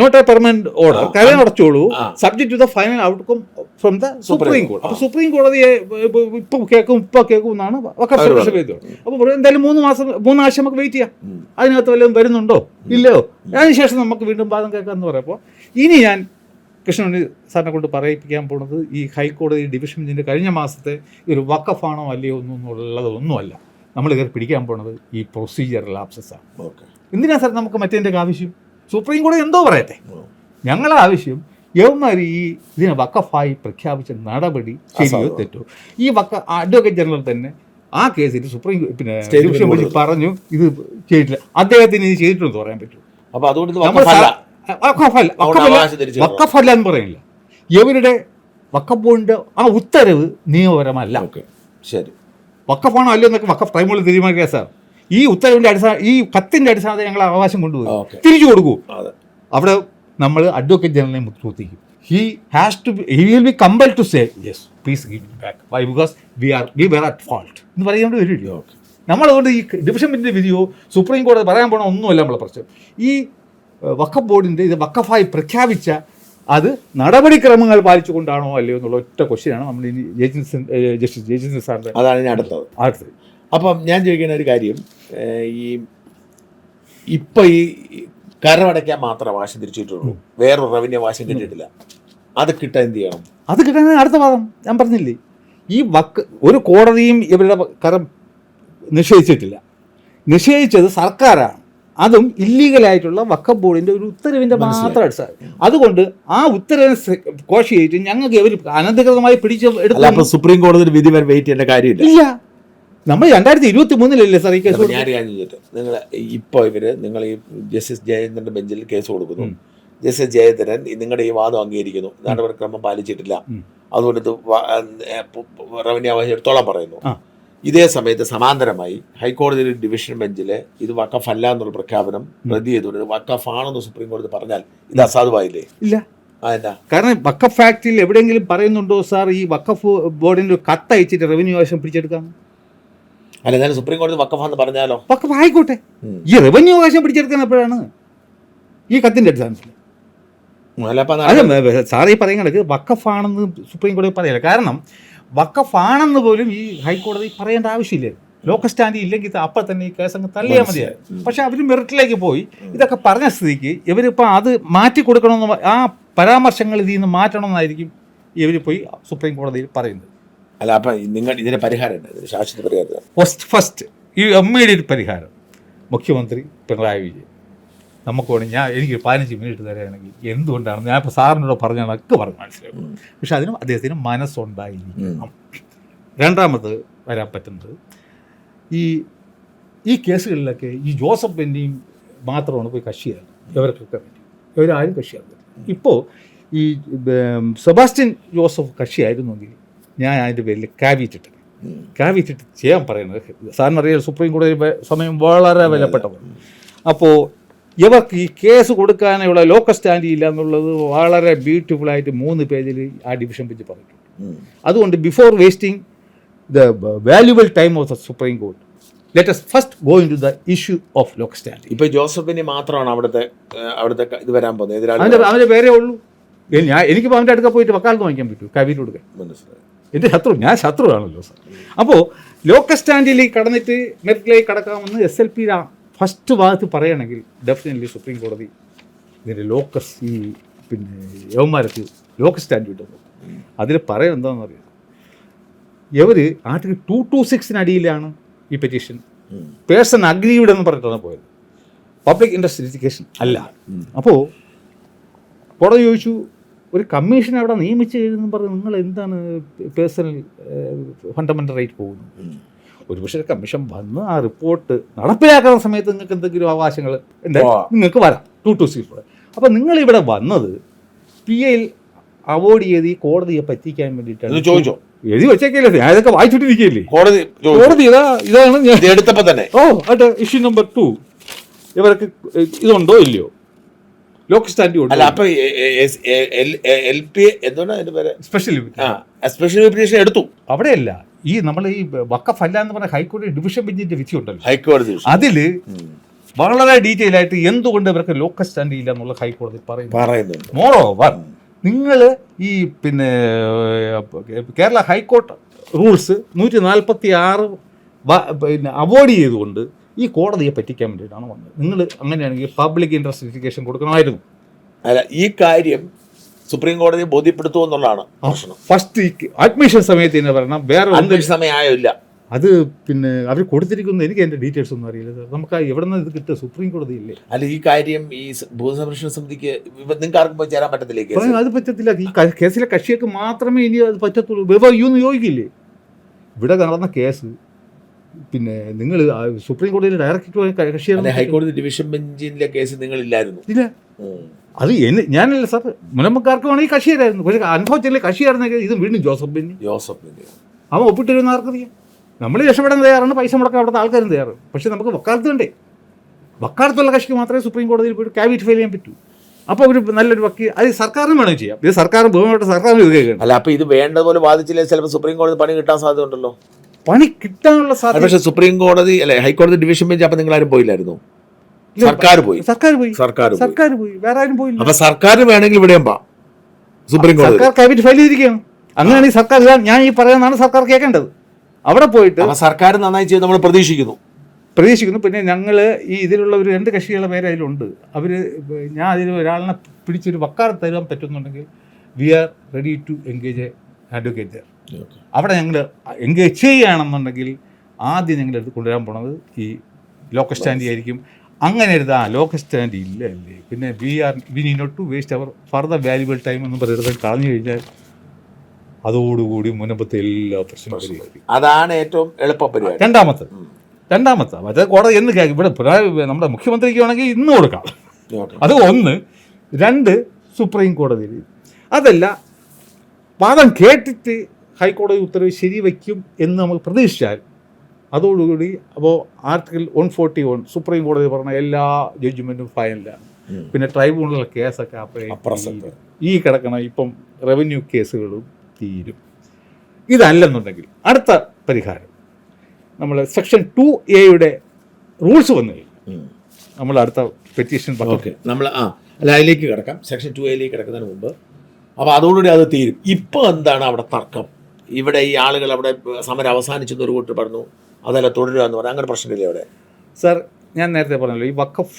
not a permanent order, കരം അടച്ചോളൂ subject to the final outcome from the supreme കോടതി. അപ്പോൾ സുപ്രീം കോടതിയെ ഇപ്പം കേൾക്കും എന്നാണ് വഖഫ് സംരക്ഷണ വേദി. അപ്പോൾ എന്തായാലും 3 ആഴ്ച നമുക്ക് വെയിറ്റ് ചെയ്യാം, അതിനകത്ത് വല്ലതും വരുന്നുണ്ടോ ഇല്ലയോ, അതിനുശേഷം നമുക്ക് വീണ്ടും വാദം കേൾക്കാമെന്ന് പറയുമ്പോൾ ഇനി ഞാൻ കൃഷ്ണൻ സാറിനെ കൊണ്ട് പറയിപ്പിക്കാൻ പോകുന്നത് ഈ ഹൈക്കോടതി ഡിവിഷൻ ബെഞ്ചിൻ്റെ കഴിഞ്ഞ മാസത്തെ ഒരു വഖഫാണോ അല്ലയോ ഒന്നുമല്ല. നമ്മൾ കയറി പിടിക്കാൻ പോകുന്നത് ഈ പ്രൊസീജിയർ ലാപ്സസ് ആണ്. എന്തിനാ സാർ നമുക്ക് മറ്റേതിൻ്റെ ആവശ്യം? സുപ്രീം കോടതി എന്തോ പറയട്ടെ. ഞങ്ങളെ ആവശ്യം യവന്മാർ ഇതിനെ വഖഫായി പ്രഖ്യാപിച്ച നടപടി ശരിയോ തെറ്റോ. ഈ അഡ്വക്കേറ്റ് ജനറൽ തന്നെ ആ കേസിൽ ഡിവിഷൻ ബെഞ്ച് പറഞ്ഞു ഇത് ചെയ്തിട്ടില്ല, അദ്ദേഹത്തിന് ഇത് ചെയ്തിട്ടുണ്ടെന്ന് പറയാൻ പറ്റും. അപ്പൊ അതുകൊണ്ട് വഖഫല്ല എന്ന് പറയില്ല. ഇവരുടെ വഖഫ് ബോർഡിന്റെ ആ ഉത്തരവ് നിയമപരമല്ല. ശരി, വഖഫാണോ അല്ലോ എന്നൊക്കെ വഖഫ് ട്രൈബ്യൂണൽ തീരുമാനിക്കുക സാർ. ഈ ഉത്തരവിന്റെ ഈ കത്തിന്റെ അടിസ്ഥാനത്തിൽ ഞങ്ങൾ അവകാശം കൊണ്ടുപോയി തിരിച്ചു കൊടുക്കൂ. അവിടെ നമ്മൾ advocate ജനറലിനെ മുത്തുകുത്തിക്കും. He will be compelled to say, yes, please give it back. Why? Because we were at fault. എന്ന് പറയേണ്ടി വരില്ല. നമ്മളതുകൊണ്ട് ഈ ഡിവിഷൻ ബെഞ്ചിന്റെ വിധിയോ സുപ്രീം കോടതി പറയാൻ പോകണ ഒന്നുമല്ല നമ്മളെ പ്രശ്നം. ഈ വഖഫ് ബോർഡിന്റെ ഇത് വഖഫായി പ്രഖ്യാപിച്ച അത് നടപടിക്രമങ്ങൾ പാലിച്ചുകൊണ്ടാണോ അല്ലയോ എന്നുള്ള ഒറ്റ ക്വസ്റ്റ്യനാണ് നമ്മൾ ഇനി ജസ്റ്റിസ് ജയചന്ദ്രൻ സാറിന്റെ. അതാണ് ഇനി അടുത്തത്. അപ്പം ഞാൻ ചോദിക്കുന്ന ഒരു കാര്യം, ഇപ്പം ഈ കരമടയ്ക്കാൻ മാത്രം വാശം തിരിച്ചിട്ടുള്ളൂ, വേറൊരു റവന്യൂ വാശം കിട്ടിയിട്ടില്ല. അത് കിട്ടാൻ എന്ത് ചെയ്യണം? അത് കിട്ടാൻ അടുത്ത വാദം ഞാൻ പറഞ്ഞില്ലേ, ഈ ഒരു കോടതിയും ഇവരുടെ കരം നിഷേധിച്ചിട്ടില്ല. നിഷേധിച്ചത് സർക്കാരാണ്. അതും ഇല്ലീഗലായിട്ടുള്ള വഖഫ് ബോർഡിന്റെ ഒരു ഉത്തരവിന്റെ മാത്രം അടിസ്ഥാനം. അതുകൊണ്ട് ആ ഉത്തരവിനെ കോഷ് ചെയ്തിട്ട് ഞങ്ങൾക്ക് ഇവർ അനധികൃതമായി പിടിച്ചെടുക്കും. സുപ്രീം കോടതി വിധി വരെ വെയിറ്റ് ചെയ്യേണ്ട കാര്യമില്ല. ഇല്ല, നമ്മൾ 2023 സാർ ഈ കേസ്. ഞാൻ ചോദിച്ചിട്ട് നിങ്ങൾ നിങ്ങൾ ഈ ജസ്റ്റിസ് ജയേന്ദ്രന്റെ ബെഞ്ചിൽ കേസ് കൊടുക്കുന്നു. ജസ്റ്റിസ് ജയേന്ദ്രൻ നിങ്ങളുടെ ഈ വാദം അംഗീകരിക്കുന്നു, നടപടിക്രമം പാലിച്ചിട്ടില്ല, അതുകൊണ്ട് ഇത് റവന്യൂ അവകാശം എടുത്തോളം പറയുന്നു. ഇതേ സമയത്ത് സമാന്തരമായി ഹൈക്കോടതി ഡിവിഷൻ ബെഞ്ചിൽ ഇത് വഖഫല്ല എന്നുള്ള പ്രഖ്യാപനം റദ്ദ് ചെയ്തുകൊണ്ട് വഖഫാണെന്ന് സുപ്രീം കോടതി പറഞ്ഞാൽ ഇത് അസാധുവായില്ലേ? ഇല്ല, കാരണം വഖഫ് ആക്ടിൽ എവിടെയെങ്കിലും പറയുന്നുണ്ടോ സാർ ഈ വഖഫ് ബോർഡിന്റെ കത്ത് അയച്ചിട്ട് റവന്യൂ അവകാശം പിടിച്ചെടുക്കാം? അല്ല, എന്നാലും സുപ്രീം കോടതി വഖഫാന്ന് പറഞ്ഞാലോ? വഖഫ് ആയിക്കോട്ടെ, ഈ റവന്യൂ അവകാശം പിടിച്ചെടുക്കാൻ എപ്പോഴാണ്? ഈ കത്തിന്റെ അടിസ്ഥാനത്തിൽ. സാർ ഈ പറയുന്നത് വഖഫാണെന്ന് സുപ്രീം കോടതി പറയില്ല. കാരണം വഖഫാണെന്ന് പോലും ഈ ഹൈക്കോടതി പറയേണ്ട ആവശ്യമില്ല. ലോക്കൽ സ്റ്റാൻഡ് ഇല്ലെങ്കിൽ അപ്പോൾ തന്നെ ഈ കേസ് അങ്ങ് തള്ളിയാൽ മതിയായിരുന്നു. പക്ഷെ അവർ മെറിറ്റിലേക്ക് പോയി ഇതൊക്കെ പറഞ്ഞ സ്ഥിതിക്ക് ഇവരിപ്പോൾ അത് മാറ്റി കൊടുക്കണമെന്ന്, ആ പരാമർശങ്ങൾ ഇതിൽ നിന്ന് മാറ്റണമെന്നായിരിക്കും ഇവർ പോയി സുപ്രീം കോടതിയിൽ പറയുന്നത്. അല്ല, അപ്പം നിങ്ങൾ ഇതിന് പരിഹാരം ശാശ്വത പരിഹാരം ഫസ്റ്റ് ഈ ഇമ്മീഡിയറ്റ് പരിഹാരം മുഖ്യമന്ത്രി പിണറായി വിജയൻ നമുക്ക് വേണം. എനിക്ക് 15 മിനിറ്റ് തരാണെങ്കിൽ എന്തുകൊണ്ടാണ് ഞാൻ ഇപ്പോൾ സാറിനോട് പറഞ്ഞതൊക്കെ പറഞ്ഞ് മനസ്സിലാക്കും. പക്ഷെ അതിനും അദ്ദേഹത്തിന് മനസ്സുണ്ടായിരിക്കണം. രണ്ടാമത് വരാൻ പറ്റുന്നത് ഈ കേസുകളിലൊക്കെ ഈ ജോസഫ് ബെന്നിയും മാത്രമാണ് പോയി കക്ഷിയാണ്. ഇവർക്കൊക്കെ പറ്റി ഇവരാരും കക്ഷിയാകും. ഇപ്പോൾ ഈ സെബാസ്റ്റ്യൻ ജോസഫ് കക്ഷിയായിരുന്നെങ്കിൽ ഞാൻ അതിൻ്റെ പേരിൽ കാവിറ്റിട്ട് ചെയ്യാൻ പറയുന്നത്. സാറിനറിയാം സുപ്രീം കോടതി സമയം വളരെ വിലപ്പെട്ടതാണ്. അപ്പോൾ ഇവർക്ക് ഈ കേസ് കൊടുക്കാനുള്ള ലോക്കൽ സ്റ്റാൻഡ് ഇല്ല എന്നുള്ളത് വളരെ ബ്യൂട്ടിഫുള്ളായിട്ട് 3 പേജിൽ ആ ഡിവിഷൻ ബെഞ്ച് പറഞ്ഞിട്ടുണ്ട്. അതുകൊണ്ട് before wasting the valuable time of the supreme court, let us first go into the issue of locus standi. ഇപ്പോൾ ജോസഫിന് മാത്രമാണ് അവിടുത്തെ ഇത് വരാൻ പോകുന്നത്. അവൻ്റെ പേരേ ഉള്ളൂ. എനിക്കിപ്പോൾ അവൻ്റെ അടുക്ക പോയിട്ട് വക്കാലത്ത് വാങ്ങിക്കാൻ പറ്റൂ, കവിയിൽ കൊടുക്കാൻ. എൻ്റെ ഞാൻ ശത്രുവാണല്ലോ സാർ. അപ്പോൾ ലോക്കൽ സ്റ്റാൻഡിൽ കടന്നിട്ട് മെറിറ്റിലേക്ക് കടക്കാമെന്ന് SLP ഫസ്റ്റ് ഭാഗത്ത് പറയുകയാണെങ്കിൽ ഡെഫിനറ്റ്ലി സുപ്രീം കോടതി ഇതിൻ്റെ ലോക്കസ് യവന്മാർക്ക് ലോക്കൽ സ്റ്റാൻഡ് കിട്ടുന്നു. അതിൽ പറയാൻ എന്താണെന്ന് അറിയാം, ഇവർ ആർട്ടിക്കിൾ 226 അടിയിലാണ് ഈ പെറ്റീഷൻ. പേഴ്സൺ അഗ്രീഡ് എന്ന് പറഞ്ഞിട്ടാണ് പോയത്, പബ്ലിക് ഇൻട്രസ്റ്റ് ലിറ്റിഗേഷൻ അല്ല. അപ്പോൾ കോടതി ചോദിച്ചു, ഒരു കമ്മീഷൻ അവിടെ നിയമിച്ച് എഴുതുന്നു പറഞ്ഞ് നിങ്ങൾ എന്താണ് പേഴ്സണൽ ഫണ്ടമെൻ്റൽ റൈറ്റ് പോകുന്നത്? ഒരു പക്ഷേ കമ്മീഷൻ വന്ന് ആ റിപ്പോർട്ട് നടപ്പിലാക്കുന്ന സമയത്ത് നിങ്ങൾക്ക് എന്തെങ്കിലും അവകാശങ്ങൾ നിങ്ങൾക്ക് വരാം 226. അപ്പോൾ നിങ്ങളിവിടെ വന്നത് PIL അവോയ്ഡ് ചെയ്ത് ഈ കോടതിയെ പറ്റിക്കാൻ വേണ്ടിയിട്ടാണ്. ചോദിച്ചോ? എഴുതി വെച്ചേക്കല്ലേ, ഞാൻ ഇതൊക്കെ വായിച്ചിട്ടിരിക്കുകയല്ലേ. കോടതി ഇതാണ് ഞാൻ എടുത്തപ്പോൾ തന്നെ ഇഷ്യൂ നമ്പർ 2 ഇവർക്ക് ഇതുണ്ടോ ഇല്ലയോ ലോക്കൽ സ്റ്റാൻഡ്. സ്പെഷ്യൽ പെറ്റീഷൻ എടുത്തു. അവിടെയല്ല, ഈ നമ്മൾ ഈ വഖഫ് അല്ല എന്ന് പറഞ്ഞ ഹൈക്കോടതി ഡിവിഷൻ ബെഞ്ചിന്റെ വിധി ഉണ്ടല്ലോ, ഹൈക്കോടതി അതിൽ വളരെ ഡീറ്റെയിൽ ആയിട്ട് എന്തുകൊണ്ട് ഇവർക്ക് ലോക്കൽ സ്റ്റാൻഡ് ഇല്ല എന്നുള്ള ഹൈക്കോടതി പറയുന്നുണ്ട്. മോറോവർ നിങ്ങൾ ഈ കേരള ഹൈക്കോർട്ട് റൂൾസ് 146 അവോയ്ഡ് ചെയ്തുകൊണ്ട് ഈ കോടതിയെ പറ്റിക്കാൻ വേണ്ടിയിട്ടാണ് വന്നത്. നിങ്ങൾ അങ്ങനെയാണെങ്കിൽ പബ്ലിക് ഇൻട്രസ്റ്റ് ലിറ്റിഗേഷൻ കൊടുക്കണമായിരുന്നു. അല്ല, ഈ കാര്യം സുപ്രീം കോടതി ബോധ്യപ്പെടുത്തുമെന്നുള്ളതാണ് പ്രശ്നം. ഫസ്റ്റ് അഡ്മിഷൻ സമയത്ത് തന്നെ പറയണം, വേറെ സമയം ആയില്ല. അത് പിന്നെ അവർ കൊടുത്തിരിക്കുന്നത് എനിക്ക് അതിൻ്റെ ഡീറ്റെയിൽസ് ഒന്നും അറിയില്ല സാർ. നമുക്ക് എവിടെ നിന്ന് ഇത് കിട്ടുക? സുപ്രീം കോടതി ഇല്ലേ? അല്ല, ഈ കാര്യം ഈ ഭൂസംരക്ഷണ സമിതിക്ക് നിങ്ങൾക്ക് ആർക്കും പോയി ചേരാൻ പറ്റത്തില്ലേ? അത് പറ്റത്തില്ല. ഈ കേസിലെ കക്ഷിയൊക്കെ മാത്രമേ ഇനി അത് പറ്റത്തുള്ളൂ. യൂന്ന് യോജിക്കില്ലേ? ഇവിടെ നടന്ന കേസ് പിന്നെ നിങ്ങൾ സുപ്രീം കോടതിയിൽ ഡയറക്റ്റ് കക്ഷിയാണ്. ഹൈക്കോടതി ഡിവിഷൻ ബെഞ്ചിലെ കേസ് നിങ്ങളില്ലായിരുന്നു? ഇല്ല, അത് ഞാനല്ല സാർ, മുനമ്പക്കാർക്ക് വേണമെങ്കിൽ കക്ഷിയായിരുന്നു. പക്ഷേ അനുഭവത്തിലെ കക്ഷിയായിരുന്നെങ്കിൽ ഇത് വീണ്ടും ജോസഫ് ബെന്നി അവൻ ഒപ്പിട്ടിരുന്ന ആർക്കറിയാം. നമ്മൾ രക്ഷപ്പെടാൻ തയ്യാറാണ്, പൈസ മുടക്കാൻ അവിടുത്തെ ആൾക്കാരും തയ്യാറാണ്. പക്ഷേ നമുക്ക് വക്കാലത്ത് വേണ്ടേ? വക്കാലത്തുള്ള കക്ഷിക്ക് മാത്രമേ സുപ്രീം കോടതിയിൽ പോയിട്ട് ക്യാബിനറ്റ് ഫയൽ ചെയ്യാൻ പറ്റൂ. അപ്പോൾ ഒരു നല്ലൊരു വക്കീൽ അത് സർക്കാരിനും വേണമെങ്കിൽ ചെയ്യാം. ഇത് സർക്കാർ ബഹുമാനപ്പെട്ട സർക്കാരിന് ഇത് കേൾക്കണം. അല്ല, അപ്പോൾ ഇത് വേണ്ടതുപോലെ ബാധിച്ചില്ലേ ചിലപ്പോൾ സുപ്രീം കോടതി പണി കിട്ടാൻ സാധ്യത ഉണ്ടല്ലോ. പണി കിട്ടാനുള്ള സാധ്യത. പക്ഷേ സുപ്രീം കോടതി അല്ലെ ഹൈക്കോടതി ഡിവിഷൻ ബെഞ്ച് അപ്പോൾ നിങ്ങളാരും പോയില്ലായിരുന്നു? സർക്കാർ പോയി, വേറെ ആരും പോയില്ല. അപ്പൊ സർക്കാർ വേണമെങ്കിൽ ഇവിടെയും സുപ്രീം കോടതി സർക്കാർ ക്യാബിനറ്റ് ഫയൽ ചെയ്തിരിക്കുകയാണ്. അങ്ങനെയാണെങ്കിൽ സർക്കാർ ഞാൻ ഈ പറയുന്നതാണ് സർക്കാർ കേൾക്കേണ്ടത്. അവിടെ പോയിട്ട് സർക്കാർ നന്നായി ചെയ്ത് നമ്മൾ പ്രതീക്ഷിക്കുന്നു. പിന്നെ ഞങ്ങൾ ഈ ഇതിലുള്ള ഒരു 2 കക്ഷികളുടെ പേര് അതിലുണ്ട്. അവർ ഞാൻ അതിൽ ഒരാളിനെ പിടിച്ചൊരു വക്കാലത്ത് തരാൻ പറ്റുന്നുണ്ടെങ്കിൽ we are ready to engage a advocate there. അവിടെ ഞങ്ങൾ എൻഗേജ് ചെയ്യുകയാണെന്നുണ്ടെങ്കിൽ ആദ്യം ഞങ്ങൾ എടുത്ത് കൊണ്ടുവരാൻ പോണത് ഈ ലോക്കൽ സ്റ്റാൻഡി ആയിരിക്കും. അങ്ങനെ എടുത്താൽ ലോക്കൽ സ്റ്റാൻഡ് ഇല്ല അല്ലേ, പിന്നെ we need not to waste our further valuable time എന്ന് പറയുന്നത് കളഞ്ഞു കഴിഞ്ഞാൽ അതോടുകൂടി മുൻപത്തെ എല്ലാ പ്രശ്നങ്ങളും. അതാണ് ഏറ്റവും എളുപ്പപരിപാടി. രണ്ടാമത്തെ മറ്റേ കോടതി എന്ന് കേൾക്കും. ഇവിടെ നമ്മുടെ മുഖ്യമന്ത്രിക്ക് വേണമെങ്കിൽ ഇന്ന് കൊടുക്കാം. അത് 1. 2 സുപ്രീം കോടതിയിൽ അതല്ല വാദം കേട്ടിട്ട് ഹൈക്കോടതി ഉത്തരവ് ശരിവയ്ക്കും എന്ന് നമുക്ക് പ്രതീക്ഷിച്ചാൽ അതോടുകൂടി അപ്പോൾ ആർട്ടിക്കിൾ 141 സുപ്രീം കോടതി പറഞ്ഞ എല്ലാ ജഡ്ജ്മെൻറ്റും ഫൈനലാണ്. പിന്നെ ട്രൈബ്യൂണലിലെ കേസൊക്കെ അപ്പുറം ഈ കിടക്കണ ഇപ്പം റവന്യൂ കേസുകളും തീരും. ഇതല്ലെന്നുണ്ടെങ്കിൽ അടുത്ത പരിഹാരം നമ്മൾ സെക്ഷൻ 2A റൂൾസ് വന്നു കഴിഞ്ഞു. നമ്മൾ അടുത്ത പെറ്റീഷൻ നമ്മൾ അതിലേക്ക് കിടക്കാം. സെക്ഷൻ 2A കിടക്കുന്നതിന് മുമ്പ് അപ്പോൾ അതോടുകൂടി അത് തീരും. ഇപ്പോൾ എന്താണ് അവിടെ തർക്കം? ഇവിടെ ഈ ആളുകൾ അവിടെ സമരം അവസാനിച്ചെന്ന് ഒരു കൂട്ടർ പറഞ്ഞു, അതല്ല തുടരുക എന്ന് പറഞ്ഞു. അങ്ങനെ പ്രശ്നമില്ല അവിടെ സാർ. ഞാൻ നേരത്തെ പറഞ്ഞല്ലോ, ഈ വഖഫ്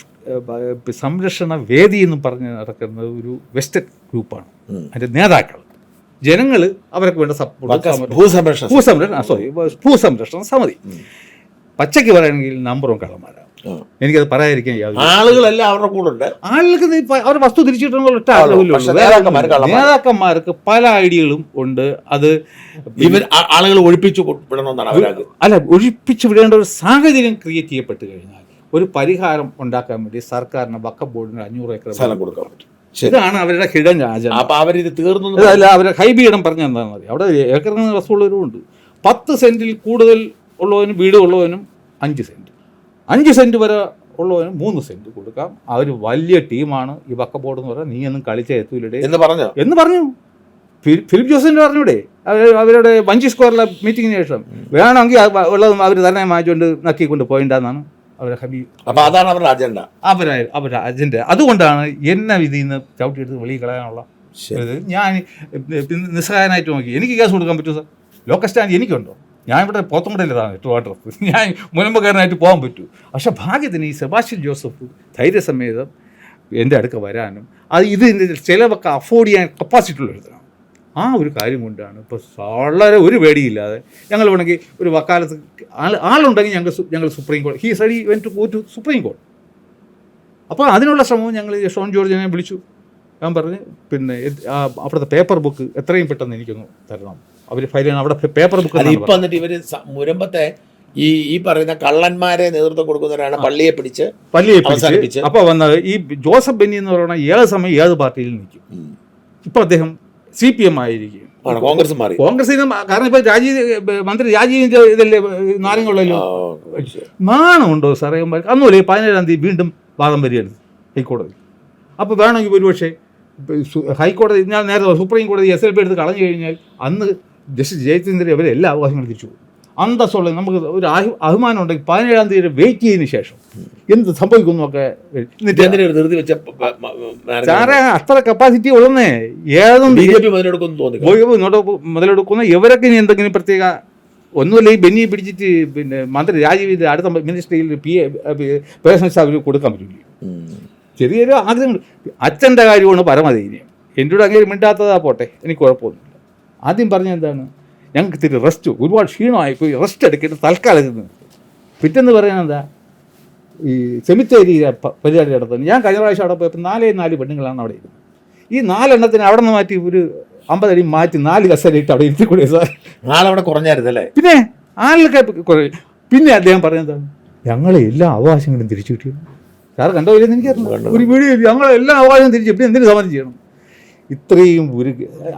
സംരക്ഷണ വേദി എന്ന് പറഞ്ഞ് നടക്കുന്നത് ഒരു വെസ്റ്റേൺ ഗ്രൂപ്പാണ്. അതിൻ്റെ നേതാക്കൾ ജനങ്ങൾ അവർക്ക് വേണ്ട സപ്പോർട്ട് ഭൂസംരക്ഷണ സമിതി. പച്ചയ്ക്ക് പറയുകയാണെങ്കിൽ നമ്പറും കള്ളന്മാരാണ്. എനിക്കത് പറയാതിരിക്കാൻ ആളുകളെല്ലാം അവരുടെ കൂടെ ഉണ്ട്. ആളുകൾക്ക് അവരുടെ വസ്തു തിരിച്ചിട്ടുള്ള നേതാക്കന്മാർക്ക് പല ഐഡിയകളും ഉണ്ട്. അത് ഇവർ ആളുകൾ ഒഴിപ്പിച്ചു വിടണമെന്നാണ്. അല്ല, ഒഴിപ്പിച്ചു വിടേണ്ട ഒരു സാഹചര്യം ക്രിയേറ്റ് ചെയ്യപ്പെട്ട് കഴിഞ്ഞാൽ ഒരു പരിഹാരം ഉണ്ടാക്കാൻ വേണ്ടി സർക്കാരിന് വഖഫ് ബോർഡിന് 500 ഏക്കർ സ്ഥലം കൊടുക്കാൻ പറ്റും. ഇതാണ് അവരുടെ ഹിഡൻ രാജ്യം. അപ്പോൾ അവരിത് തീർന്നു അല്ല, അവരുടെ ഹൈബീഡം പറഞ്ഞ എന്താണെന്ന് അറിയാം. അവിടെ ഏക്കറിന് വസ്തുള്ളവരും ഉണ്ട്. 10 സെന്റിൽ കൂടുതൽ ഉള്ളവനും വീട് ഉള്ളവനും 5 സെന്റ്, 5 സെന്റ് വരെ ഉള്ളവനും 3 സെന്റ് കൊടുക്കാം. അവർ വലിയ ടീമാണ് ഈ വഖഫ് ബോർഡ് എന്ന് പറഞ്ഞാൽ. നീ ഒന്നും കളിച്ച എത്തൂലേ എന്ന് പറഞ്ഞു ഫിലിപ്പ് ജോസിന്റെ പറഞ്ഞൂടെ അവരുടെ വഞ്ചി സ്ക്വയറിലെ മീറ്റിങ്ങിന് ശേഷം. വേണമെങ്കിൽ ഉള്ളത് അവർ തന്നെ മാറ്റിക്കൊണ്ട് നക്കിക്കൊണ്ട് പോയിണ്ടെന്നാണ് അവരെ ഹബീബ്. അപ്പോൾ അതാണ് അവരുടെ അജണ്ട. അവരുടെ അജണ്ട. അതുകൊണ്ടാണ് എന്നെ ഇതിൽ നിന്ന് ചവിട്ടിയെടുത്ത് വെളിയിൽ കളയാനുള്ള ഞാൻ നിസ്സഹായനായിട്ട് നോക്കി. എനിക്ക് കേസ് കൊടുക്കാൻ പറ്റുമോ സാർ? Local stand എനിക്കുണ്ടോ? ഞാൻ ഇവിടെ പോത്തമ്പടയിലാണ് ട്രിവാൻഡ്രത്ത്. ഞാൻ മുനമ്പക്കാരനായിട്ട് പോകാൻ പറ്റൂ. പക്ഷേ ഭാഗ്യത്തിന് ഈ സെബാസ്റ്റ്യൻ ജോസഫ് ധൈര്യസമേതം എൻ്റെ അടുക്ക വരാനും അത് ഇതിൻ്റെ ചിലവൊക്കെ അഫോർഡ് ചെയ്യാൻ കപ്പാസിറ്റി ഉള്ള എഴുതണം. ആ ഒരു കാര്യം കൊണ്ടാണ് ഇപ്പോൾ വളരെ ഒരു പേടിയില്ലാതെ ഞങ്ങൾ വേണമെങ്കിൽ ഒരു വക്കാലത്ത് ആളുണ്ടെങ്കിൽ ഞങ്ങൾ സുപ്രീം കോടതി he's ready when to go to supreme കോടതി. അപ്പോൾ അതിനുള്ള ശ്രമവും ഞങ്ങൾ ഷോൺ ജോർജിനെ വിളിച്ചു. ഞാൻ പറഞ്ഞ് പിന്നെ അവിടുത്തെ പേപ്പർ ബുക്ക് എത്രയും പെട്ടെന്ന് എനിക്കൊന്ന് തരണം. അവർ ഫയൽ ചെയ്യണം. അവിടെ പേപ്പർ ബുക്ക് ഇപ്പം എന്നിട്ട് ഇവർ മുരമ്പത്തെ ഈ പറയുന്ന കള്ളന്മാരെ നേതൃത്വം കൊടുക്കുന്നവരാണ് പള്ളിയെ പിടിച്ച് അപ്പോൾ വന്നത് ഈ ജോസഫ് ബെന്നി എന്ന് പറയുന്ന ഏത് സമയം ഏത് പാർട്ടിയിൽ നിൽക്കും. ഇപ്പോൾ അദ്ദേഹം CPM ആയിരിക്കും. കോൺഗ്രസിന് കാരണം ഇപ്പോൾ മന്ത്രി രാജീവിൻ്റെ ഇതല്ലേ നാരങ്ങളുള്ളല്ലോ. നാണമുണ്ടോ സാറേ? അന്നുമല്ലേ 17-ാം തീയതി വീണ്ടും വാദം വരികയാണ് ഹൈക്കോടതി. അപ്പോൾ വേണമെങ്കിൽ ഒരുപക്ഷെ ഹൈക്കോടതി ഞാൻ നേരത്തെ സുപ്രീം കോടതി SLP എടുത്ത് കളഞ്ഞു കഴിഞ്ഞാൽ അന്ന് ജസ്റ്റിസ് ജയചന്ദ്രൻ അവരെ എല്ലാ അവകാശങ്ങളും തിരിച്ചു പോകും. അന്തസ്സുള്ള നമുക്ക് ഒരു അഭിമാനം ഉണ്ടെങ്കിൽ 17-ാം തീയതി വെയിറ്റ് ചെയ്തതിന് ശേഷം എന്ത് സംഭവിക്കുന്നൊക്കെ സാറേ അത്ര കപ്പാസിറ്റി ഉള്ളന്നേ. ഏതും മുതലെടുക്കുന്ന ഇവരൊക്കെ ഇനി എന്തെങ്കിലും പ്രത്യേക ഒന്നുമില്ല. ഈ ബെന്നി പിടിച്ചിട്ട് പിന്നെ മന്ത്രി രാജീവിൻ്റെ അടുത്ത മിനിസ്ട്രിയിൽ പേഴ്സണൽസ് അവർ കൊടുക്കാൻ പറ്റില്ല. ചെറിയൊരു ആഗ്രഹം. അച്ഛൻ്റെ കാര്യമാണ് പരമധൈര്യം. എൻ്റെ കൂടെ അങ്ങനെ മിണ്ടാത്തതാ പോട്ടെ, എനിക്ക് കുഴപ്പമൊന്നുമില്ല. ആദ്യം പറഞ്ഞ എന്താണ്, ഞങ്ങൾക്ക് ഇത്തിരി റെസ്റ്റ്, ഒരുപാട് ക്ഷീണമായി പോയി, റെസ്റ്റ് എടുക്കിയിട്ട് തൽക്കാലം നിന്ന്. പിറ്റെന്ന് പറയുന്നത് എന്താ, ഈ സെമിത്തേരി പരിപാടി നടത്തുന്നത്. ഞാൻ കഴിഞ്ഞ പ്രാവശ്യം അവിടെ പോയപ്പോൾ 4 പെണ്ണുങ്ങളാണ് അവിടെ ഇരുന്നത്. ഈ 4 എണ്ണത്തിന് അവിടെ നിന്ന് മാറ്റി ഒരു 50 അടി മാറ്റി 4 കസേരയിട്ട് അവിടെ ഇരുത്തിക്കൂടെ സാർ? ആളവിടെ കുറഞ്ഞായിരുന്നല്ലേ? പിന്നെ ആളിലൊക്കെ കുറേ. പിന്നെ അദ്ദേഹം പറയുന്നതാണ്, ഞങ്ങളെ എല്ലാ അവകാശങ്ങളും തിരിച്ചു കിട്ടിയത്. സാർ കണ്ടോ ഇല്ലെന്ന് എനിക്കറിയില്ല. ഒരു വീഡിയോ ഞങ്ങളെ എല്ലാ അവകാശവും തിരിച്ചു, പിന്നെ എന്തിനു സമരം ചെയ്യണം? ഇത്രയും ഒരു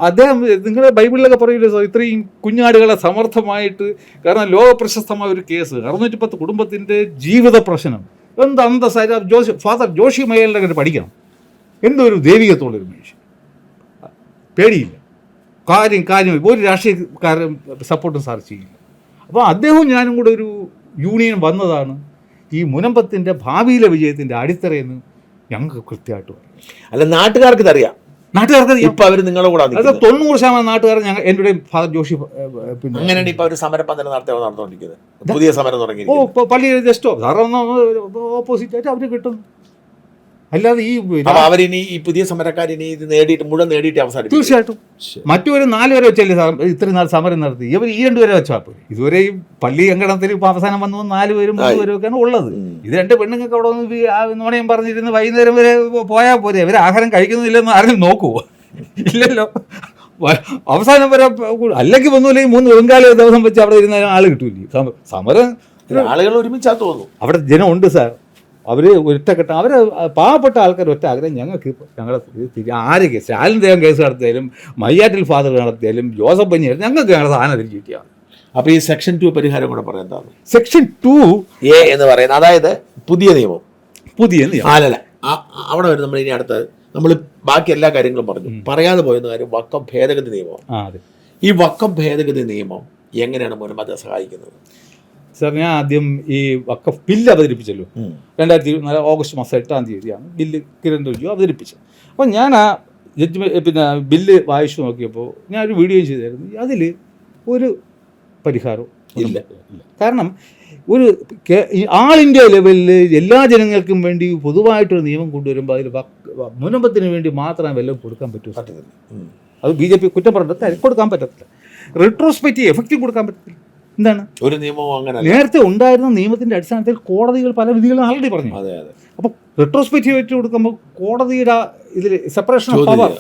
അദ്ദേഹം, നിങ്ങളുടെ ബൈബിളിലൊക്കെ പറയില്ലേ സാർ, ഇത്രയും കുഞ്ഞാടുകളെ സമർത്ഥമായിട്ട്, കാരണം ലോകപ്രശസ്തമായ ഒരു കേസ്, 610 കുടുംബത്തിൻ്റെ ജീവിത പ്രശ്നം, എന്ത് അന്തസ്സായിട്ട് ഫാദർ ജോഷി മയ്യലിനെ കണ്ട് പഠിക്കണം. എന്തൊരു ദൈവികത്തോളൊരു മനുഷ്യൻ, പേടിയില്ല, കാര്യം ഒരു രാഷ്ട്രീയക്കാരും സപ്പോർട്ടും സാർ ചെയ്യില്ല. അപ്പോൾ അദ്ദേഹവും ഞാനും കൂടെ ഒരു യൂണിയൻ വന്നതാണ് ഈ മുനമ്പത്തിൻ്റെ ഭാവിയിലെ വിജയത്തിൻ്റെ അടിത്തറയെന്ന് ഞങ്ങൾക്ക് കൃത്യമായിട്ട് പറയും. അല്ല, നാട്ടുകാർക്ക് ഇതറിയാം, നാട്ടുകാർക്ക് ഇപ്പം അവർ നിങ്ങളുടെ കൂടെ 90% നാട്ടുകാർ ഞങ്ങൾ എൻ്റെ ഫാദർ ജോഷി പിന്നെ അങ്ങനെയാണ് ഇപ്പം അവർ സമരം നടന്നുകൊണ്ടിരിക്കുന്നത്. പുതിയ സമരം തുടങ്ങി. പള്ളിയിൽ ജസ്റ്റോ സാറൊന്ന് ഓപ്പോസിറ്റ് ആയിട്ട് അവർ കിട്ടും. അല്ലാതെ ഈ അവരിനി ഈ പുതിയ സമരക്കാരിനി ഇത് മുഴുവൻ നേടിയിട്ട് അവസാനിക്കും. തീർച്ചയായിട്ടും മറ്റൊരു 4 പേരെ വെച്ചല്ലേ സാർ ഇത്രയും നാൾ സമരം നടത്തി. ഇവർ ഈ 2 പേരെ വെച്ചാൽ പോയി. ഇതുവരെ ഈ പള്ളി അങ്കണത്തിൽ ഇപ്പോൾ അവസാനം വന്നു 4 പേരും 3 പേരും ഒക്കെയാണ് ഉള്ളത്. ഇത് 2 പെണ്ണുങ്ങൾക്ക് അവിടെ വന്ന് നോണയും പറഞ്ഞിരുന്ന് വൈകുന്നേരം വരെ പോയാൽ പോരെ. ഇവർ ആഹാരം കഴിക്കുന്നില്ലെന്ന് ആരും നോക്കുമോ? ഇല്ലല്ലോ. അവസാനം വരെ അല്ലെങ്കിൽ ഒന്നുമില്ലെങ്കിൽ 3 വെങ്കാല ദിവസം വെച്ച് അവിടെ ഇരുന്ന ആൾ കിട്ടൂല്ലേ. സമരം ആളുകൾ ഒരുമിച്ചാ തോന്നുന്നു. അവിടെ ജനമുണ്ട് സാർ. അവർ ഒറ്റക്കെട്ട, അവർ പാവപ്പെട്ട ആൾക്കാർ ഒറ്റ ആഗ്രഹം, ഞങ്ങൾക്ക് ആര് കേസ്, സ്റ്റാലിൻ ദേവൻ കേസ് നടത്തിയാലും, മയ്യാറ്റിൽ ഫാദർ നടത്തിയാലും, ജോസഫ് ബഞ്ഞി, ഞങ്ങൾക്ക് ഞങ്ങളുടെ സാധനം തിരിച്ചു കിട്ടിയാണ്. അപ്പോൾ ഈ സെക്ഷൻ 2 പരിഹാരം കൂടെ പറയാൻ എന്താണ്? സെക്ഷൻ 2A എന്ന് പറയുന്നത് അതായത് പുതിയ നിയമം. അല്ലല്ല, അവിടെ വരും നമ്മൾ ഇനി അടുത്തത്. നമ്മൾ ബാക്കി എല്ലാ കാര്യങ്ങളും പറഞ്ഞു, പറയാതെ പോയെന്ന കാര്യം വഖഫ് ഭേദഗതി നിയമമാണ്. ഈ വഖഫ് ഭേദഗതി നിയമം എങ്ങനെയാണ് മുനമ്പത്തെ സഹായിക്കുന്നത്? സാർ, ഞാൻ ആദ്യം ഈ വഖഫ് ബില്ല് അവതരിപ്പിച്ചല്ലോ. 2024 ഓഗസ്റ്റ് മാസം 8-ാം തീയതിയാണ് ബില്ല് കിരൺ റിജിജു അവതരിപ്പിച്ചത്. അപ്പോൾ ഞാൻ ആ പിന്നെ ബില്ല് വായിച്ചു നോക്കിയപ്പോൾ ഞാനൊരു വീഡിയോ ചെയ്തായിരുന്നു. അതിൽ ഒരു പരിഹാരവും ഇല്ല. കാരണം ഒരു ആൾ ഇന്ത്യ ലെവലിൽ എല്ലാ ജനങ്ങൾക്കും വേണ്ടി പൊതുവായിട്ടൊരു നിയമം കൊണ്ടുവരുമ്പോൾ അതിൽ മുനമ്പത്തിന് വേണ്ടി മാത്രമേ വല്ലതും കൊടുക്കാൻ പറ്റത്തില്ല. അത് BJP കുറ്റം പറഞ്ഞിട്ട് കൊടുക്കാൻ പറ്റത്തില്ല. റിട്രോസ്പെക്റ്റീവ് എഫക്റ്റ് കൊടുക്കാൻ പറ്റത്തില്ല. എന്താണ് ഒരു നിയമവും അങ്ങനെ നേരത്തെ ഉണ്ടായിരുന്ന നിയമത്തിൻ്റെ അടിസ്ഥാനത്തിൽ കോടതികൾ പല വിധികളും ആൾറെഡി പറഞ്ഞു. അപ്പോൾ റിട്രോസ്പെക്റ്റീവ് ആയിട്ട് കൊടുക്കുമ്പോൾ കോടതിയുടെ ഇതിൽ സെപ്പറേഷൻ ഓഫ് പവർ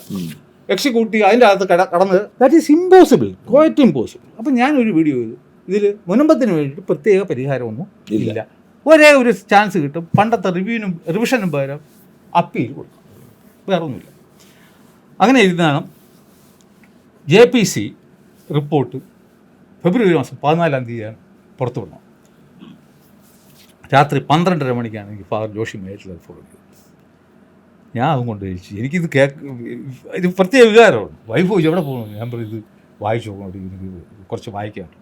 എക്സിക്യൂട്ടീവ് അതിൻ്റെ അകത്ത് കടന്ന് that is impossible, quite impossible. അപ്പം ഞാനൊരു വീഡിയോ ചെയ്തു. ഇതിൽ മുനമ്പത്തിന് വേണ്ടിയിട്ട് പ്രത്യേക പരിഹാരമൊന്നും ഇല്ല. ഒരേ ഒരു ചാൻസ് കിട്ടും. പണ്ടത്തെ റിവിഷനും പകരം അപ്പീൽ കൊടുക്കും, വേറൊന്നുമില്ല. അങ്ങനെ ഇരുന്നാണ് JPC റിപ്പോർട്ട് ഫെബ്രുവരി മാസം 14-ാം തീയതിയാണ് പുറത്തു വന്നത്. രാത്രി 12:30 മണിക്കാണ് എനിക്ക് ഫാദർ ജോഷി മയ്യറ്റിൽ ഫോൺ ചെയ്തത്. ഞാൻ അതും കൊണ്ട് കഴിച്ചു. എനിക്കിത് ഇത് പ്രത്യേക വികാരമാണ്. വൈഫ് ചോദിച്ചു എവിടെ പോകണം. ഞാൻ പറയും ഇത് വായിച്ചു നോക്കണം, എനിക്ക് കുറച്ച് വായിക്കാനുണ്ട്.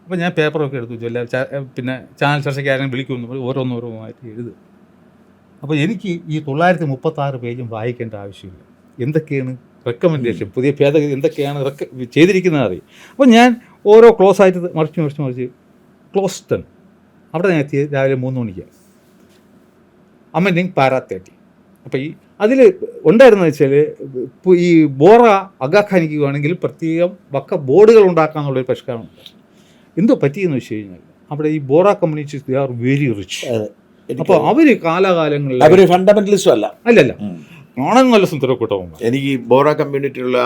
അപ്പോൾ ഞാൻ പേപ്പറൊക്കെ എടുത്തു വെച്ചു. പിന്നെ ചാനൽ ചർച്ചയ്ക്ക് ആരെങ്കിലും വിളിക്കുമെന്ന് ഓരോന്നോരോന്നായിട്ട് എഴുതുക. അപ്പോൾ എനിക്ക് ഈ 936 പേജും വായിക്കേണ്ട ആവശ്യമില്ല. എന്തൊക്കെയാണ് റെക്കമെൻഡേഷൻ, പുതിയ ഭേദഗതി എന്തൊക്കെയാണ് ചെയ്തിരിക്കുന്നത് അറിയും. അപ്പോൾ ഞാൻ ഓരോ ക്ലോസ് ആയിട്ട് മറിച്ച് ക്ലോസ് 10 അവിടെ ഞാൻ എത്തിയത് രാവിലെ 3 മണിക്കാണ്. Amending para 30. അപ്പോൾ ഈ അതിൽ ഉണ്ടായിരുന്നത് വെച്ചാൽ ഈ ബോറ അഗാഖാനിക്കുകയാണെങ്കിൽ പ്രത്യേകം വഖഫ് ബോർഡുകൾ ഉണ്ടാക്കാമെന്നുള്ളൊരു പരിഷ്കാരം ഉണ്ട്. എന്തോ പറ്റിയെന്ന് വെച്ച് കഴിഞ്ഞാൽ അവിടെ ഈ Bora communities they are very rich. അപ്പോൾ അവർ കാലാകാലങ്ങളിൽ അവർ ഫണ്ടമെന്റലിസ്റ്റും അല്ലല്ല കാണാൻ നല്ല സുന്ദരക്കൂട്ടവും. എനിക്ക് ബോറ കമ്മ്യൂണിറ്റിയിലുള്ള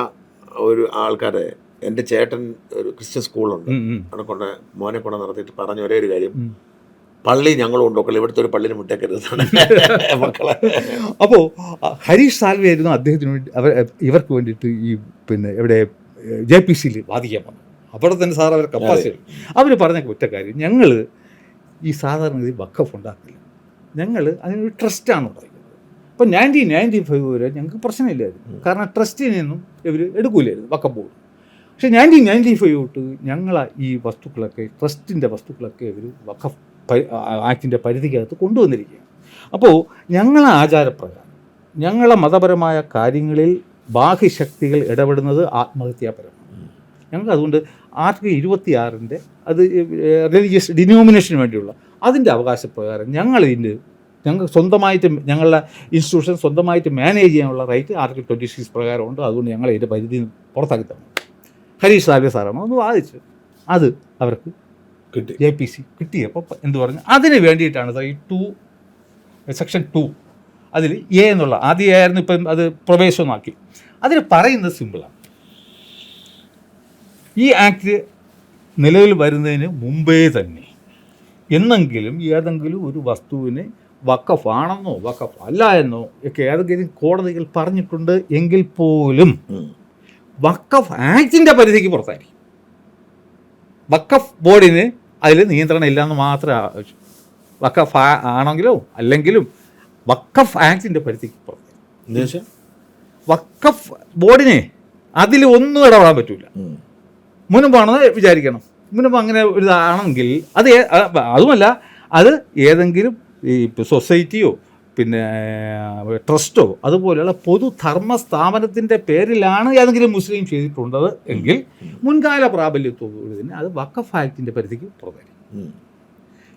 ഒരു ആൾക്കാരെ, എൻ്റെ ചേട്ടൻ ഒരു ക്രിസ്ത്യൻ സ്കൂളുണ്ട്, അവിടെ കൊണ്ട് മോനെ കൊണ്ട് നടത്തിയിട്ട് പറഞ്ഞ ഒരേ ഒരു കാര്യം, പള്ളി ഞങ്ങളും ഉണ്ടോക്കളെ, ഇവിടുത്തെ ഒരു പള്ളിന് മുട്ടേക്കരുതാണ് മക്കളെ. അപ്പോൾ ഹരീഷ് സാൽവെ ആയിരുന്നു അദ്ദേഹത്തിന് വേണ്ടി ഇവർക്ക് വേണ്ടിയിട്ട് ഈ പിന്നെ ഇവിടെ JPCയിൽ വാദിക്കാൻ വന്നു. അവിടെ തന്നെ സാർ അവർ കപ്പാസിറ്റി അവർ പറഞ്ഞ ഒറ്റ കാര്യം, ഞങ്ങൾ ഈ സാധാരണ ഇത് വഖഫ് ഉണ്ടാക്കില്ല, ഞങ്ങൾ അതിനൊരു ട്രസ്റ്റാണ് പറയുന്നത്. അപ്പോൾ 1995 വരെ ഞങ്ങൾക്ക് പ്രശ്നമില്ലായിരുന്നു. കാരണം ട്രസ്റ്റിൽ നിന്നും ഇവർ എടുക്കില്ലായിരുന്നു വഖഫ് ബോർഡ്. പക്ഷേ 1995 തൊട്ട് ഞങ്ങൾ ഈ വസ്തുക്കളൊക്കെ, ട്രസ്റ്റിൻ്റെ വസ്തുക്കളൊക്കെ ഇവർ വഖഫ് ആക്ടിൻ്റെ പരിധിക്കകത്ത് കൊണ്ടുവന്നിരിക്കുകയാണ്. അപ്പോൾ ഞങ്ങളെ ആചാരപ്രകാരം ഞങ്ങളെ മതപരമായ കാര്യങ്ങളിൽ ബാഹ്യശക്തികൾ ഇടപെടുന്നത് ആത്മഹത്യാപരമാണ്. ഞങ്ങൾക്ക് അതുകൊണ്ട് ആർട്ടിക്കിൾ 26 അത് റിലീജിയസ് ഡിനോമിനേഷന് വേണ്ടിയുള്ള അതിൻ്റെ അവകാശപ്രകാരം ഞങ്ങൾക്ക് സ്വന്തമായിട്ട് ഞങ്ങളുടെ ഇൻസ്റ്റിറ്റ്യൂഷൻ സ്വന്തമായിട്ട് മാനേജ് ചെയ്യാനുള്ള റൈറ്റ് ആർട്ടിക്കിൾ 26 പ്രകാരമുണ്ട്. അതുകൊണ്ട് ഞങ്ങൾ ഇതിൻ്റെ പരിധി പുറത്താക്കി തന്നു. ഹരീഷ് സാൽവെ സാറാണ് ഒന്ന് വാദിച്ച് അത് അവർക്ക് കിട്ടി. JPC കിട്ടിയപ്പോൾ എന്ത് പറഞ്ഞു, അതിന് വേണ്ടിയിട്ടാണ് ഈ സെക്ഷൻ 2 അതിൽ എ എന്നുള്ള ആദ്യമായിരുന്നു, ഇപ്പം അത് പ്രവേശനമാക്കി. അതിൽ പറയുന്നത് സിമ്പിളാണ്. ഈ ആക്ട് നിലവിൽ വരുന്നതിന് മുമ്പേ തന്നെ എന്നെങ്കിലും ഏതെങ്കിലും ഒരു വസ്തുവിനെ വഖഫ് ആണെന്നോ വഖഫ് അല്ല എന്നോ ഒക്കെ ഏതെങ്കിലും കോടതികൾ പറഞ്ഞിട്ടുണ്ട് എങ്കിൽ പോലും വഖഫ് ആക്ടിൻ്റെ പരിധിക്ക് പുറത്തായിരിക്കും. വഖഫ് ബോർഡിന് അതിൽ നിയന്ത്രണം ഇല്ലയെന്ന് മാത്രമേ ആവശ്യം. വഖഫ് ആണെങ്കിലോ അല്ലെങ്കിലും വഖഫ് ആക്ടിൻ്റെ പരിധിക്ക് പുറത്തായിരിക്കും. വഖഫ് ബോർഡിനെ അതിൽ ഒന്നും ഇടപെടാൻ പറ്റില്ല. മുൻപാണെന്ന് വിചാരിക്കണം. മുൻപ് അങ്ങനെ ഒരു ഇതാണെങ്കിൽ അത് അതുമല്ല, അത് ഏതെങ്കിലും ഈ സൊസൈറ്റിയോ പിന്നെ ട്രസ്റ്റോ അതുപോലെയുള്ള പൊതുധർമ്മ സ്ഥാപനത്തിൻ്റെ പേരിലാണ് ഏതെങ്കിലും മുസ്ലിം ചെയ്തിട്ടുള്ളത് എങ്കിൽ മുൻകാല പ്രാബല്യത്തോടുകൂടി തന്നെ അത് വഖഫ് ആക്ടിൻ്റെ പരിധിക്ക് പുറത്തായിരിക്കും.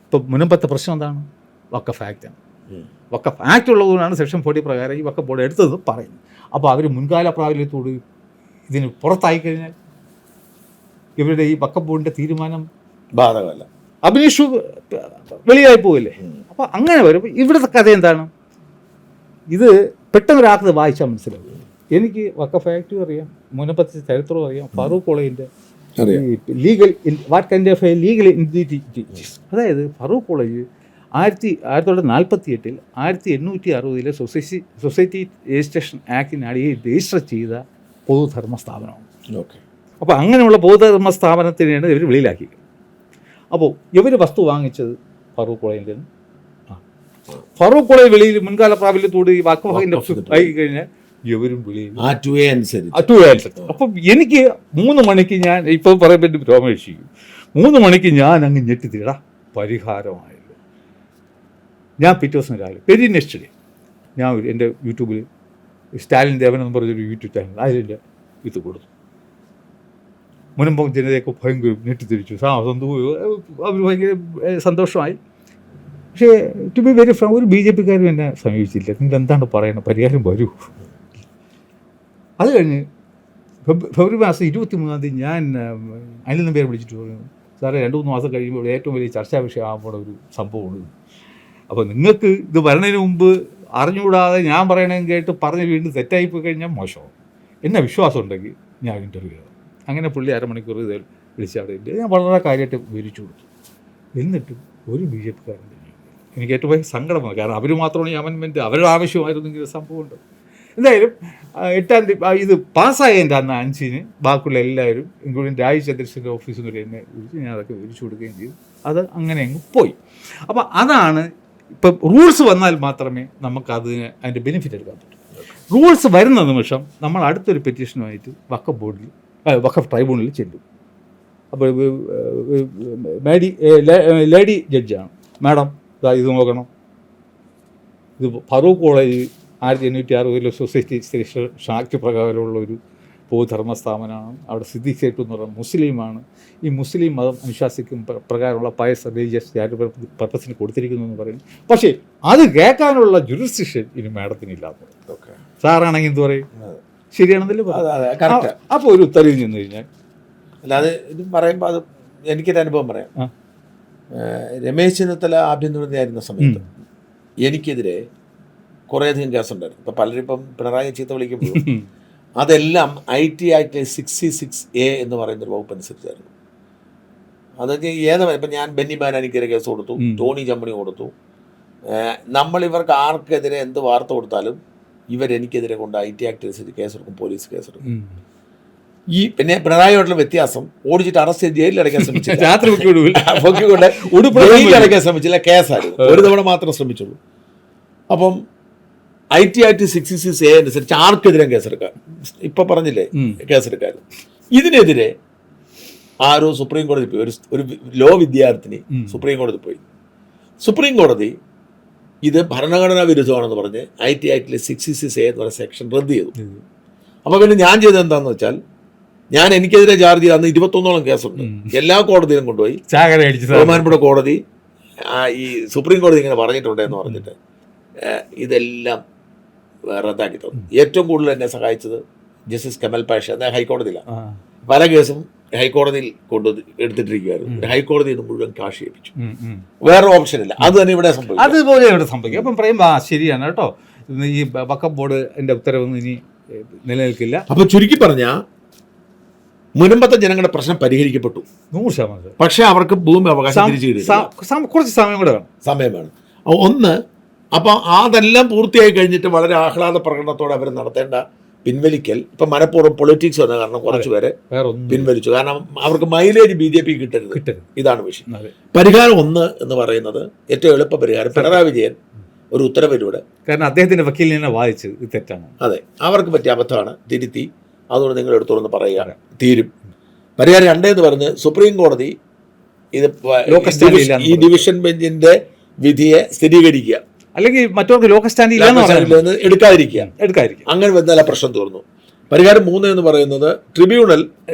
ഇപ്പം മുൻപത്തെ പ്രശ്നം എന്താണ്? വഖഫ് ആക്റ്റാണ്. വഖഫ് ആക്ട് ഉള്ളതുകൊണ്ടാണ് സെക്ഷൻ 40 പ്രകാരം ഈ വഖഫ് ബോർഡ് എടുത്തത് പറയുന്നത്. അപ്പോൾ അവർ മുൻകാല പ്രാബല്യത്തോട് ഇതിന് പുറത്തായി കഴിഞ്ഞാൽ ഇവരുടെ ഈ വഖഫ് ബോർഡിൻ്റെ തീരുമാനം ബാധകമല്ല, അഭിനയിച്ചു വെളിയായി പോകില്ലേ? അപ്പോൾ അങ്ങനെ വരുമ്പോൾ ഇവിടുത്തെ കഥ എന്താണ്? ഇത് പെട്ടെന്ന് ഒരാൾക്ക് വായിച്ചാൽ മനസ്സിലാവും. എനിക്ക് വഖഫ് ആക്റ്റും അറിയാം, മുൻപത്തെ ചരിത്രവും അറിയാം, ഫാറൂഖ് കോളേജിൻ്റെ legal what kind of a legal entity. അതായത് ഫാറൂഖ് കോളേജ് 1948 1860 സൊസൈറ്റി രജിസ്ട്രേഷൻ ആക്ടിനാണ് ഈ രജിസ്റ്റർ ചെയ്ത പൊതുധർമ്മ സ്ഥാപനമാണ്. ഓക്കെ. അപ്പോൾ അങ്ങനെയുള്ള ബൗദ്ധധർമ്മ സ്ഥാപനത്തിനെയാണ് ഇവർ വെളിയിലാക്കിയത്. അപ്പോൾ ഇവർ വസ്തു വാങ്ങിച്ചത് ഫാറൂഖ് കോളേജിൽ നിന്ന്. ഫാറൂഖ് കോളേജ് വെളിയിൽ മുൻകാല പ്രാബല്യത്തോട് ഈ വഖഫിൻ്റെ ആയി കഴിഞ്ഞാൽ ഇവരും വെളിയിൽ അനുസരിച്ച്. അപ്പം എനിക്ക് 3 മണിക്ക് ഞാൻ ഇപ്പോൾ പറയാൻ പറ്റും രോമേഷിക്കും 3 മണിക്ക് ഞാൻ അങ്ങ് ഞെട്ടിത്തിടാ പരിഹാരമായല്ലോ. ഞാൻ പിറ്റേ ദിവസം രാവിലെ വെരി നെക്സ്റ്റ് ഡേ ഞാൻ എൻ്റെ യൂട്യൂബിൽ സ്റ്റാലിൻ ദേവൻ എന്ന് പറഞ്ഞൊരു യൂട്യൂബ് ചാനൽ അതിൻ്റെ ഇത് കൊടുത്തു. മുൻപ് ജനതയൊക്കെ ഭയങ്കര ഞെട്ടിത്തിരിച്ചു. അവർ ഭയങ്കര സന്തോഷമായി. പക്ഷേ ടു ബി വെരി ഫ്രാങ്ക്, ഒരു BJP എന്നെ സമീപിച്ചില്ല. നിങ്ങൾ എന്താണ് പറയുന്നത്, പരിഹാരം വരൂ. അത് കഴിഞ്ഞ് ഫെബ്രുവരി മാസം 23 ഞാൻ അനിൽ നമ്പ്യാരെ വിളിച്ചിട്ട് പറഞ്ഞു, സാറേ 2-3 മാസം കഴിയുമ്പോൾ ഏറ്റവും വലിയ ചർച്ചാ വിഷയമാകുമ്പോൾ ഒരു സംഭവമുണ്ട്. അപ്പോൾ നിങ്ങൾക്ക് ഇത് വരുന്നതിന് മുമ്പ് അറിഞ്ഞുകൂടാതെ ഞാൻ പറയണമെങ്കിൽ കേട്ട് പറഞ്ഞ് വീണ്ടും തെറ്റായിപ്പോയി കഴിഞ്ഞാൽ മോശമാവും. എന്നെ വിശ്വാസം ഉണ്ടെങ്കിൽ ഞാൻ ഇൻ്റർവ്യൂ ചെയ്തു. അങ്ങനെ പുള്ളി 1/2 മണിക്കൂർ ഇത് വിളിച്ച് അവിടെ ഇല്ല. ഞാൻ വളരെ കാര്യമായിട്ട് വിവരിച്ചു കൊടുത്തു. എന്നിട്ടും ഒരു BJP എനിക്ക് ഏറ്റവും ഭയങ്കര സങ്കടം വന്നു. കാരണം അവർ മാത്രമാണ് ഈ അമെൻമെൻറ്റ് അവരുടെ ആവശ്യമായിരുന്നെങ്കിൽ സംഭവമുണ്ട്. എന്തായാലും 8-ാം തീയതി ഇത് പാസ്സായതിൻ്റെ അന്ന് 5-ന് ബാക്കിയുള്ള എല്ലാവരും ഇൻക്ലൂഡിങ് രാജ് ചന്ദ്രശേഖരൻ്റെ ഓഫീസിൽ നിന്ന് എന്നെ വിളിച്ച് ഞാൻ അതൊക്കെ വിവരിച്ചു കൊടുക്കുകയും ചെയ്തു. അത് അങ്ങനെ അങ്ങ് പോയി. അപ്പോൾ അതാണ് ഇപ്പം റൂൾസ് വന്നാൽ മാത്രമേ അതിൻ്റെ ബെനിഫിറ്റ് എടുക്കാൻ പറ്റൂ. റൂൾസ് വരുന്ന നിമിഷം നമ്മൾ അടുത്തൊരു പെറ്റീഷനുമായിട്ട് വഖഫ് ബോർഡിൽ വഖഫ് ട്രൈബ്യൂണലിൽ ചെല്ലും. അപ്പോൾ ലേഡി ജഡ്ജാണ്, മാഡം ഇത് നോക്കണം, ഇത് Farook college 1860 society registration act പ്രകാരമുള്ള ഒരു പൊതുധർമ്മ സ്ഥാപനമാണ്. അവിടെ സിദ്ദീഖ് സേട്ട് എന്ന് പറയുന്നത് മുസ്ലിമാണ്. ഈ മുസ്ലിം മതം അനുശാസിക്കും പ്രകാരമുള്ള പയസ് റിലീജിയസ് ചാരിറ്റബിൾ പർപ്പസിന് കൊടുത്തിരിക്കുന്നു എന്ന് പറയുന്നു. പക്ഷേ അത് കേൾക്കാനുള്ള ജുറിസ്ഡിക്ഷൻ ഇനി മാഡത്തിന് ഇല്ലാത്ത. ഓക്കെ, സാറാണെങ്കിൽ എന്ത് പറയും? ശരിയാണെന്നല്ലേ പറയാം. അപ്പോൾ ഒരു ഉത്തരവിൽ നിന്ന് കഴിഞ്ഞാൽ അല്ലാതെ ഇത് പറയുമ്പോൾ അത് എനിക്കൊരു അനുഭവം പറയാം. രമേശ് ചെന്നിത്തല ആഭ്യന്തരമന്ത്രിയായിരുന്ന സമയത്ത് എനിക്കെതിരെ കുറേയധികം കേസുണ്ടായിരുന്നു. ഇപ്പം പലരും ഇപ്പം പിണറായി ചീത്ത വിളിക്കുമ്പോഴും അതെല്ലാം IT ആക്ട് 66A എന്ന് പറയുന്നൊരു വകുപ്പ് അനുസരിച്ചായിരുന്നു. അതൊക്കെ ഇപ്പം ഞാൻ ബെന്നി ബാനാനിക്കെതിരെ കേസ് കൊടുത്തു, ടോണി ചമ്മണി കൊടുത്തു. നമ്മളിവർക്ക് ആർക്കെതിരെ എന്ത് വാർത്ത കൊടുത്താലും ഇവരെനിക്കെതിരെ കൊണ്ട് IT ആക്ട് അനുസരിച്ച് കേസെടുക്കും, പോലീസ് കേസെടുക്കും. ഈ പിന്നെ പിണറായിയോടുള്ള വ്യത്യാസം, ഓടിച്ചിട്ട് അറസ്റ്റ് ചെയ്ത് ജയിലിൽ അടയ്ക്കാൻ ശ്രമിച്ചില്ല, ജയിലിൽ അടയ്ക്കാൻ ശ്രമിച്ചില്ല, കേസായിരുന്നു. ഒരു തവണ മാത്രം ശ്രമിച്ചുള്ളൂ. അപ്പം IT ആക്ട് 66A അനുസരിച്ച് ആർക്കെതിരെ കേസെടുക്കാം. ഇപ്പം പറഞ്ഞില്ലേ കേസെടുക്കാറ്. ഇതിനെതിരെ ആരോ സുപ്രീം കോടതി പോയി, ഒരു ലോ വിദ്യാർത്ഥിനി സുപ്രീം കോടതി പോയി. സുപ്രീം കോടതി ഇത് ഭരണഘടനാ വിരുദ്ധമാണെന്ന് പറഞ്ഞ് IT ആക്ടിലെ 66A എന്ന് പറയുന്ന സെക്ഷൻ റദ്ദ് ചെയ്തു. അപ്പോൾ പിന്നെ ഞാൻ ചെയ്തത് എന്താണെന്ന് വെച്ചാൽ, ഞാൻ എനിക്കെതിരെ ചാർജ് ചെയ്ത് അന്ന് 21ഓളം കേസുണ്ട്, എല്ലാ കോടതിയിലും കൊണ്ടുപോയി ബഹുമാനപ്പെട്ട കോടതി ഈ സുപ്രീം കോടതി ഇങ്ങനെ പറഞ്ഞിട്ടുണ്ട് എന്ന് പറഞ്ഞിട്ട് ഇതെല്ലാം റദ്ദാക്കി തന്നു. ഏറ്റവും കൂടുതൽ എന്നെ സഹായിച്ചത് ജസ്റ്റിസ് കമൽ പാഷ, ഹൈക്കോടതിയിലാണ്. പല കേസും ഹൈക്കോടതിയിൽ എടുത്തിട്ടിരിക്കുകയായിരുന്നു. ഹൈക്കോടതിയിൽ നിന്ന് മുഴുവൻ കാശ് ഏൽപ്പിച്ചു. വേറെ ഓപ്ഷൻ ഇല്ല. അത് തന്നെ ഇവിടെ സംഭവിക്കും. അതുപോലെ ഇവിടെ സംഭവിക്കും. അപ്പം പറയുമ്പോൾ ശരിയാണ് കേട്ടോ, ഈ വഖഫ് ബോർഡ് എൻ്റെ ഉത്തരവൊന്നും ഇനി നിലനിൽക്കില്ല. അപ്പൊ ചുരുക്കി പറഞ്ഞാൽ മുനമ്പത്തെ ജനങ്ങളുടെ പ്രശ്നം പരിഹരിക്കപ്പെട്ടു 100%. പക്ഷെ അവർക്ക് ഭൂമി അവകാശം തിരിച്ചു കിട്ടിയില്ല. കുറച്ച് സമയം കൂടെ വേണം. സമയം വേണം. ഒന്ന്, അപ്പം അതെല്ലാം പൂർത്തിയായി കഴിഞ്ഞിട്ട് വളരെ ആഹ്ലാദ പ്രകടനത്തോടെ അവർ നടത്തേണ്ട പിൻവലിക്കൽ ഇപ്പം മനഃപൂർവ്വം പൊളിറ്റിക്സ് വന്ന കാരണം കുറച്ച് പേരെ പിൻവലിച്ചു. കാരണം അവർക്ക് മൈലേജ് BJP കിട്ടരുത്. ഇതാണ് വിഷയം. പരിഹാരം ഒന്ന് എന്ന് പറയുന്നത് ഏറ്റവും എളുപ്പ പരിഹാരം പിണറായി വിജയൻ ഒരു ഉത്തരവിലൂടെ, കാരണം അദ്ദേഹത്തിന്റെ വക്കീലിനെ വാദിച്ച് ഇത് തെറ്റാണ്, അതെ അവർക്ക് പറ്റിയ അബദ്ധമാണ്, തിരുത്തി, അതുകൊണ്ട് നിങ്ങൾ എടുത്തോളന്ന് പറയുക, തീരും. പരിഹാരം രണ്ടേന്ന് പറഞ്ഞ് സുപ്രീം കോടതി ഇത് ഈ ഡിവിഷൻ ബെഞ്ചിന്റെ വിധിയെ സ്ഥിരീകരിക്കുക, അല്ലെങ്കിൽ മറ്റവർക്ക് ലോക്കൽ സ്റ്റാൻഡ് എടുക്കാതിരിക്കുക. അങ്ങനെ വന്നാൽ പ്രശ്നം തീർന്നു. പരിഹാരം 3 എന്ന് പറയുന്നത് ട്രിബ്യൂണൽ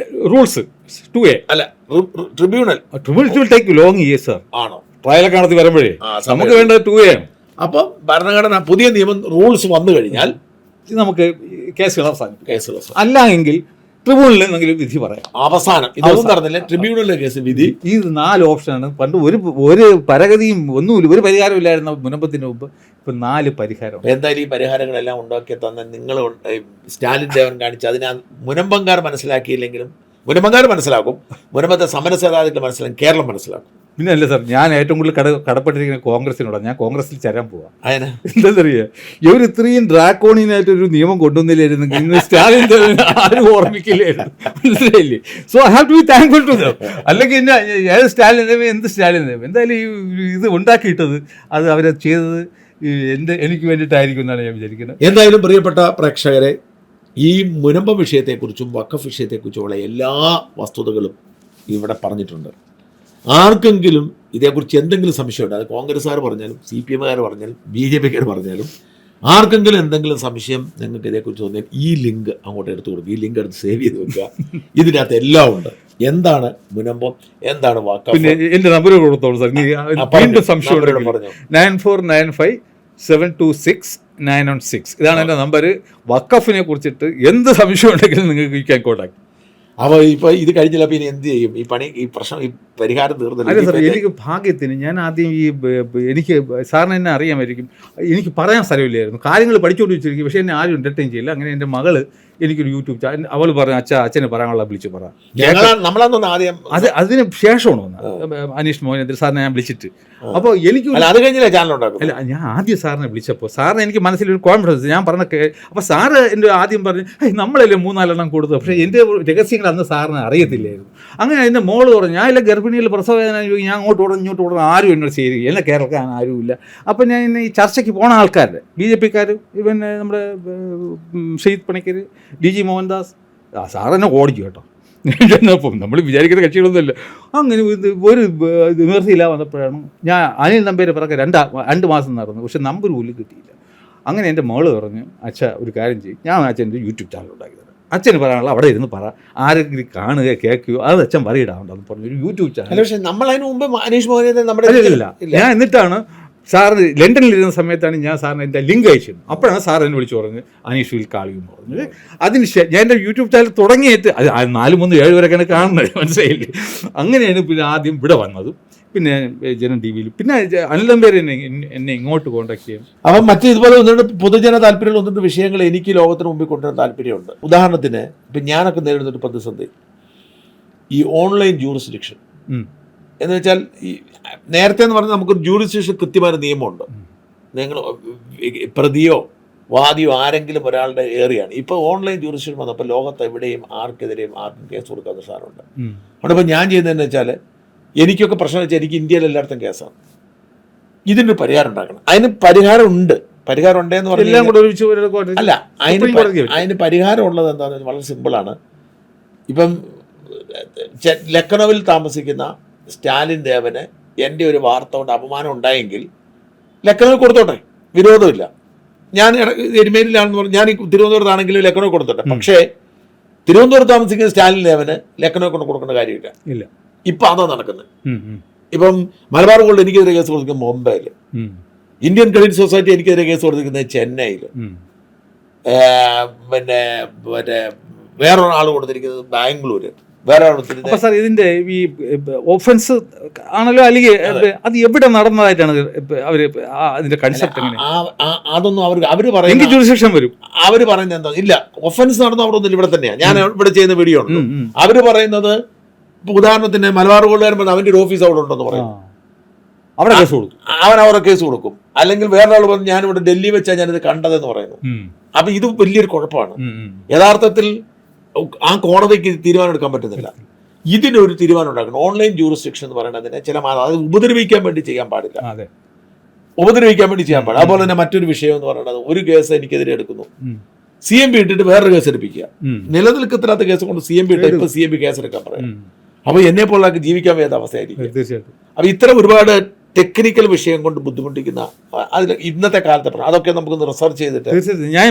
റൂൾസ് 2A അല്ല, ട്രിബ്യൂണൽ ലോങ് ഇയേഴ്സ് ആണോ ട്രയലൊക്കെ നടത്തി വരുമ്പോഴേ നമുക്ക് വേണ്ടത് 2A ആണ്. അപ്പം ഭരണഘടന പുതിയ നിയമം റൂൾസ് വന്നു കഴിഞ്ഞാൽ നമുക്ക് കേസുകൾ അവസാനിക്കും. അല്ല എങ്കിൽ ട്രിബ്യൂണലിൽ എന്തെങ്കിലും വിധി പറയാം. അവസാനം ഇതൊന്നും നടന്നില്ല, ട്രിബ്യൂണലിലെ കേസ് വിധി. ഈ 4 ഓപ്ഷനാണ്. പണ്ട് ഒരു പരഗതിയും ഒന്നുമില്ല, ഒരു പരിഹാരം ഇല്ലായിരുന്ന മുനമ്പത്തിന് മുമ്പ്. ഇപ്പൊ 4 പരിഹാരം. എന്തായാലും ഈ പരിഹാരങ്ങളെല്ലാം ഉണ്ടാക്കി തന്നെ നിങ്ങൾ സ്റ്റാലിൻ ദേവൻ കാണിച്ച് അതിനാ മുനമ്പങ്കാർ മനസ്സിലാക്കിയില്ലെങ്കിലും മുനമ്പങ്കാർ മനസ്സിലാക്കും, മുനമ്പത്തെ സമരസേനാധികൾ മനസ്സിലാക്കും, കേരളം മനസ്സിലാക്കും. പിന്നെ അല്ല സാർ, ഞാൻ ഏറ്റവും കൂടുതൽ കടപ്പെട്ടിരിക്കുന്ന കോൺഗ്രസിനോടാണ്. ഞാൻ കോൺഗ്രസിൽ ചേരാൻ പോവാം. എന്താണെന്നറിയാം, ഇവർ ഇത്രയും ഡ്രാക്കോണിയനായിട്ടൊരു നിയമം കൊണ്ടുവന്നില്ലായിരുന്നെങ്കിൽ ഇന്ന് സ്റ്റാലിൻ ആരും ഓർമ്മിക്കില്ലായിരുന്നു. മനസ്സിലായില്ലേ? So I have to be thankful to them. അല്ലെങ്കിൽ എന്നെ ഏത് സ്റ്റാലിൻ നിയമം, എന്ത് സ്റ്റാലിൻ നിയമം, എന്തായാലും ഈ ഇത് ഉണ്ടാക്കിയിട്ടത് അത് അവരത് ചെയ്തത് എനിക്ക് വേണ്ടിയിട്ടായിരിക്കും എന്നാണ് ഞാൻ വിചാരിക്കുന്നത്. എന്തായാലും പ്രിയപ്പെട്ട പ്രേക്ഷകരെ, ഈ മുനമ്പ വിഷയത്തെക്കുറിച്ചും വഖഫ് വിഷയത്തെക്കുറിച്ചുമുള്ള എല്ലാ വസ്തുതകളും ഇവിടെ പറഞ്ഞിട്ടുണ്ട്. ആർക്കെങ്കിലും ഇതേക്കുറിച്ച് എന്തെങ്കിലും സംശയമുണ്ട്, അത് കോൺഗ്രസ്സുകാർ പറഞ്ഞാലും CPM-കാർ പറഞ്ഞാലും BJP-കാർ പറഞ്ഞാലും ആർക്കെങ്കിലും എന്തെങ്കിലും സംശയം നിങ്ങൾക്ക് ഇതേക്കുറിച്ച് തോന്നിയാൽ ഈ ലിങ്ക് അങ്ങോട്ട് എടുത്തു കൊടുക്കുക. ഈ ലിങ്ക് എടുത്ത് സേവ് ചെയ്ത് വെക്കുക. ഇതിനകത്ത് എല്ലാം ഉണ്ട്. എന്താണ് മുനമ്പം, എന്താണ് വഖഫ്. പിന്നെ എൻ്റെ നമ്പർ കൊടുത്തോളൂ സാർ, വീണ്ടും സംശയം പറഞ്ഞു. 9495726916. ഇതാണ് എൻ്റെ നമ്പർ. വഖഫിനെ കുറിച്ചിട്ട് എന്ത് സംശയം ഉണ്ടെങ്കിലും നിങ്ങൾക്ക് ഈ കോൺടാക്ട്. അപ്പോൾ ഇപ്പോൾ ഇത് കഴിഞ്ഞില്ല, പിന്നെ എന്ത് ചെയ്യും? ഈ പ്രശ്നം ഈ പരിഹാരം തീർന്നില്ല. അല്ല സാർ, എനിക്ക് ഭാഗ്യത്തിന് ഞാൻ ആദ്യം എനിക്ക് സാറിന് എന്നെ അറിയാമായിരിക്കും, എനിക്ക് പറയാൻ സ്ഥലമില്ലായിരുന്നു, കാര്യങ്ങൾ പഠിച്ചുകൊണ്ട് വെച്ചിരിക്കും. പക്ഷേ എന്നെ ആരും എൻ്റർടൈൻ ചെയ്യില്ല. അങ്ങനെ എൻ്റെ മകള് എനിക്കൊരു യൂട്യൂബ് ചാനൽ, അവൾ പറഞ്ഞു അച്ഛന് പറയാനുള്ള വിളിച്ച് പറ. നമ്മളൊന്നും ആദ്യം അതിന് ശേഷമാണ് വന്നത് അനീഷ് മോഹനേന്ദ്ര സാറിനെ ഞാൻ വിളിച്ചിട്ട്. അപ്പോൾ എനിക്ക് അത് കഴിഞ്ഞില്ല ചാനൽ ഉണ്ടാക്കും. അല്ല, ഞാൻ ആദ്യം സാറിനെ വിളിച്ചപ്പോൾ സാറിന് എനിക്ക് മനസ്സിലൊരു കോൺഫിഡൻസ്, ഞാൻ പറഞ്ഞ അപ്പോൾ സാറ് എൻ്റെ ആദ്യം പറഞ്ഞു നമ്മളല്ലേ 3-4 കൊടുത്തത്. പക്ഷേ എൻ്റെ രഹസ്യങ്ങൾ അന്ന് സാറിന് അറിയത്തില്ലായിരുന്നു. അങ്ങനെ എൻ്റെ മോള് പറഞ്ഞു, ഞാൻ ഇല്ല ഗർഭിണിയിൽ പ്രസവവേദന ഞാൻ അങ്ങോട്ട് ഓടും ഇങ്ങോട്ട് ഓടും, ആരും എന്നോട് ശരി എന്നെ കേരളക്കാൻ ആരുമില്ല. അപ്പം ഞാൻ ഈ ചർച്ചയ്ക്ക് പോണ ആൾക്കാരുടെ BJP-ക്കാർ, പിന്നെ നമ്മുടെ ഷെയ്ദ് പണിക്കർ, DG മോഹൻദാസ്, സാറെന്നെ ഓടിക്കും കേട്ടോ. ചെന്നപ്പം നമ്മൾ വിചാരിക്കുന്ന കക്ഷികളൊന്നുമില്ല. അങ്ങനെ ഒരു നിവൃത്തിയില്ല വന്നപ്പോഴാണ് ഞാൻ അനിൽ നമ്പേരെ പിറക്കെ 2 മാസം നടന്നു. പക്ഷെ നമ്പർ പോലും കിട്ടിയില്ല. അങ്ങനെ എൻ്റെ മോള് പറഞ്ഞു, അച്ഛ ഒരു കാര്യം ചെയ്യും, ഞാൻ അച്ഛൻ്റെ യൂട്യൂബ് ചാനൽ ഉണ്ടാക്കി തരാം, അച്ഛന് പറയാനുള്ള അവിടെ ഇരുന്ന് പറ, ആരെങ്കിലും കാണുക കേൾക്കുകയോ അത് അച്ഛൻ പറയിടാറുണ്ടെന്ന് പറഞ്ഞു ഒരു യൂട്യൂബ് ചാനൽ. പക്ഷേ നമ്മളതിന് മുമ്പ് അനീഷ് മോഹൻ നമ്മുടെ ഞാൻ എന്നിട്ടാണ് സാറിന് ലണ്ടനിലിരുന്ന സമയത്താണ് ഞാൻ സാറിന് എൻ്റെ ലിങ്ക് അയച്ചത്. അപ്പോഴാണ് സാർ എന്നെ വിളിച്ച് പറഞ്ഞത് അനീഷ് വിൽ കാളിയെന്ന് പറഞ്ഞത്. അതിനുശേഷം ഞാൻ എൻ്റെ യൂട്യൂബ് ചാനൽ തുടങ്ങിയിട്ട് അത് 4, 3, 7 വരെയൊക്കെയാണ് കാണുന്നത്, മനസ്സിലായില്ലേ? അങ്ങനെയാണ് പിന്നെ ആദ്യം ഇവിടെ വന്നതും, പിന്നെ ജനം TV-യിൽ, പിന്നെ അനിലം പേര് എന്നെ ഇങ്ങോട്ട് കോൺടാക്ട് ചെയ്യും. അപ്പം മറ്റേ ഇതുപോലെ ഒന്നുകൊണ്ട് പൊതുജന താല്പര്യമുള്ള ഒന്നുകൊണ്ട് വിഷയങ്ങൾ എനിക്ക് ലോകത്തിന് മുമ്പിൽ കൊണ്ടുവരാൻ താല്പര്യമുണ്ട്. ഉദാഹരണത്തിന് ഇപ്പം ഞാനൊക്കെ നേരിടുന്നൊരു പ്രതിസന്ധി ഈ ഓൺലൈൻ ജൂറിസ്ഡിക്ഷൻ എന്ന് വെച്ചാൽ, ഈ നേരത്തെ എന്ന് പറഞ്ഞാൽ നമുക്കൊരു ജൂറിസ്ഡിക്ഷൻ കൃത്യമായ നിയമമുണ്ട്. നിങ്ങൾ പ്രതിയോ വാദിയോ ആരെങ്കിലും ഒരാളുടെ ഏറിയാണ്. ഇപ്പോൾ ഓൺലൈൻ ജൂറിസ്ഡിക്ഷൻ വന്നപ്പോൾ ലോകത്ത് എവിടെയും ആർക്കെതിരെയും ആർക്കും കേസ് കൊടുക്കാത്ത സാധനമുണ്ട്. അവിടെ ഇപ്പോൾ ഞാൻ ചെയ്യുന്നതെന്ന് വെച്ചാൽ, എനിക്കൊക്കെ പ്രശ്നം വെച്ചാൽ എനിക്ക് ഇന്ത്യയിൽ എല്ലായിടത്തും കേസാണ്. ഇതിനൊരു പരിഹാരം ഉണ്ടാക്കണം. അതിന് പരിഹാരം ഉണ്ട്. പരിഹാരം ഉണ്ടെന്ന് പറഞ്ഞാൽ അല്ല, അതിന് പരിഹാരം ഉള്ളത് എന്താണെന്ന് വെച്ചാൽ വളരെ സിമ്പിളാണ്. ഇപ്പം ലക്നൌവിൽ താമസിക്കുന്ന സ്റ്റാലിൻ ദേവന് എൻ്റെ ഒരു വാർത്ത കൊണ്ട് അപമാനം ഉണ്ടായെങ്കിൽ ലക്നൌവിൽ കൊടുത്തോട്ടെ, വിരോധമില്ല. ഞാൻ എരുമേലിലാണെന്ന് പറഞ്ഞു, ഞാൻ തിരുവനന്തപുരത്താണെങ്കിലും ലക്നൌ കൊടുത്തോട്ടെ. പക്ഷേ തിരുവനന്തപുരത്ത് താമസിക്കുന്ന സ്റ്റാലിൻ ദേവന് ലക്നൌ കൊണ്ട് കൊടുക്കേണ്ട കാര്യമില്ല. ഇപ്പം അതാ നടക്കുന്നത്. ഇപ്പം മലബാർ ഗോൾഡ് എനിക്കെതിരെ കേസ് കൊടുക്കുന്നത് മുംബൈയിൽ, ഇന്ത്യൻ ക്രെഡിറ്റ് സൊസൈറ്റി എനിക്കെതിരെ കേസ് കൊടുത്തിരിക്കുന്നത് ചെന്നൈയിൽ, പിന്നെ വേറൊരാൾ കൊടുത്തിരിക്കുന്നത് ബാംഗ്ലൂര്. വേറെ അപ്പൊ സാർ ഇതിന്റെ ഈ ഒഫൻസ് ആണല്ലോ അല്ലെങ്കിൽ അത് എവിടെ നടന്നതായിട്ടാണ് അവര് അതിന്റെ കൺസെപ്റ്റ് എങ്ങനെ? അതൊന്നും അവര് പറയുന്നത് ജുറിസ്ഡിക്ഷൻ വരും. അവര് പറയുന്നത് എന്താ, ഇല്ല ഒഫൻസ് നടന്ന അവിടെ ഇവിടെ തന്നെയാണ്. ഞാൻ ഇവിടെ ചെയ്യുന്ന വീഡിയോ ഉണ്ട്. അവര് പറയുന്നത് ഉദാഹരണത്തിന് മലബാർ ഗോൾഡുകാരൻ പറഞ്ഞ അവന്റെ ഒരു ഓഫീസ് അവിടെ ഉണ്ടെന്ന് പറയും, അവിടെ കേസ് കൊടുക്കും, അവരെ കേസ് കൊടുക്കും. അല്ലെങ്കിൽ വേറൊരാൾ പറഞ്ഞു ഞാനിവിടെ ഡൽഹി വെച്ചാൽ ഞാനിത് കണ്ടതെന്ന് പറയുന്നു. അപ്പൊ ഇത് വലിയൊരു കുഴപ്പമാണ്. യഥാർത്ഥത്തിൽ ആ കോടതിക്ക് തീരുമാനം എടുക്കാൻ പറ്റുന്നില്ല. ഇതിനൊരു തീരുമാനം ഉണ്ടാക്കണം. ഓൺലൈൻ ജൂറിസ്ഡിക്ഷൻ എന്ന് പറയുന്നതിനെ ചില അത് ഉപദ്രവിക്കാൻ വേണ്ടി ചെയ്യാൻ പാടില്ല, ഉപദ്രവിക്കാൻ വേണ്ടി ചെയ്യാൻ പാടില്ല. അതുപോലെ തന്നെ മറ്റൊരു വിഷയം എന്ന് പറയുന്നത്, ഒരു കേസ് എനിക്കെതിരെ എടുക്കുന്നു, CMB ഇട്ടിട്ട് വേറൊരു കേസ് എടുപ്പിക്കുക. നിലനിൽക്കത്തില്ലാത്ത കേസ് കൊണ്ട് CMB ഇട്ട് ഇപ്പൊ CMB കേസ് എടുക്കാൻ പറയാം. അപ്പൊ എന്നെ പോലുള്ള ജീവിക്കാൻ വേണ്ട അവസ്ഥയായിരിക്കും. അപ്പൊ ഇത്തരം ഒരുപാട് ടെക്നിക്കൽ വിഷയം കൊണ്ട് ബുദ്ധിമുട്ടിക്കുന്ന അതിൽ ഇന്നത്തെ കാലത്തെ അതൊക്കെ നമുക്കൊന്ന് റിസർച്ച് ചെയ്തിട്ട് തീർച്ചയായിട്ടും ഞാൻ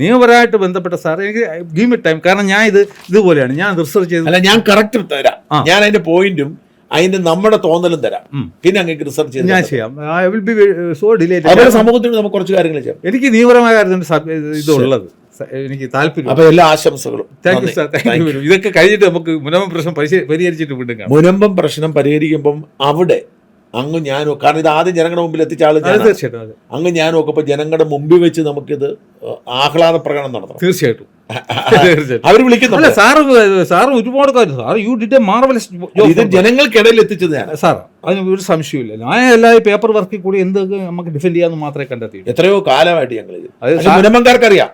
നിയമപരമായിട്ട് ബന്ധപ്പെട്ട സാർ എനിക്ക് ഗീവ് മി ടൈം. കാരണം ഞാൻ ഇതുപോലെയാണ് ഞാൻ റിസർച്ച് ചെയ്ത്, അല്ല ഞാൻ കറക്റ്റ് തരാം, ഞാൻ അതിന്റെ പോയിന്റും അതിന്റെ നമ്മുടെ തോന്നലും തരാം, പിന്നെ അങ്ങനെ റിസർച്ച് ചെയ്ത് ഞാൻ ചെയ്യാം. I will be so delete. അതുപോലെ സമൂഹത്തിന് നമുക്ക് കുറച്ച് കാര്യങ്ങൾ ചെയ്യാം. എനിക്ക് നിയമപരമായ കാര്യത്തിൽ ഇതുള്ളത് എനിക്ക് താല്പര്യം. അപ്പൊ എല്ലാ ആശംസകളും. Thank you sir, thank you. ഇതൊക്കെ കഴിഞ്ഞിട്ട് നമുക്ക് മുനമ്പം പ്രശ്നം പരിഹരിച്ചിട്ട് വീണ്ടും കാണാം. മുനമ്പം പ്രശ്നം പരിഹരിക്കുമ്പം അവിടെ അങ്ങ് ഞാനും, കാരണം ഇത് ആദ്യം ജനങ്ങളുടെ മുമ്പിൽ എത്തിച്ച ആള് തീർച്ചയായിട്ടും അങ്ങ് ഞാനും ഒക്കെ ഇപ്പൊ ജനങ്ങളുടെ മുമ്പിൽ വെച്ച് നമുക്കിത് ആഹ്ലാദ പ്രകടനം നടത്തണം. തീർച്ചയായിട്ടും അവർ വിളിക്കുന്നില്ല സാറ് ഒരുപാട് കാര്യം sir you did A marvellous job. ഇത് ജനങ്ങൾക്കിടയിൽ എത്തിച്ചത് ഞാൻ സാർ, അതിന് ഒരു സംശയമില്ല. ഞാൻ എല്ലാ പേപ്പർ വർക്കിൽ കൂടി എന്തൊക്കെ നമുക്ക് ഡിഫെൻഡ് ചെയ്യാന്ന് മാത്രമേ കണ്ടെത്തി. എത്രയോ കാലമായിട്ട് ഞങ്ങൾ മുനമ്പംകാർക്കറിയാം.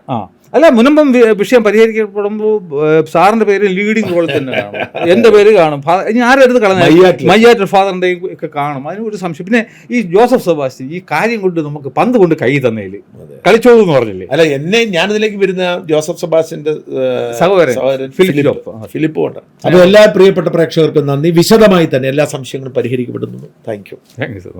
അല്ല, മുനമ്പം വിഷയം പരിഹരിക്കപ്പെടുമ്പോൾ സാറിന്റെ പേര് ലീഡിങ് റോളിൽ തന്നെ കാണും, എന്റെ പേര് കാണും, ആരും എടുത്ത് കളഞ്ഞ മയ്യാറ്റർ ഫാദറിന്റെയും ഒക്കെ കാണും. അതിന് ഒരു സംശയം. പിന്നെ ഈ ജോസഫ് സെബാസ്റ്റ്യൻ ഈ കാര്യം കൊണ്ട് നമുക്ക് പന്ത് കൊണ്ട് കൈ തന്നേല് കളിച്ചോളൂ എന്ന് പറഞ്ഞില്ലേ? അല്ല, ഞാനിതിലേക്ക് വരുന്ന ജോസഫ് സെബാസ്റ്റ്യന്റെ സഹോദരൻ ഫിലിപ്പ് കൊണ്ട്. അപ്പോൾ എല്ലാ പ്രിയപ്പെട്ട പ്രേക്ഷകർക്കും നന്ദി. വിശദമായി തന്നെ എല്ലാ സംശയങ്ങളും പരിഹരിക്കപ്പെടുന്നു. Thank you. Thank you sir.